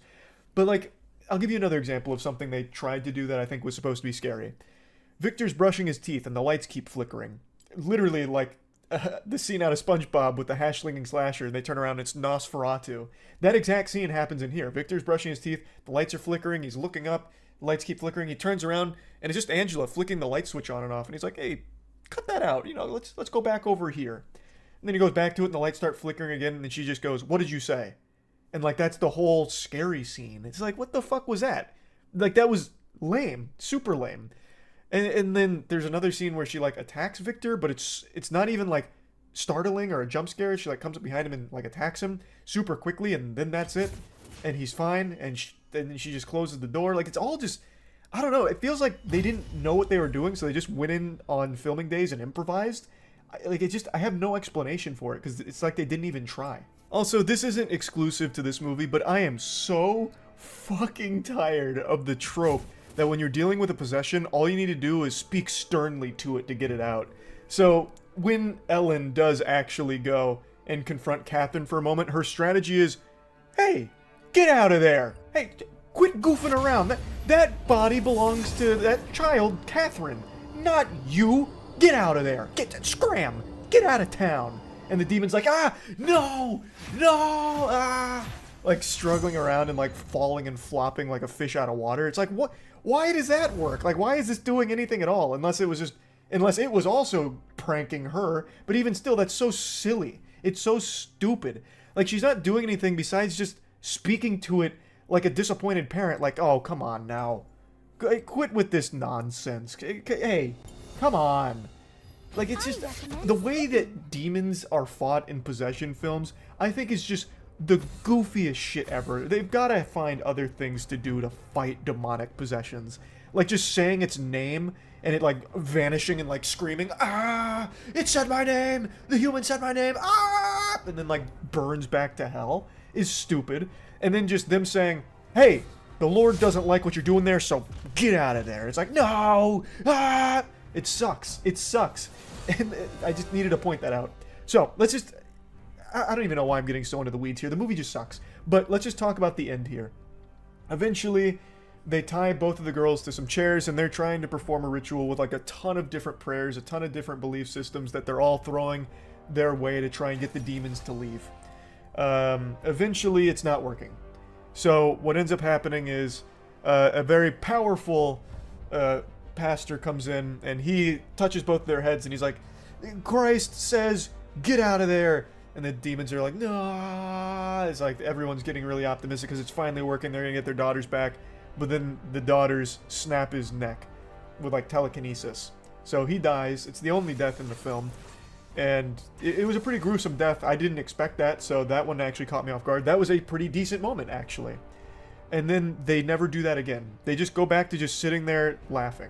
But like, I'll give you another example of something they tried to do that I think was supposed to be scary. Victor's brushing his teeth and the lights keep flickering. Literally like the scene out of SpongeBob with the hash-slinging slasher. They turn around and it's Nosferatu. That exact scene happens in here. Victor's brushing his teeth, the lights are flickering, he's looking up, the lights keep flickering, he turns around, and it's just Angela flicking the light switch on and off, and he's like, hey, cut that out, you know, let's go back over here. And then he goes back to it, and the lights start flickering again, and then she just goes, what did you say? And, like, that's the whole scary scene. It's like, what the fuck was that? Like, that was lame. Super lame. And then there's another scene where she, like, attacks Victor, but it's not even, like, startling or a jump scare. She, like, comes up behind him and, like, attacks him super quickly, and then that's it. And he's fine, and then she just closes the door. Like, it's all just, I don't know. It feels like they didn't know what they were doing, so they just went in on filming days and improvised. I have no explanation for it, because it's like they didn't even try. Also, this isn't exclusive to this movie, but I am so fucking tired of the trope that when you're dealing with a possession, all you need to do is speak sternly to it to get it out. So, when Ellen does actually go and confront Catherine for a moment, her strategy is, hey, get out of there! Hey, quit goofing around! That body belongs to that child, Catherine, not you! Get out of there! Scram! Get out of town! And the demon's like, no! Like struggling around and like falling and flopping like a fish out of water. It's like, what? Why does that work? Like, why is this doing anything at all? Unless it was also pranking her. But even still, that's so silly. It's so stupid. Like, she's not doing anything besides just speaking to it like a disappointed parent. Like, oh, come on now. Quit with this nonsense. Hey, come on. Like, it's just, the way that demons are fought in possession films, I think is just the goofiest shit ever. They've got to find other things to do to fight demonic possessions. Like, just saying its name and it, like, vanishing and, like, screaming, "Ah! It said my name! The human said my name! Ah!" And then, like, burns back to hell is stupid. And then just them saying, "Hey, the Lord doesn't like what you're doing there, so get out of there." It's like, no! Ah! It sucks. It sucks. And I just needed to point that out. So, let's just... I don't even know why I'm getting so into the weeds here. The movie just sucks. But let's just talk about the end here. Eventually, they tie both of the girls to some chairs, and they're trying to perform a ritual with like a ton of different prayers, a ton of different belief systems that they're all throwing their way to try and get the demons to leave. Eventually, it's not working. So what ends up happening is a very powerful pastor comes in, and he touches both their heads, and he's like, "Christ says, get out of there." And the demons are like, "No." It's like everyone's getting really optimistic because it's finally working. They're going to get their daughters back. But then the daughters snap his neck with like telekinesis. So he dies. It's the only death in the film. And it was a pretty gruesome death. I didn't expect that. So that one actually caught me off guard. That was a pretty decent moment, actually. And then they never do that again. They just go back to just sitting there laughing.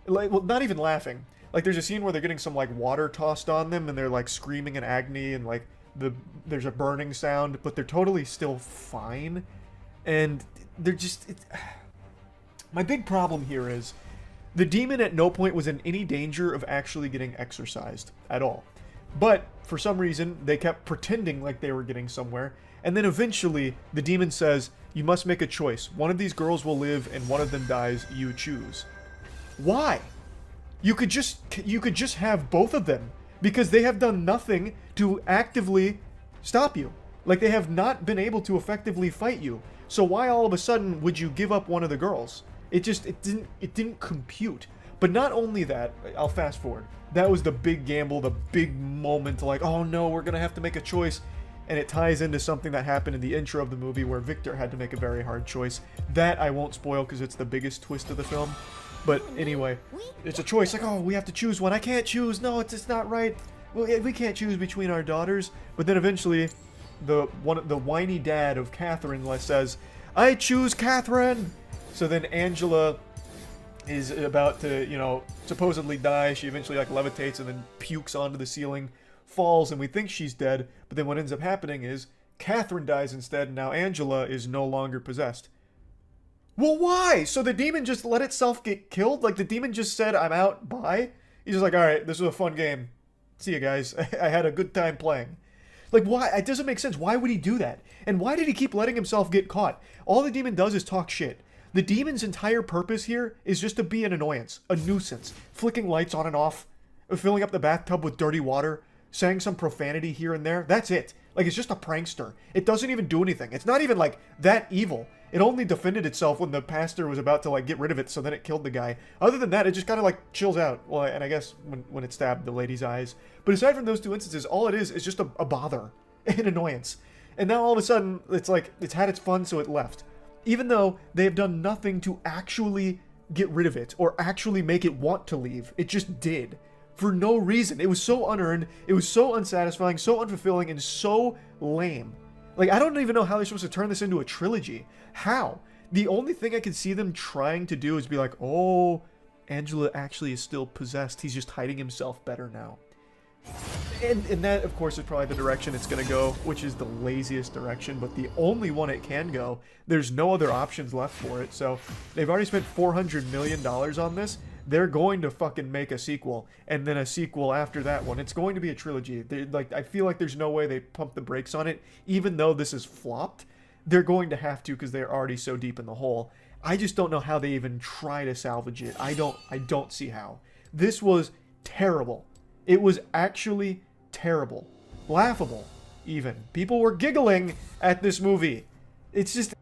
Like, well, not even laughing. Like, there's a scene where they're getting some, like, water tossed on them, and they're, like, screaming in agony, and, like, there's a burning sound, but they're totally still fine. And they're just... My big problem here is the demon at no point was in any danger of actually getting exorcised at all. But, for some reason, they kept pretending like they were getting somewhere, and then eventually, the demon says, "You must make a choice. One of these girls will live, and one of them dies. You choose." Why? You could just have both of them, because they have done nothing to actively stop you. Like, they have not been able to effectively fight you. So why all of a sudden would you give up one of the girls? It didn't compute. But not only that, I'll fast forward. That was the big gamble, the big moment, like, oh no, we're gonna have to make a choice. And it ties into something that happened in the intro of the movie where Victor had to make a very hard choice. That I won't spoil because it's the biggest twist of the film. But anyway, it's a choice. Like, oh, we have to choose one. I can't choose. No, it's not right. Well, we can't choose between our daughters. But then eventually, the whiny dad of Catherine says, "I choose Catherine." So then Angela is about to, you know, supposedly die. She eventually like levitates and then pukes onto the ceiling, falls, and we think she's dead. But then what ends up happening is Catherine dies instead, and now Angela is no longer possessed. Well, why? So the demon just let itself get killed? Like, the demon just said, "I'm out, bye"? He's just like, "Alright, this was a fun game. See you guys. I had a good time playing." Like, why? It doesn't make sense. Why would he do that? And why did he keep letting himself get caught? All the demon does is talk shit. The demon's entire purpose here is just to be an annoyance, a nuisance, flicking lights on and off, filling up the bathtub with dirty water, saying some profanity here and there. That's it. Like, it's just a prankster. It doesn't even do anything. It's not even, like, that evil. It only defended itself when the pastor was about to, like, get rid of it, so then it killed the guy. Other than that, it just kind of, like, chills out. Well, and I guess when it stabbed the lady's eyes. But aside from those two instances, all it is just a bother. An annoyance. And now all of a sudden, it's like, it's had its fun, so it left. Even though they have done nothing to actually get rid of it, or actually make it want to leave. It just did. For no reason. It was so unearned, it was so unsatisfying, so unfulfilling, and so lame. Like, I don't even know how they're supposed to turn this into a trilogy. How? The only thing I can see them trying to do is be like, oh, Angela actually is still possessed. He's just hiding himself better now. And that, of course, is probably the direction it's going to go, which is the laziest direction, but the only one it can go. There's no other options left for it, so they've already spent $400 million on this. They're going to fucking make a sequel, and then a sequel after that one. It's going to be a trilogy. Like, I feel like there's no way they pump the brakes on it, even though this is flopped. They're going to have to because they're already so deep in the hole. I just don't know how they even try to salvage it. I don't see how. This was terrible. It was actually terrible. Laughable, even. People were giggling at this movie. It's just...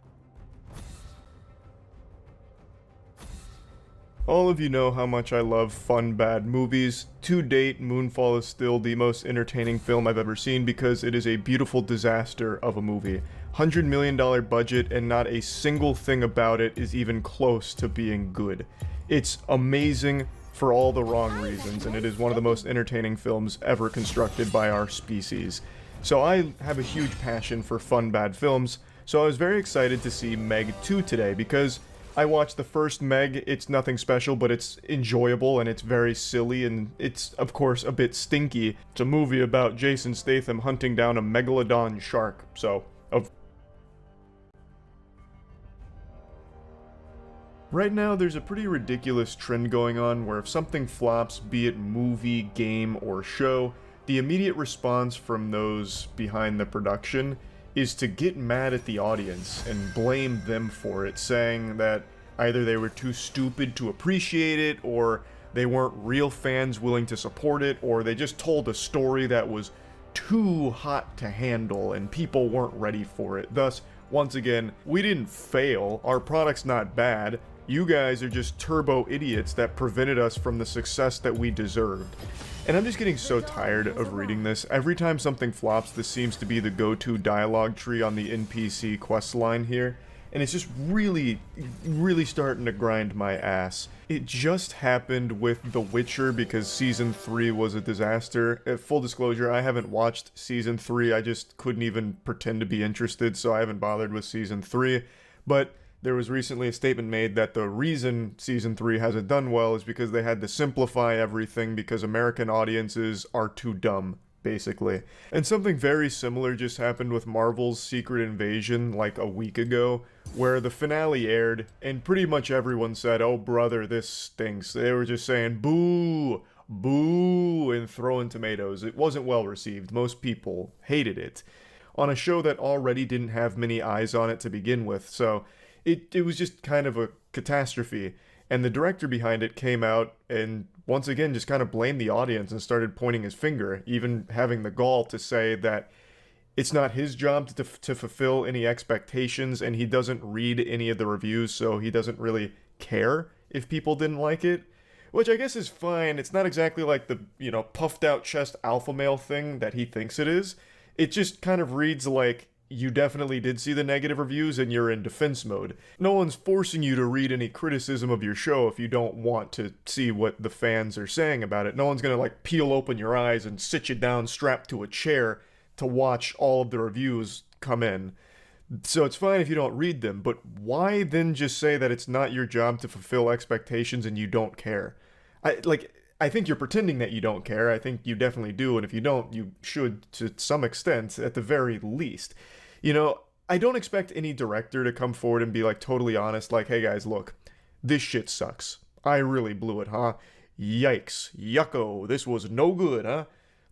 All of you know how much I love fun, bad movies. To date, Moonfall is still the most entertaining film I've ever seen because it is a beautiful disaster of a movie. $100 million budget and not a single thing about it is even close to being good. It's amazing for all the wrong reasons, and it is one of the most entertaining films ever constructed by our species. So I have a huge passion for fun, bad films, so I was very excited to see Meg 2 today because I watched the first Meg. It's nothing special, but it's enjoyable and it's very silly and it's, of course, a bit stinky. It's a movie about Jason Statham hunting down a megalodon shark, so... Right now, there's a pretty ridiculous trend going on where if something flops, be it movie, game, or show, the immediate response from those behind the production is to get mad at the audience and blame them for it, saying that either they were too stupid to appreciate it, or they weren't real fans willing to support it, or they just told a story that was too hot to handle and people weren't ready for it. Thus, once again, we didn't fail, our product's not bad, you guys are just turbo idiots that prevented us from the success that we deserved. And I'm just getting so tired of reading this. Every time something flops, this seems to be the go-to dialogue tree on the NPC quest line here. And it's just really, really starting to grind my ass. It just happened with The Witcher because Season 3 was a disaster. Full disclosure, I haven't watched Season 3, I just couldn't even pretend to be interested, so I haven't bothered with Season 3. But there was recently a statement made that the reason Season 3 hasn't done well is because they had to simplify everything because American audiences are too dumb, basically. And something very similar just happened with Marvel's Secret Invasion like a week ago, where the finale aired, and pretty much everyone said, "Oh brother, this stinks." They were just saying, "Boo! Boo!" and throwing tomatoes. It wasn't well received. Most people hated it. On a show that already didn't have many eyes on it to begin with, so... It was just kind of a catastrophe, and the director behind it came out and once again just kind of blamed the audience and started pointing his finger, even having the gall to say that it's not his job to fulfill any expectations, and he doesn't read any of the reviews, so he doesn't really care if people didn't like it. Which I guess is fine. It's not exactly like the, puffed out chest alpha male thing that he thinks it is. It just kind of reads like, you definitely did see the negative reviews and you're in defense mode. No one's forcing you to read any criticism of your show if you don't want to see what the fans are saying about it. No one's gonna peel open your eyes and sit you down strapped to a chair to watch all of the reviews come in. So it's fine if you don't read them, but why then just say that it's not your job to fulfill expectations and you don't care? I think you're pretending that you don't care. I think you definitely do, and if you don't, you should to some extent, at the very least. I don't expect any director to come forward and be totally honest, hey guys, look, this shit sucks. I really blew it, huh? Yikes. Yucko. This was no good, huh?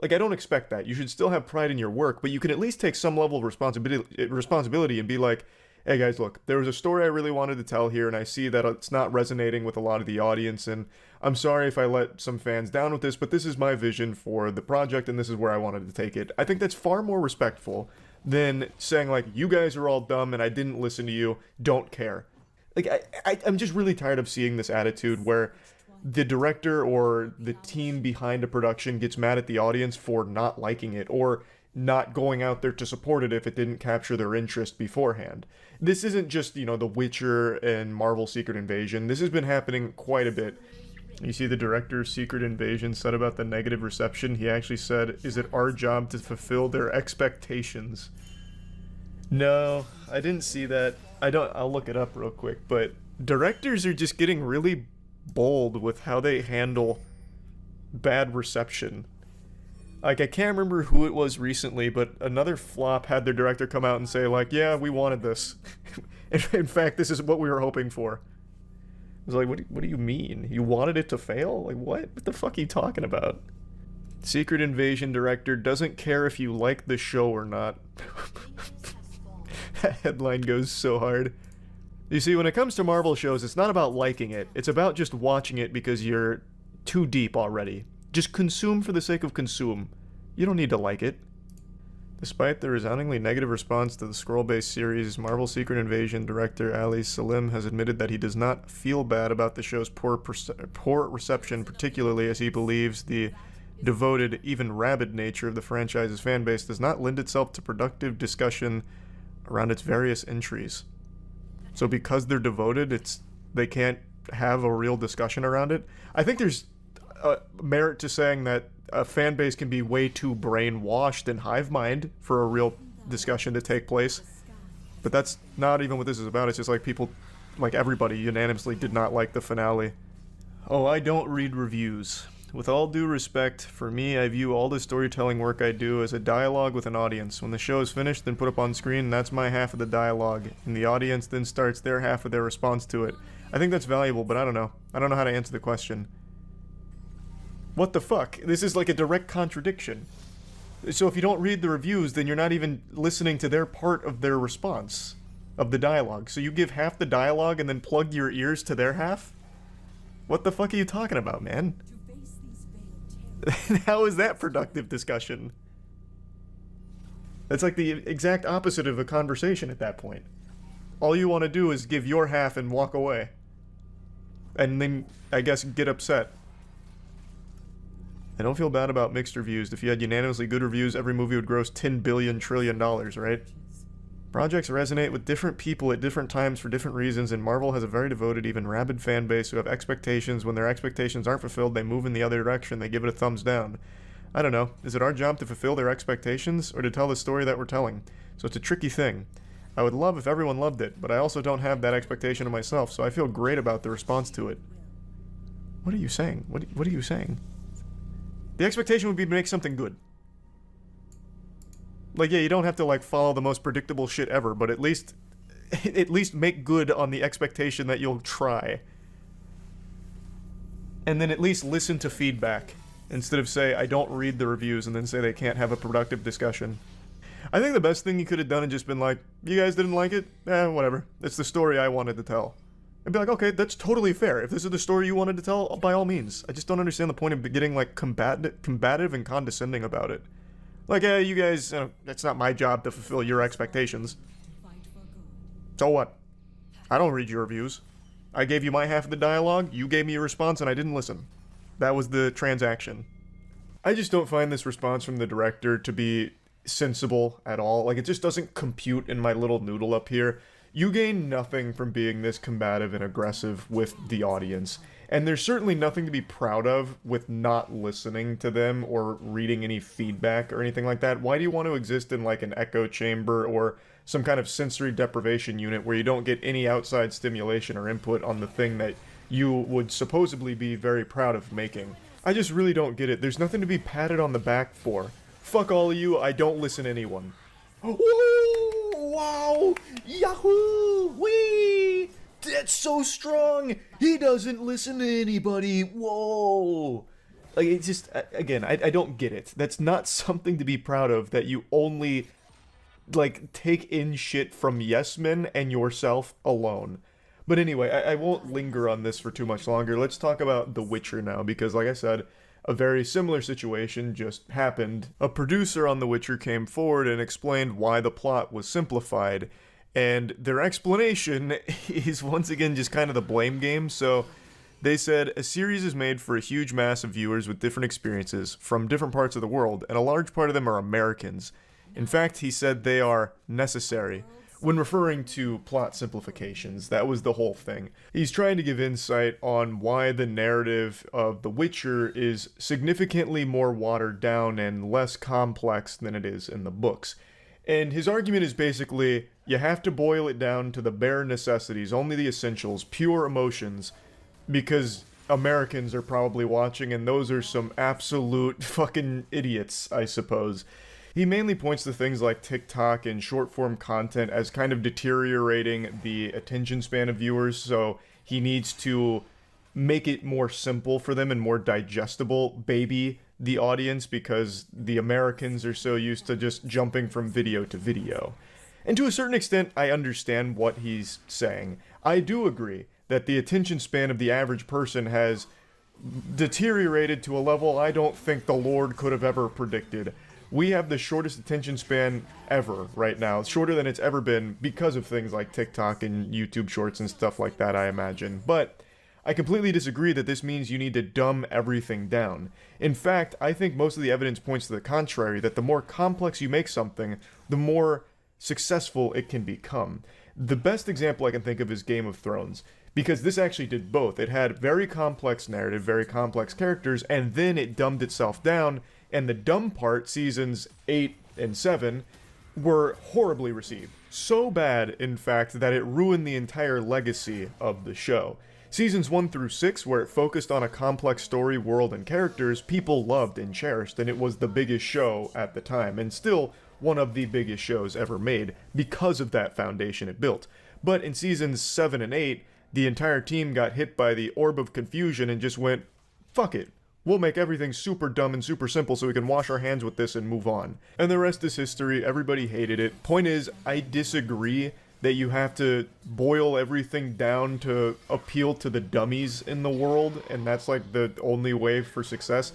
I don't expect that. You should still have pride in your work, but you can at least take some level of responsibility and be like, hey guys, look, there was a story I really wanted to tell here, and I see that it's not resonating with a lot of the audience, and I'm sorry if I let some fans down with this, but this is my vision for the project, and this is where I wanted to take it. I think that's far more respectful than saying, you guys are all dumb, and I didn't listen to you, don't care. I'm just really tired of seeing this attitude where the director or the team behind a production gets mad at the audience for not liking it, or not going out there to support it if it didn't capture their interest beforehand. This isn't just, The Witcher and Marvel Secret Invasion. This has been happening quite a bit. You see the director's Secret Invasion said about the negative reception. He actually said, "Is it our job to fulfill their expectations?" No, I didn't see that. I'll look it up real quick, but directors are just getting really bold with how they handle bad reception. I can't remember who it was recently, but another flop had their director come out and say, yeah, we wanted this. In fact, this is what we were hoping for. I was what do you mean? You wanted it to fail? What? What the fuck are you talking about? Secret Invasion director doesn't care if you like the show or not. That headline goes so hard. You see, when it comes to Marvel shows, it's not about liking it. It's about just watching it because you're too deep already. Just consume for the sake of consume. You don't need to like it. Despite the resoundingly negative response to the scroll-based series, Marvel Secret Invasion director Ali Salim has admitted that he does not feel bad about the show's poor reception, particularly as he believes the devoted, even rabid nature of the franchise's fanbase does not lend itself to productive discussion around its various entries. So because they're devoted, they can't have a real discussion around it? I think there's merit to saying that a fan base can be way too brainwashed and hive mind for a real discussion to take place, but that's not even what this is about. It's just people like everybody unanimously did not like the finale. Oh, I don't read reviews. With all due respect, for me, I view all the storytelling work I do as a dialogue with an audience. When the show is finished, then put up on screen, that's my half of the dialogue, and the audience then starts their half of their response to it. I think that's valuable, but I don't know. I don't know how to answer the question. What the fuck? This is like a direct contradiction. So if you don't read the reviews, then you're not even listening to their part of their response of the dialogue. So you give half the dialogue and then plug your ears to their half? What the fuck are you talking about, man? How is that productive discussion? That's like the exact opposite of a conversation at that point. All you want to do is give your half and walk away. And then, I guess, get upset. I don't feel bad about mixed reviews. If you had unanimously good reviews, every movie would gross $10 billion trillion, right? Projects resonate with different people at different times for different reasons, and Marvel has a very devoted, even rabid fan base who have expectations. When their expectations aren't fulfilled, they move in the other direction. They give it a thumbs down. I don't know. Is it our job to fulfill their expectations, or to tell the story that we're telling? So it's a tricky thing. I would love if everyone loved it, but I also don't have that expectation of myself, so I feel great about the response to it. What are you saying? What are you saying? The expectation would be to make something good. Like, yeah, you don't have to, like, follow the most predictable shit ever, but at least make good on the expectation that you'll try. And then at least listen to feedback, instead of say, I don't read the reviews, and then say they can't have a productive discussion. I think the best thing you could have done is just been like, you guys didn't like it? Whatever. It's the story I wanted to tell. And be like, okay, that's totally fair. If this is the story you wanted to tell, by all means. I just don't understand the point of getting, like, combative and condescending about it. Like, you guys, it's not my job to fulfill your expectations. So what? I don't read your reviews. I gave you my half of the dialogue, you gave me a response, and I didn't listen. That was the transaction. I just don't find this response from the director to be sensible at all. Like, it just doesn't compute in my little noodle up here. You gain nothing from being this combative and aggressive with the audience. And there's certainly nothing to be proud of with not listening to them or reading any feedback or anything like that. Why do you want to exist in like an echo chamber or some kind of sensory deprivation unit where you don't get any outside stimulation or input on the thing that you would supposedly be very proud of making? I just really don't get it. There's nothing to be patted on the back for. Fuck all of you, I don't listen to anyone. Woo! Wow! Yahoo! Wee! That's so strong! He doesn't listen to anybody! Whoa! Like, it's just, again, I don't get it. That's not something to be proud of, that you only, like, take in shit from yes men and yourself alone. But anyway, I won't linger on this for too much longer. Let's talk about The Witcher now, because like I said, a very similar situation just happened. A producer on The Witcher came forward and explained why the plot was simplified, and their explanation is once again just kind of the blame game. So they said, a series is made for a huge mass of viewers with different experiences from different parts of the world, and a large part of them are Americans. In fact, he said they are necessary. When referring to plot simplifications, that was the whole thing. He's trying to give insight on why the narrative of The Witcher is significantly more watered down and less complex than it is in the books. And his argument is basically, you have to boil it down to the bare necessities, only the essentials, pure emotions, because Americans are probably watching, and those are some absolute fucking idiots, I suppose. He mainly points to things like TikTok and short-form content as kind of deteriorating the attention span of viewers, so he needs to make it more simple for them and more digestible, baby the audience, because the Americans are so used to just jumping from video to video. And to a certain extent, I understand what he's saying. I do agree that the attention span of the average person has deteriorated to a level I don't think the Lord could have ever predicted. We have the shortest attention span ever right now, shorter than it's ever been because of things like TikTok and YouTube Shorts and stuff like that, I imagine. But I completely disagree that this means you need to dumb everything down. In fact, I think most of the evidence points to the contrary, that the more complex you make something, the more successful it can become. The best example I can think of is Game of Thrones, because this actually did both. It had very complex narrative, very complex characters, and then it dumbed itself down. And the dumb part, seasons 8 and 7, were horribly received. So bad, in fact, that it ruined the entire legacy of the show. Seasons 1 through 6, where it focused on a complex story, world, and characters, people loved and cherished, and it was the biggest show at the time, and still one of the biggest shows ever made because of that foundation it built. But in seasons 7 and 8, the entire team got hit by the Orb of Confusion and just went, fuck it. We'll make everything super dumb and super simple so we can wash our hands with this and move on. And the rest is history. Everybody hated it. Point is, I disagree that you have to boil everything down to appeal to the dummies in the world, and that's like the only way for success.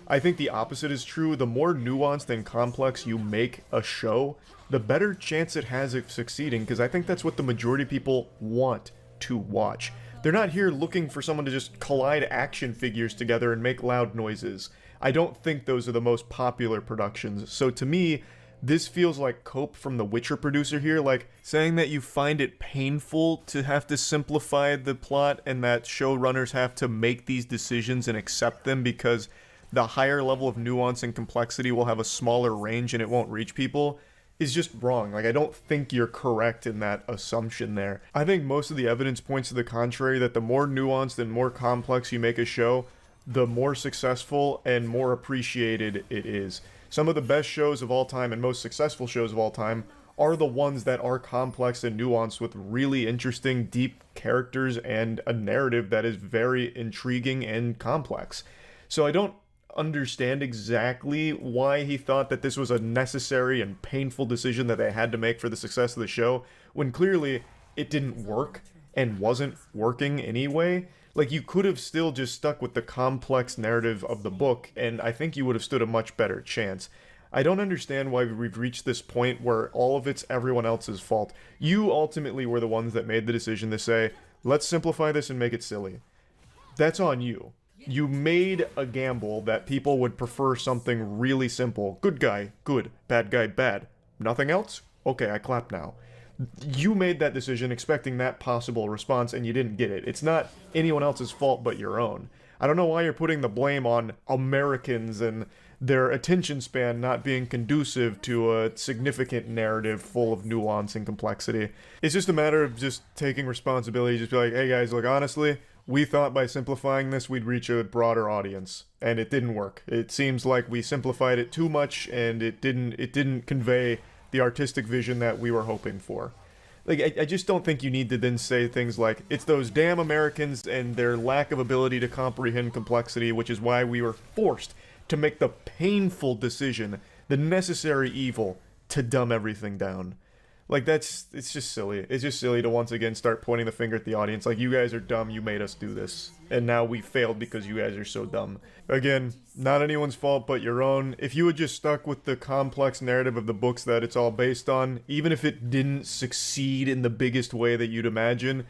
I think the opposite is true. The more nuanced and complex you make a show, the better chance it has of succeeding, because I think that's what the majority of people want to watch. They're not here looking for someone to just collide action figures together and make loud noises. I don't think those are the most popular productions, so to me, this feels like Cope from the Witcher producer here, like saying that you find it painful to have to simplify the plot and that showrunners have to make these decisions and accept them because the higher level of nuance and complexity will have a smaller range and it won't reach people, is just wrong. Like, I don't think you're correct in that assumption there. I think most of the evidence points to the contrary, that the more nuanced and more complex you make a show, the more successful and more appreciated it is. Some of the best shows of all time and most successful shows of all time are the ones that are complex and nuanced with really interesting, deep characters and a narrative that is very intriguing and complex. So I don't understand exactly why he thought that this was a necessary and painful decision that they had to make for the success of the show, when clearly it didn't work and wasn't working anyway. Like, you could have still just stuck with the complex narrative of the book, and I think you would have stood a much better chance. I don't understand why we've reached this point where all of it's everyone else's fault. You ultimately were the ones that made the decision to say, let's simplify this and make it silly. That's on you. You made a gamble that people would prefer something really simple. Good guy, good. Bad guy, bad. Nothing else? Okay, I clap now. You made that decision expecting that possible response, and you didn't get it. It's not anyone else's fault but your own. I don't know why you're putting the blame on Americans and their attention span not being conducive to a significant narrative full of nuance and complexity. It's just a matter of just taking responsibility. Just be like, hey guys, look, honestly, we thought by simplifying this we'd reach a broader audience, and it didn't work. It seems like we simplified it too much, and it didn't convey the artistic vision that we were hoping for. Like, I just don't think you need to then say things like, it's those damn Americans and their lack of ability to comprehend complexity, which is why we were forced to make the painful decision, the necessary evil, to dumb everything down. Like, it's just silly. It's just silly to once again start pointing the finger at the audience, like, you guys are dumb, you made us do this. And now we failed because you guys are so dumb. Again, not anyone's fault but your own. If you had just stuck with the complex narrative of the books that it's all based on, even if it didn't succeed in the biggest way that you'd imagine,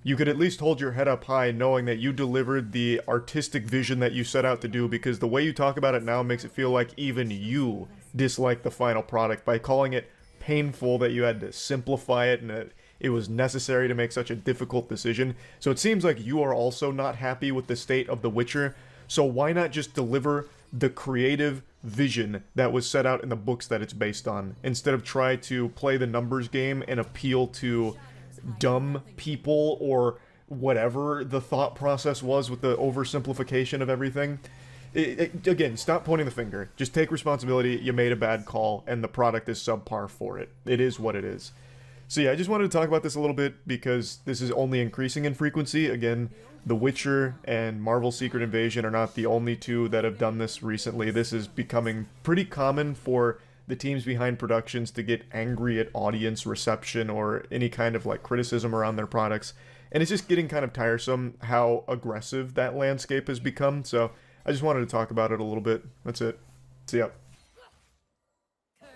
you could at least hold your head up high knowing that you delivered the artistic vision that you set out to do, because the way you talk about it now makes it feel like even you dislike the final product by calling it painful that you had to simplify it and that it was necessary to make such a difficult decision. So it seems like you are also not happy with the state of The Witcher. So why not just deliver the creative vision that was set out in the books that it's based on, instead of try to play the numbers game and appeal to dumb people or whatever the thought process was with the oversimplification of everything. Again, stop pointing the finger. Just take responsibility. You made a bad call, and the product is subpar for it. It is what it is. So yeah, I just wanted to talk about this a little bit because this is only increasing in frequency. Again, The Witcher and Marvel Secret Invasion are not the only two that have done this recently. This is becoming pretty common for the teams behind productions to get angry at audience reception or any kind of like criticism around their products. And it's just getting kind of tiresome how aggressive that landscape has become. So I just wanted to talk about it a little bit. That's it. See ya. An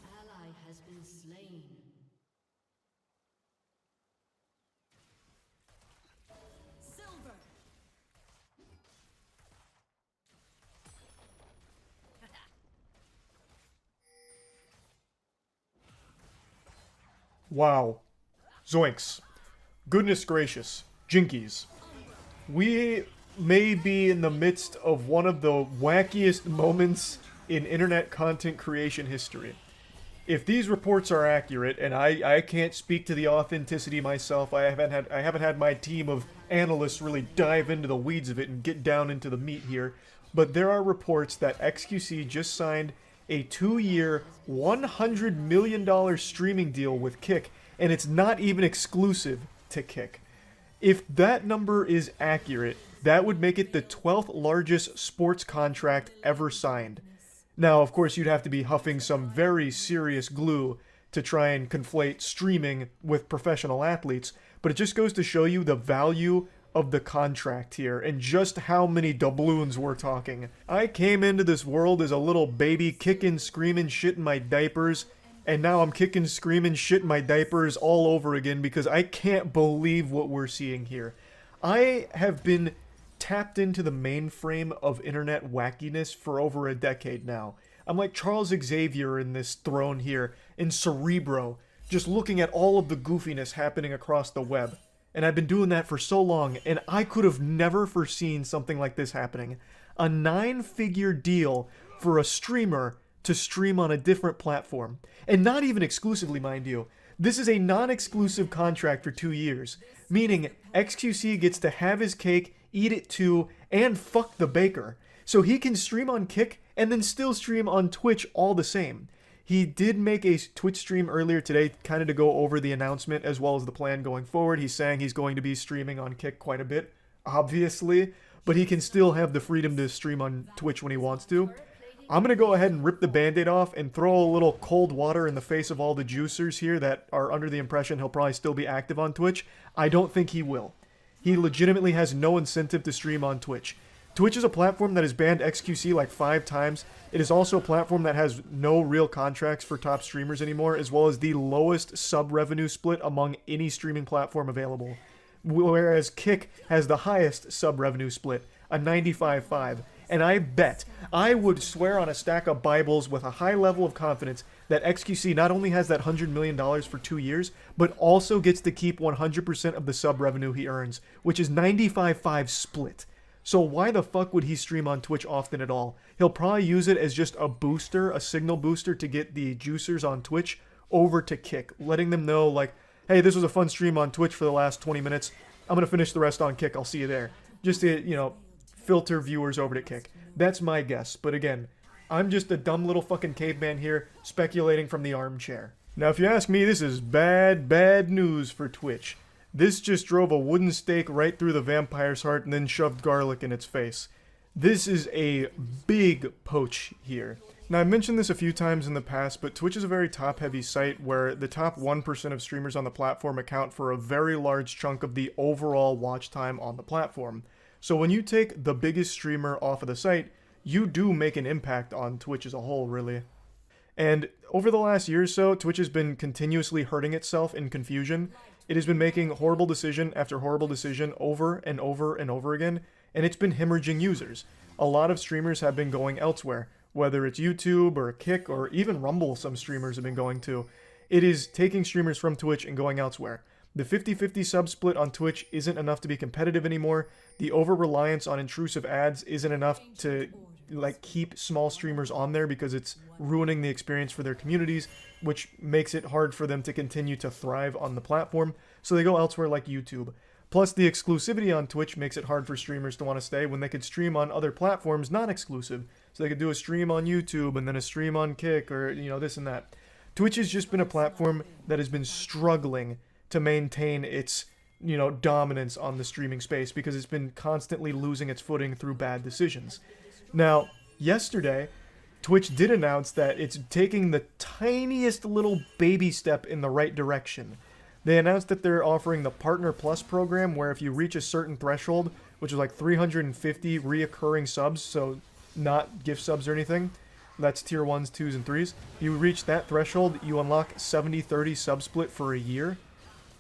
ally has been slain. Silver. Wow. Zoinks. Goodness gracious. Jinkies. We may be in the midst of one of the wackiest moments in internet content creation history. if these reports are accurate, and I can't speak to the authenticity myself, I haven't had my team of analysts really dive into the weeds of it and get down into the meat here, but there are reports that XQC just signed a 2-year, $100 million streaming deal with Kick, and it's not even exclusive to Kick. If that number is accurate, that would make it the 12th largest sports contract ever signed. Now, of course, you'd have to be huffing some very serious glue to try and conflate streaming with professional athletes, but it just goes to show you the value of the contract here and just how many doubloons we're talking. I came into this world as a little baby kicking, screaming, shitting my diapers, and now I'm kicking, screaming, shitting my diapers all over again because I can't believe what we're seeing here. I have been tapped into the mainframe of internet wackiness for over a decade now. I'm like Charles Xavier in this throne here, in Cerebro, just looking at all of the goofiness happening across the web. And I've been doing that for so long, and I could have never foreseen something like this happening. A 9-figure deal for a streamer to stream on a different platform. And not even exclusively, mind you. This is a non-exclusive contract for 2 years, meaning XQC gets to have his cake, eat it too, and fuck the baker. So he can stream on Kick and then still stream on Twitch all the same. He did make a Twitch stream earlier today, kind of to go over the announcement as well as the plan going forward. He's saying he's going to be streaming on Kick quite a bit, obviously, but he can still have the freedom to stream on Twitch when he wants to. I'm going to go ahead and rip the band-aid off and throw a little cold water in the face of all the juicers here that are under the impression he'll probably still be active on Twitch. I don't think he will. He legitimately has no incentive to stream on Twitch. Twitch is a platform that has banned XQC like 5 times. It is also a platform that has no real contracts for top streamers anymore, as well as the lowest sub-revenue split among any streaming platform available. Whereas Kick has the highest sub-revenue split, a 95.5. And I would swear on a stack of Bibles with a high level of confidence that XQC not only has that $100 million for 2 years, but also gets to keep 100% of the sub-revenue he earns, which is 95.5 split. So why the fuck would he stream on Twitch often at all? He'll probably use it as just a booster, a signal booster to get the juicers on Twitch over to Kick, letting them know like, hey, this was a fun stream on Twitch for the last 20 minutes. I'm going to finish the rest on Kick. I'll see you there. Just to, filter viewers over to Kick. That's my guess. But again, I'm just a dumb little fucking caveman here speculating from the armchair. Now, if you ask me, this is bad news for Twitch. This just drove a wooden stake right through the vampire's heart and then shoved garlic in its face. This is a big poach here. Now, I mentioned this a few times in the past, but Twitch is a very top-heavy site where the top 1% of streamers on the platform account for a very large chunk of the overall watch time on the platform. So when you take the biggest streamer off of the site, you do make an impact on Twitch as a whole, really. And over the last year or so, Twitch has been continuously hurting itself in confusion. It has been making horrible decision after horrible decision over and over and over again, and it's been hemorrhaging users. A lot of streamers have been going elsewhere, whether it's YouTube or Kick or even Rumble some streamers have been going to. It is taking streamers from Twitch and going elsewhere. The 50-50 sub split on Twitch isn't enough to be competitive anymore. The over-reliance on intrusive ads isn't enough to keep small streamers on there because it's ruining the experience for their communities, which makes it hard for them to continue to thrive on the platform, so they go elsewhere like YouTube. Plus, the exclusivity on Twitch makes it hard for streamers to want to stay when they could stream on other platforms not exclusive. So they could do a stream on YouTube and then a stream on Kick or, this and that. Twitch has just been a platform that has been struggling to maintain its, dominance on the streaming space because it's been constantly losing its footing through bad decisions. Now, yesterday, Twitch did announce that it's taking the tiniest little baby step in the right direction. They announced that they're offering the Partner Plus program, where if you reach a certain threshold, which is like 350 reoccurring subs, so not gift subs or anything, that's tier 1s, 2s, and 3s, you reach that threshold, you unlock 70-30 sub split for a year.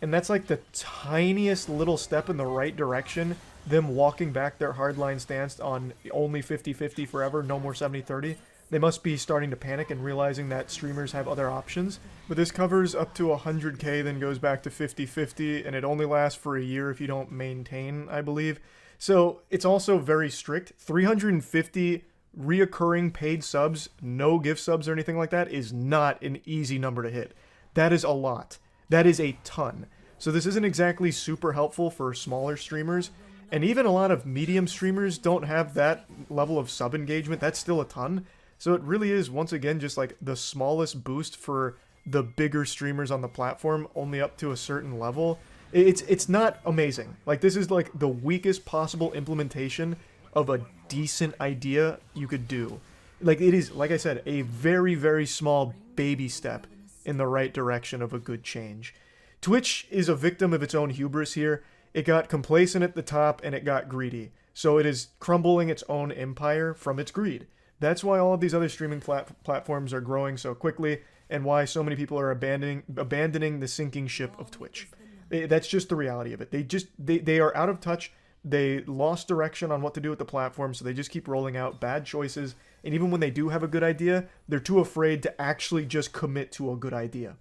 And that's like the tiniest little step in the right direction, them walking back their hardline stance on only 50-50 forever, no more 70-30. They must be starting to panic and realizing that streamers have other options. But this covers up to 100k, then goes back to 50-50, and it only lasts for a year if you don't maintain, I believe. So it's also very strict. 350 reoccurring paid subs, no gift subs or anything like that, is not an easy number to hit. That is a lot. That is a ton. So this isn't exactly super helpful for smaller streamers, and even a lot of medium streamers don't have that level of sub engagement. That's still a ton. So it really is, once again, just like the smallest boost for the bigger streamers on the platform, only up to a certain level. It's not amazing. Like, this is like the weakest possible implementation of a decent idea you could do. Like, it is, like I said, a very, very small baby step in the right direction of a good change. Twitch is a victim of its own hubris here. It got complacent at the top and it got greedy. So it is crumbling its own empire from its greed. That's why all of these other streaming platforms are growing so quickly, and why so many people are abandoning the sinking ship of Twitch. That's just the reality of it. They are out of touch. They lost direction on what to do with the platform, so they just keep rolling out bad choices. And even when they do have a good idea, they're too afraid to actually just commit to a good idea.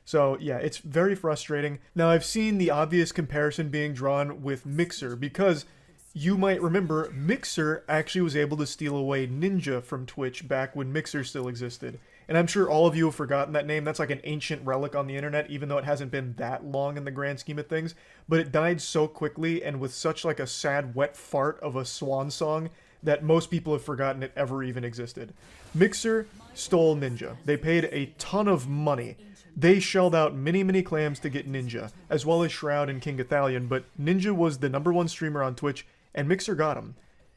So yeah, it's very frustrating. Now, I've seen the obvious comparison being drawn with Mixer, because you might remember Mixer actually was able to steal away Ninja from Twitch back when Mixer still existed. And I'm sure all of you have forgotten that name. That's like an ancient relic on the internet, even though it hasn't been that long in the grand scheme of things. But it died so quickly and with such like a sad wet fart of a swan song that most people have forgotten it ever even existed. Mixer stole Ninja. They paid a ton of money. They shelled out many clams to get Ninja, as well as Shroud and King Gothalion, but Ninja was the #1 streamer on Twitch, and Mixer got him.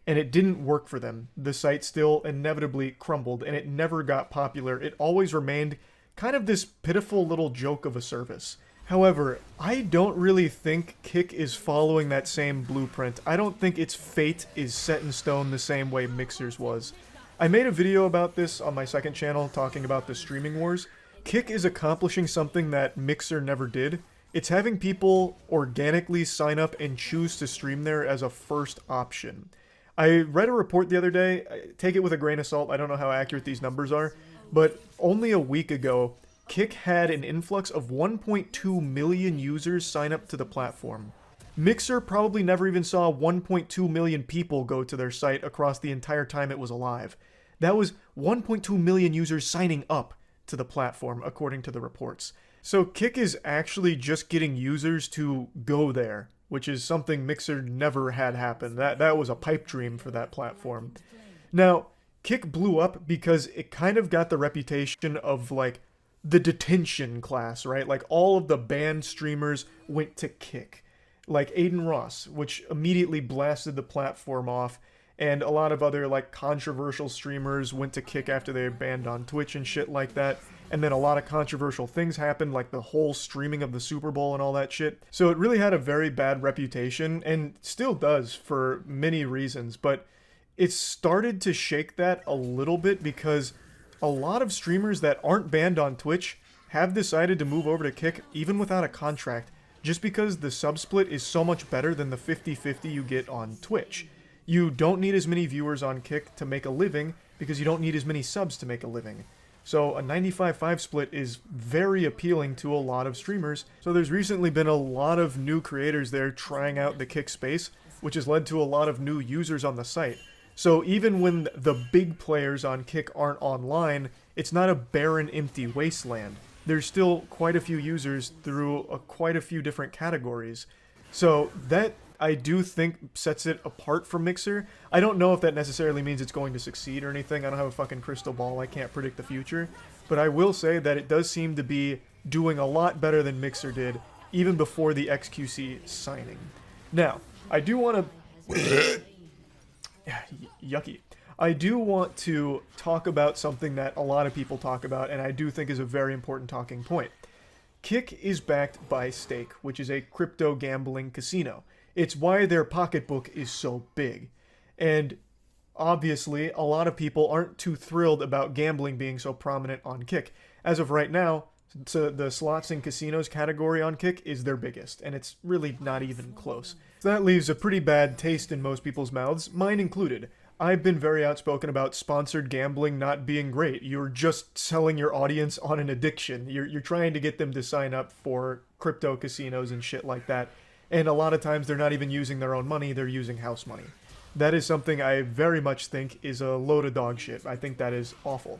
And it didn't work for them. The site still inevitably crumbled, and it never got popular. It always remained kind of this pitiful little joke of a service. However, I don't really think Kick is following that same blueprint. I don't think its fate is set in stone the same way Mixer's was. I made a video about this on my second channel talking about the streaming wars. Kick is accomplishing something that Mixer never did. It's having people organically sign up and choose to stream there as a first option. I read a report the other day, take it with a grain of salt, I don't know how accurate these numbers are, but only a week ago, Kick had an influx of 1.2 million users sign up to the platform. Mixer probably never even saw 1.2 million people go to their site across the entire time it was alive. That was 1.2 million users signing up to the platform, according to the reports. So Kick is actually just getting users to go there, which is something Mixer never had happen. That was a pipe dream for that platform. Now, Kick blew up because it kind of got the reputation of, like, the detention class, right? Like, all of the banned streamers went to Kick. Like Aiden Ross, which immediately blasted the platform off, and a lot of other, like, controversial streamers went to Kick after they were banned on Twitch and shit like that. And then a lot of controversial things happened, like the whole streaming of the Super Bowl and all that shit. So it really had a very bad reputation, and still does for many reasons, but it started to shake that a little bit because a lot of streamers that aren't banned on Twitch have decided to move over to Kick even without a contract, just because the sub split is so much better than the 50-50 you get on Twitch. You don't need as many viewers on Kick to make a living because you don't need as many subs to make a living. So a 95-5 split is very appealing to a lot of streamers. So there's recently been a lot of new creators there trying out the Kick space, which has led to a lot of new users on the site. So even when the big players on Kick aren't online, it's not a barren, empty wasteland. There's still quite a few users through quite a few different categories. So that, I do think, sets it apart from Mixer. I don't know if that necessarily means it's going to succeed or anything. I don't have a fucking crystal ball. I can't predict the future. But I will say that it does seem to be doing a lot better than Mixer did, even before the XQC signing. Now, I do want to... yucky. I do want to talk about something that a lot of people talk about, and I do think is a very important talking point. Kick is backed by Stake, which is a crypto gambling casino. It's why their pocketbook is so big. And obviously, a lot of people aren't too thrilled about gambling being so prominent on Kick. As of right now, so the slots and casinos category on Kick is their biggest, and it's really not even close. So that leaves a pretty bad taste in most people's mouths, mine included. I've been very outspoken about sponsored gambling not being great. You're just selling your audience on an addiction. You're trying to get them to sign up for crypto casinos and shit like that. And a lot of times they're not even using their own money, they're using house money. that is something I very much think is a load of dog shit. I think that is awful.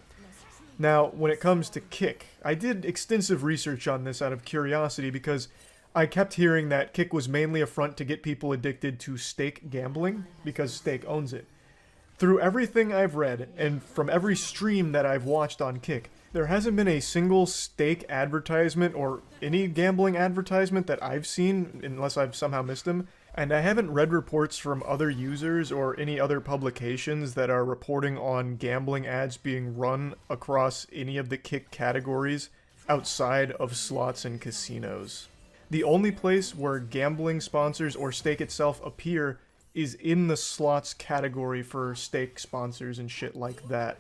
Now, when it comes to Kick, I did extensive research on this out of curiosity because I kept hearing that Kick was mainly a front to get people addicted to stake gambling because Stake owns it. Through everything I've read, and from every stream that I've watched on Kick, there hasn't been a single stake advertisement or any gambling advertisement that I've seen, unless I've somehow missed them. And I haven't read reports from other users or any other publications that are reporting on gambling ads being run across any of the Kick categories outside of slots and casinos. The only place where gambling sponsors or Stake itself appear is in the slots category for Stake sponsors and shit like that.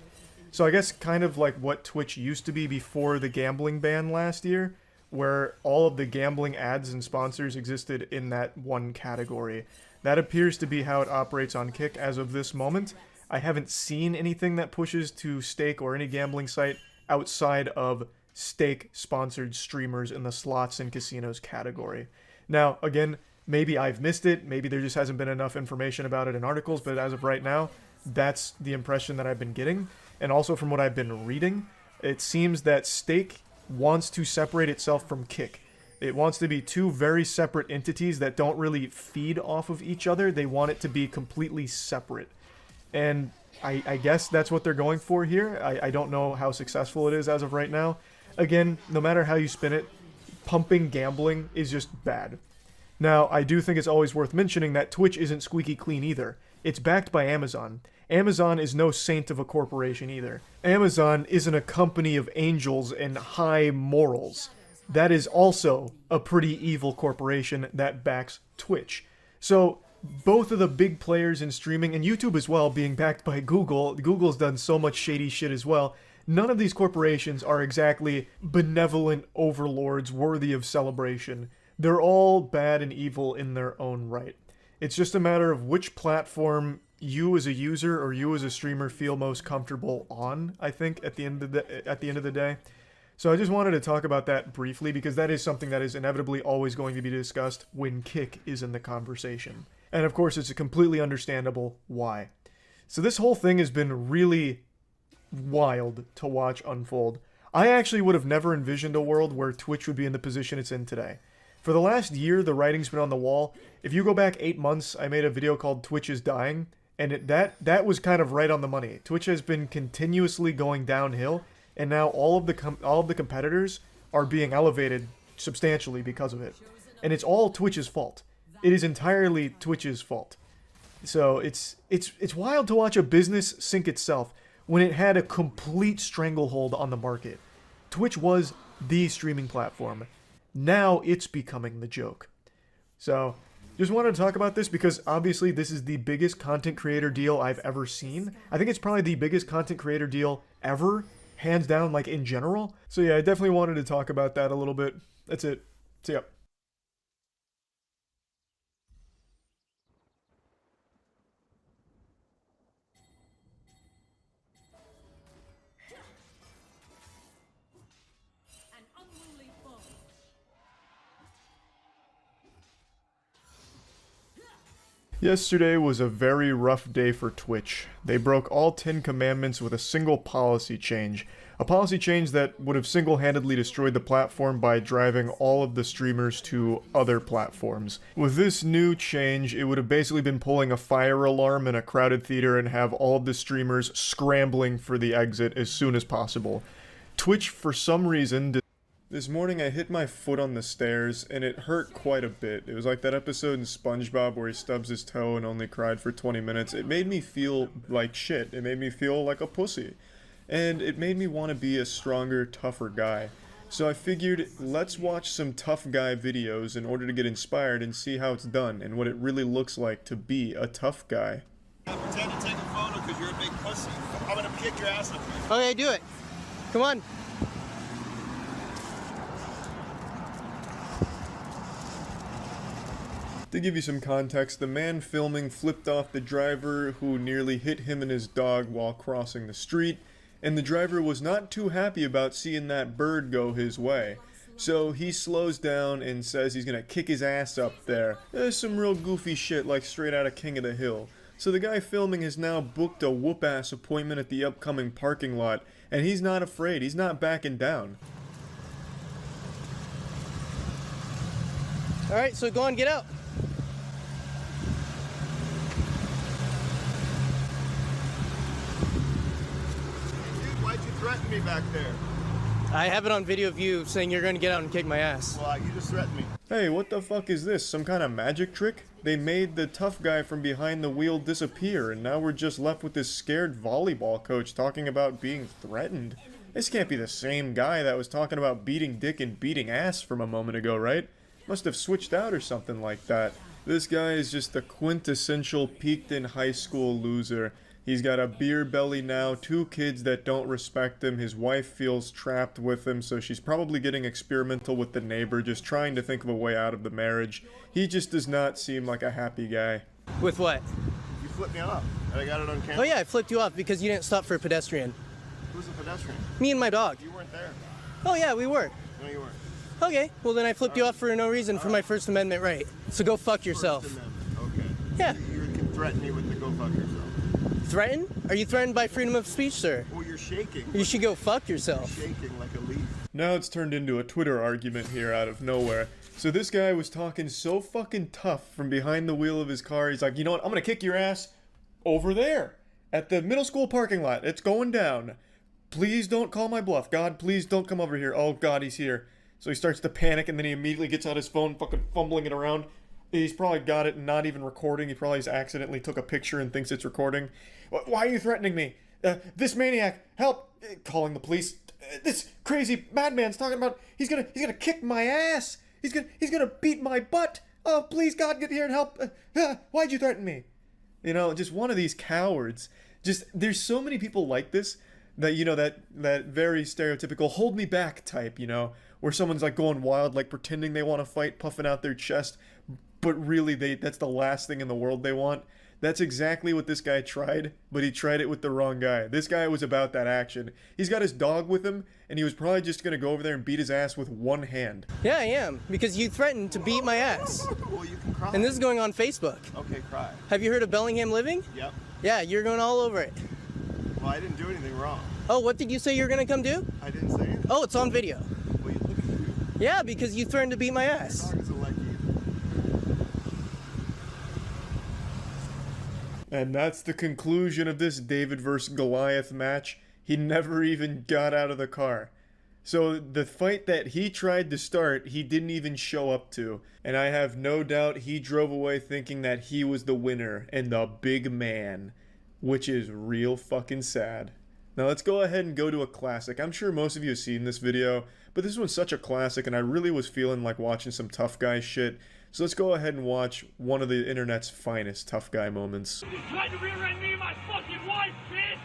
So I guess kind of like what Twitch used to be before the gambling ban last year, where all of the gambling ads and sponsors existed in that one category. That appears to be how it operates on Kick as of this moment. I haven't seen anything that pushes to Stake or any gambling site outside of Stake-sponsored streamers in the slots and casinos category. Now, again, maybe I've missed it, maybe there just hasn't been enough information about it in articles, but as of right now, that's the impression that I've been getting. And also from what I've been reading, it seems that Stake wants to separate itself from Kick. It wants to be two very separate entities that don't really feed off of each other. They want it to be completely separate. And I guess that's what they're going for here. I don't know how successful it is as of right now. Again, no matter how you spin it, pumping gambling is just bad. Now, I do think it's always worth mentioning that Twitch isn't squeaky clean either. It's backed by Amazon. Amazon is no saint of a corporation either. Amazon isn't a company of angels and high morals. That is also a pretty evil corporation that backs Twitch. So, both of the big players in streaming, and YouTube as well, being backed by Google, Google's done so much shady shit as well. None of these corporations are exactly benevolent overlords worthy of celebration. They're all bad and evil in their own right. It's just a matter of which platform you as a user or you as a streamer feel most comfortable on, I think, at the end of the day. So I just wanted to talk about that briefly because that is something that is inevitably always going to be discussed when Kick is in the conversation. And of course, it's completely understandable why. So this whole thing has been really wild to watch unfold. I actually would have never envisioned a world where Twitch would be in the position it's in today. For the last year, the writing's been on the wall. If you go back 8 months, I made a video called Twitch is Dying, and that was kind of right on the money. Twitch has been continuously going downhill, and now all of the competitors are being elevated substantially because of it. And it's all Twitch's fault. It is entirely Twitch's fault. So it's wild to watch a business sink itself when it had a complete stranglehold on the market. Twitch was the streaming platform. Now it's becoming the joke. So, just wanted to talk about this because obviously this is the biggest content creator deal I've ever seen. I think it's probably the biggest content creator deal ever, hands down, like in general. So yeah, I definitely wanted to talk about that a little bit. That's it. See ya. Yesterday was a very rough day for Twitch. They broke all 10 commandments with a single policy change. A policy change that would have single-handedly destroyed the platform by driving all of the streamers to other platforms. With this new change, it would have basically been pulling a fire alarm in a crowded theater and have all of the streamers scrambling for the exit as soon as possible. Twitch, for some reason... This morning I hit my foot on the stairs, and it hurt quite a bit. It was like that episode in SpongeBob where he stubs his toe and only cried for 20 minutes. It made me feel like shit. It made me feel like a pussy. And it made me want to be a stronger, tougher guy. So I figured, let's watch some tough guy videos in order to get inspired and see how it's done, and what it really looks like to be a tough guy. Pretend to take a photo because you're a big pussy. I'm gonna kick your ass up here. Okay, do it. Come on. To give you some context, the man filming flipped off the driver who nearly hit him and his dog while crossing the street, and the driver was not too happy about seeing that bird go his way. So he slows down and says he's gonna kick his ass up there. There's some real goofy shit like straight out of King of the Hill. So the guy filming has now booked a whoop-ass appointment at the upcoming parking lot, and he's not afraid, he's not backing down. Alright, so go on, get out. Dude, why'd you threaten me back there? I have it on video of you saying you're gonna get out and kick my ass. Well, you just threatened me. Hey, what the fuck is this? Some kind of magic trick? They made the tough guy from behind the wheel disappear, and now we're just left with this scared volleyball coach talking about being threatened. This can't be the same guy that was talking about beating dick and beating ass from a moment ago, right? Must have switched out or something like that. This guy is just the quintessential peaked in high school loser. He's got a beer belly now, 2 kids that don't respect him, his wife feels trapped with him, so she's probably getting experimental with the neighbor, just trying to think of a way out of the marriage. He just does not seem like a happy guy. With what? You flipped me off, and I got it on camera. Oh yeah, I flipped you off because you didn't stop for a pedestrian. Who's the pedestrian? Me and my dog. You weren't there. Oh yeah, we were. No, you weren't. Okay, well then I flipped you off for no reason for my First Amendment right. So go fuck yourself. First Amendment. Okay. Yeah. You can threaten me with the go fuck yourself. Threaten? Are you threatened by freedom of speech, sir? Well, you're shaking. You should go fuck yourself. Shaking like a leaf. Now it's turned into a Twitter argument here out of nowhere. So this guy was talking so fucking tough from behind the wheel of his car, he's like, you know what, I'm gonna kick your ass over there at the middle school parking lot. It's going down. Please don't call my bluff. God, please don't come over here. Oh God, he's here. So he starts to panic, and then he immediately gets out his phone, fucking fumbling it around. He's probably got it not even recording. He probably just accidentally took a picture and thinks it's recording. Why are you threatening me? This maniac, help! Calling the police. This crazy madman's talking about he's gonna kick my ass. He's gonna beat my butt. Oh, please, God, get here and help. Why'd you threaten me? You know, just one of these cowards. Just, there's so many people like this that, you know, that very stereotypical hold me back type, you know, where someone's like going wild, like pretending they want to fight, puffing out their chest, but really that's the last thing in the world they want. That's exactly what this guy tried, but he tried it with the wrong guy. This guy was about that action. He's got his dog with him, and he was probably just gonna go over there and beat his ass with one hand. Yeah, I am, because you threatened to beat my ass. Well, you can cry. And this is going on Facebook. Okay, cry. Have you heard of Bellingham Living? Yep. Yeah, you're going all over it. Well, I didn't do anything wrong. Oh, what did you say you were gonna come do? I didn't say anything. Oh, it's on video. Well, you look at you. Yeah, because you threatened to beat my ass. Dog isn't like you. And that's the conclusion of this David vs. Goliath match. He never even got out of the car. So the fight that he tried to start, he didn't even show up to. And I have no doubt he drove away thinking that he was the winner and the big man. Which is real fucking sad. Now let's go ahead and go to a classic. I'm sure most of you have seen this video, but this one's such a classic and I really was feeling like watching some tough guy shit. So let's go ahead and watch one of the internet's finest tough guy moments. You tried to rear-end me and my fucking wife, bitch!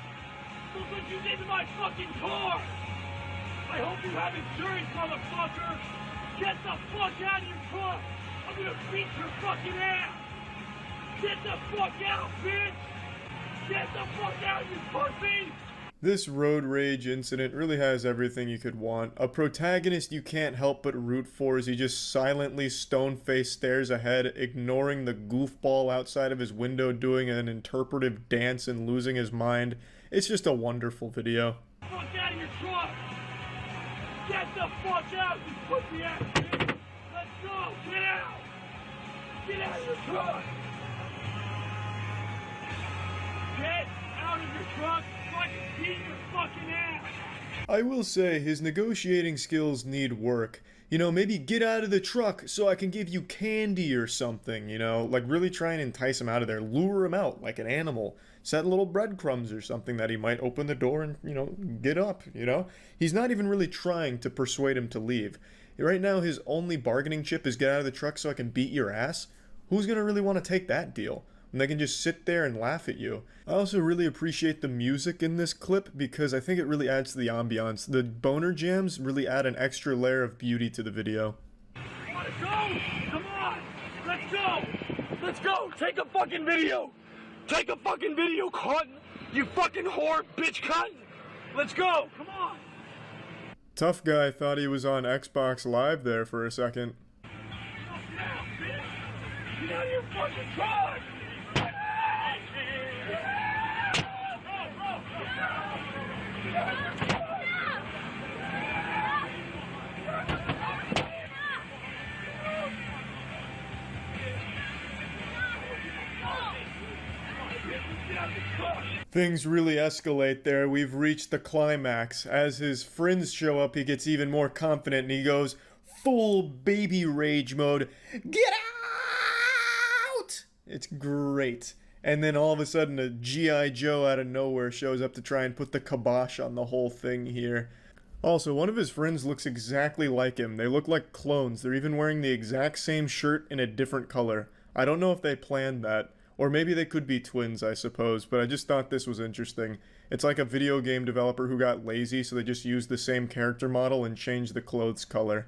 Look what you did to my fucking car! I hope you have insurance, motherfucker! Get the fuck out of your truck! I'm gonna beat your fucking ass! Get the fuck out, bitch! Get the fuck out, you pussy! This road rage incident really has everything you could want. A protagonist you can't help but root for as he just silently stone-faced stares ahead, ignoring the goofball outside of his window doing an interpretive dance and losing his mind. It's just a wonderful video. Fuck out of your truck! Get the fuck out, you pussy ass bitch! Let's go! Get out! Get out of your truck! Get out of your truck so I can beat your fucking ass! I will say, his negotiating skills need work. You know, maybe get out of the truck so I can give you candy or something, you know? Like, really try and entice him out of there. Lure him out like an animal. Set little breadcrumbs or something that he might open the door and, you know, get up, you know? He's not even really trying to persuade him to leave. Right now, his only bargaining chip is get out of the truck so I can beat your ass. Who's gonna really want to take that deal? And they can just sit there and laugh at you. I also really appreciate the music in this clip because I think it really adds to the ambiance. The boner jams really add an extra layer of beauty to the video. Wanna go? Come on! Let's go! Let's go! Take a fucking video! Take a fucking video, cunt! You fucking whore, bitch cunt! Let's go! Come on! Tough guy thought he was on Xbox Live there for a second. Get out, bitch! Get out of your fucking truck! fucking car. Things really escalate there. We've reached the climax. As his friends show up, he gets even more confident and he goes full baby rage mode. Get out! It's great. And then all of a sudden a G.I. Joe out of nowhere shows up to try and put the kibosh on the whole thing here. Also, one of his friends looks exactly like him. They look like clones. They're even wearing the exact same shirt in a different color. I don't know if they planned that. Or maybe they could be twins, I suppose, but I just thought this was interesting. It's like a video game developer who got lazy, so they just used the same character model and changed the clothes color.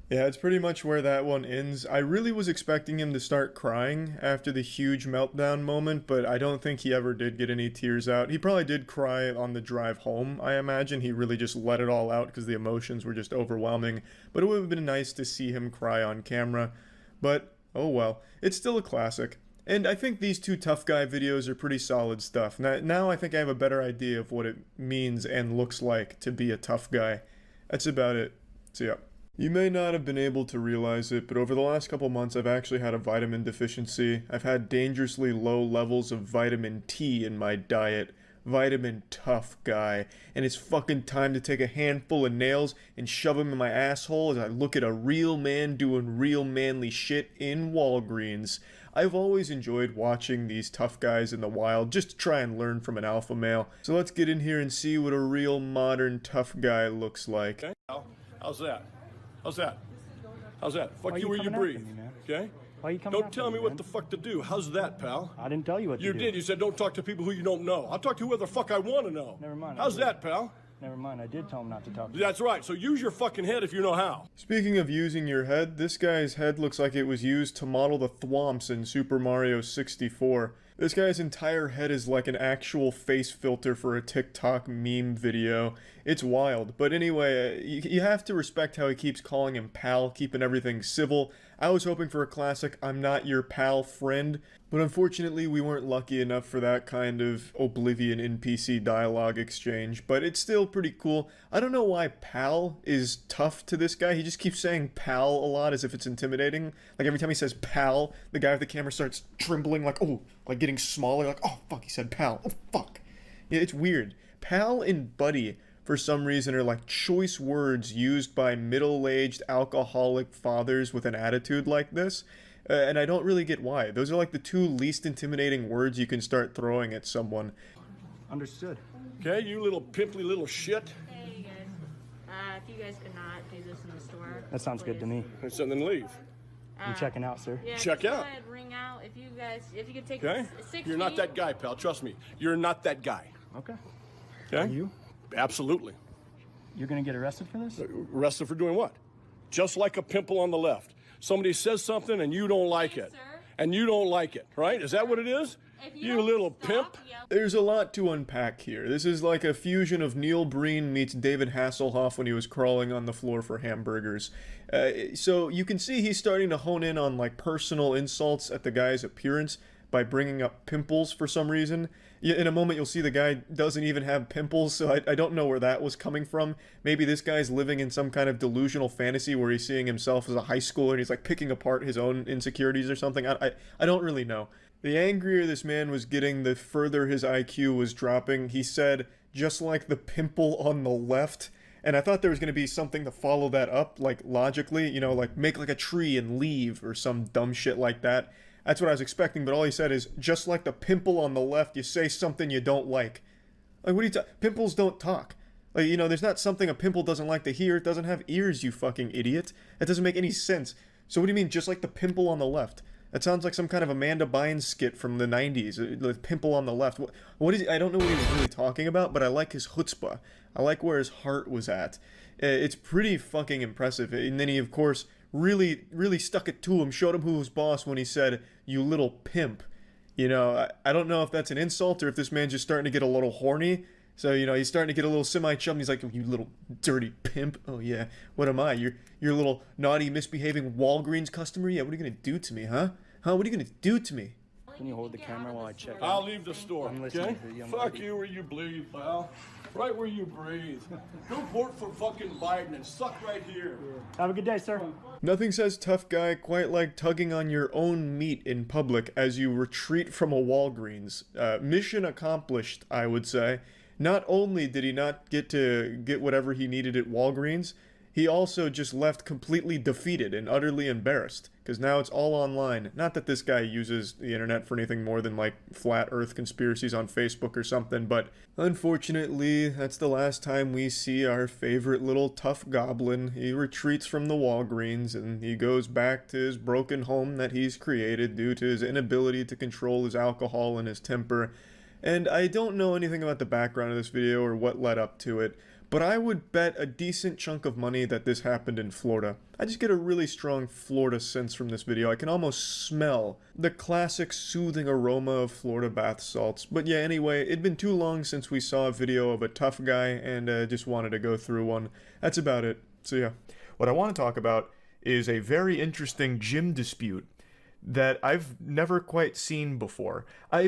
Yeah, it's pretty much where that one ends. I really was expecting him to start crying after the huge meltdown moment, but I don't think he ever did get any tears out. He probably did cry on the drive home, I imagine. He really just let it all out because the emotions were just overwhelming. But it would have been nice to see him cry on camera. But, oh well. It's still a classic. And I think these two tough guy videos are pretty solid stuff. Now I think I have a better idea of what it means and looks like to be a tough guy. That's about it. So yeah. You may not have been able to realize it, but over the last couple months I've actually had a vitamin deficiency. I've had dangerously low levels of vitamin T in my diet. Vitamin tough guy. And it's fucking time to take a handful of nails and shove them in my asshole as I look at a real man doing real manly shit in Walgreens. I've always enjoyed watching these tough guys in the wild just to try and learn from an alpha male. So let's get in here and see what a real modern tough guy looks like. Okay? How's that? How's that? How's that? Fuck you where you coming breathe. after me, man? Okay? Why are you coming Don't after tell me me, what man? the fuck to do. How's that, pal? I didn't tell you what to You do. did. You said don't talk to people who you don't know. I'll talk to whoever the fuck I want to know. Never mind, I How's did. that, pal? Never mind, I did tell him not to talk to you. That's right. So use your fucking head if you know how. Speaking of using your head, this guy's head looks like it was used to model the thwomps in Super Mario 64. This guy's entire head is like an actual face filter for a TikTok meme video. It's wild. But anyway, you have to respect how he keeps calling him pal, keeping everything civil. I was hoping for a classic I'm not your pal friend, but unfortunately we weren't lucky enough for that kind of Oblivion NPC dialogue exchange, but it's still pretty cool. I don't know why pal is tough to this guy. He just keeps saying pal a lot as if it's intimidating. Like every time he says pal, the guy with the camera starts trembling like, oh, like getting smaller, like, oh fuck, he said pal, oh fuck. Yeah, it's weird. Pal and buddy, for some reason, are like choice words used by middle-aged alcoholic fathers with an attitude like this. And I don't really get why. Those are like the two least intimidating words you can start throwing at someone. Understood. Okay, you little pimply little shit. Hey, you guys. If you guys could not do this in the store. That sounds good to me. And so then leave. I'm checking out, sir. Yeah, Check go out. ahead, ring out. If you could take Okay? 6 You're not feet. that guy, pal. Trust me. You're not that guy. Okay. Okay? Are you? Absolutely. You're gonna get arrested for this? Arrested for doing what? Just like a pimple on the left. Somebody says something and you don't like it. Sir. And you don't like it, right? Is that what it is? If You don't little stop pimp. yelling- There's a lot to unpack here. This is like a fusion of Neil Breen meets David Hasselhoff when he was crawling on the floor for hamburgers. So you can see he's starting to hone in on like personal insults at the guy's appearance by bringing up pimples for some reason. In a moment you'll see the guy doesn't even have pimples, so I don't know where that was coming from. Maybe this guy's living in some kind of delusional fantasy where he's seeing himself as a high schooler and he's like picking apart his own insecurities or something. I don't really know. The angrier this man was getting, the further his IQ was dropping. He said, just like the pimple on the left. And I thought there was going to be something to follow that up, like logically, you know, like make like a tree and leave or some dumb shit like that. That's what I was expecting, but all he said is, just like the pimple on the left, you say something you don't like. Like, what are you talking? Pimples don't talk. Like, you know, there's not something a pimple doesn't like to hear. It doesn't have ears, you fucking idiot. That doesn't make any sense. So what do you mean, just like the pimple on the left? That sounds like some kind of Amanda Bynes skit from the 90s. The pimple on the left. What is? I don't know what he was really talking about, but I like his chutzpah. I like where his heart was at. It's pretty fucking impressive. And then he, of course, really stuck it to him, showed him who was boss when he said, you little pimp. You know, I don't know if that's an insult or if this man's just starting to get a little horny. So, you know, he's starting to get a little semi-chum. He's like, you little dirty pimp. Oh, yeah. What am I? You're a little naughty, misbehaving Walgreens customer? Yeah, what are you going to do to me, huh? What are you going to do to me? Can you hold the camera while I check? I'll leave the store, I'm listening okay? to you. I'm Fuck ready. you where you bleed, pal. Right where you breathe. Go vote for fucking Biden and suck right here. Have a good day, sir. Nothing says tough guy quite like tugging on your own meat in public as you retreat from a Walgreens. Mission accomplished, I would say. Not only did he not get to get whatever he needed at Walgreens, he also just left completely defeated and utterly embarrassed, because now it's all online. Not that this guy uses the internet for anything more than like flat earth conspiracies on Facebook or something, but unfortunately, that's the last time we see our favorite little tough goblin. He retreats from the Walgreens and he goes back to his broken home that he's created due to his inability to control his alcohol and his temper. And I don't know anything about the background of this video or what led up to it, but I would bet a decent chunk of money that this happened in Florida. I just get a really strong Florida sense from this video. I can almost smell the classic soothing aroma of Florida bath salts. But yeah, anyway, it'd been too long since we saw a video of a tough guy, and just wanted to go through one. That's about it. So yeah. What I want to talk about is a very interesting gym dispute that I've never quite seen before. I've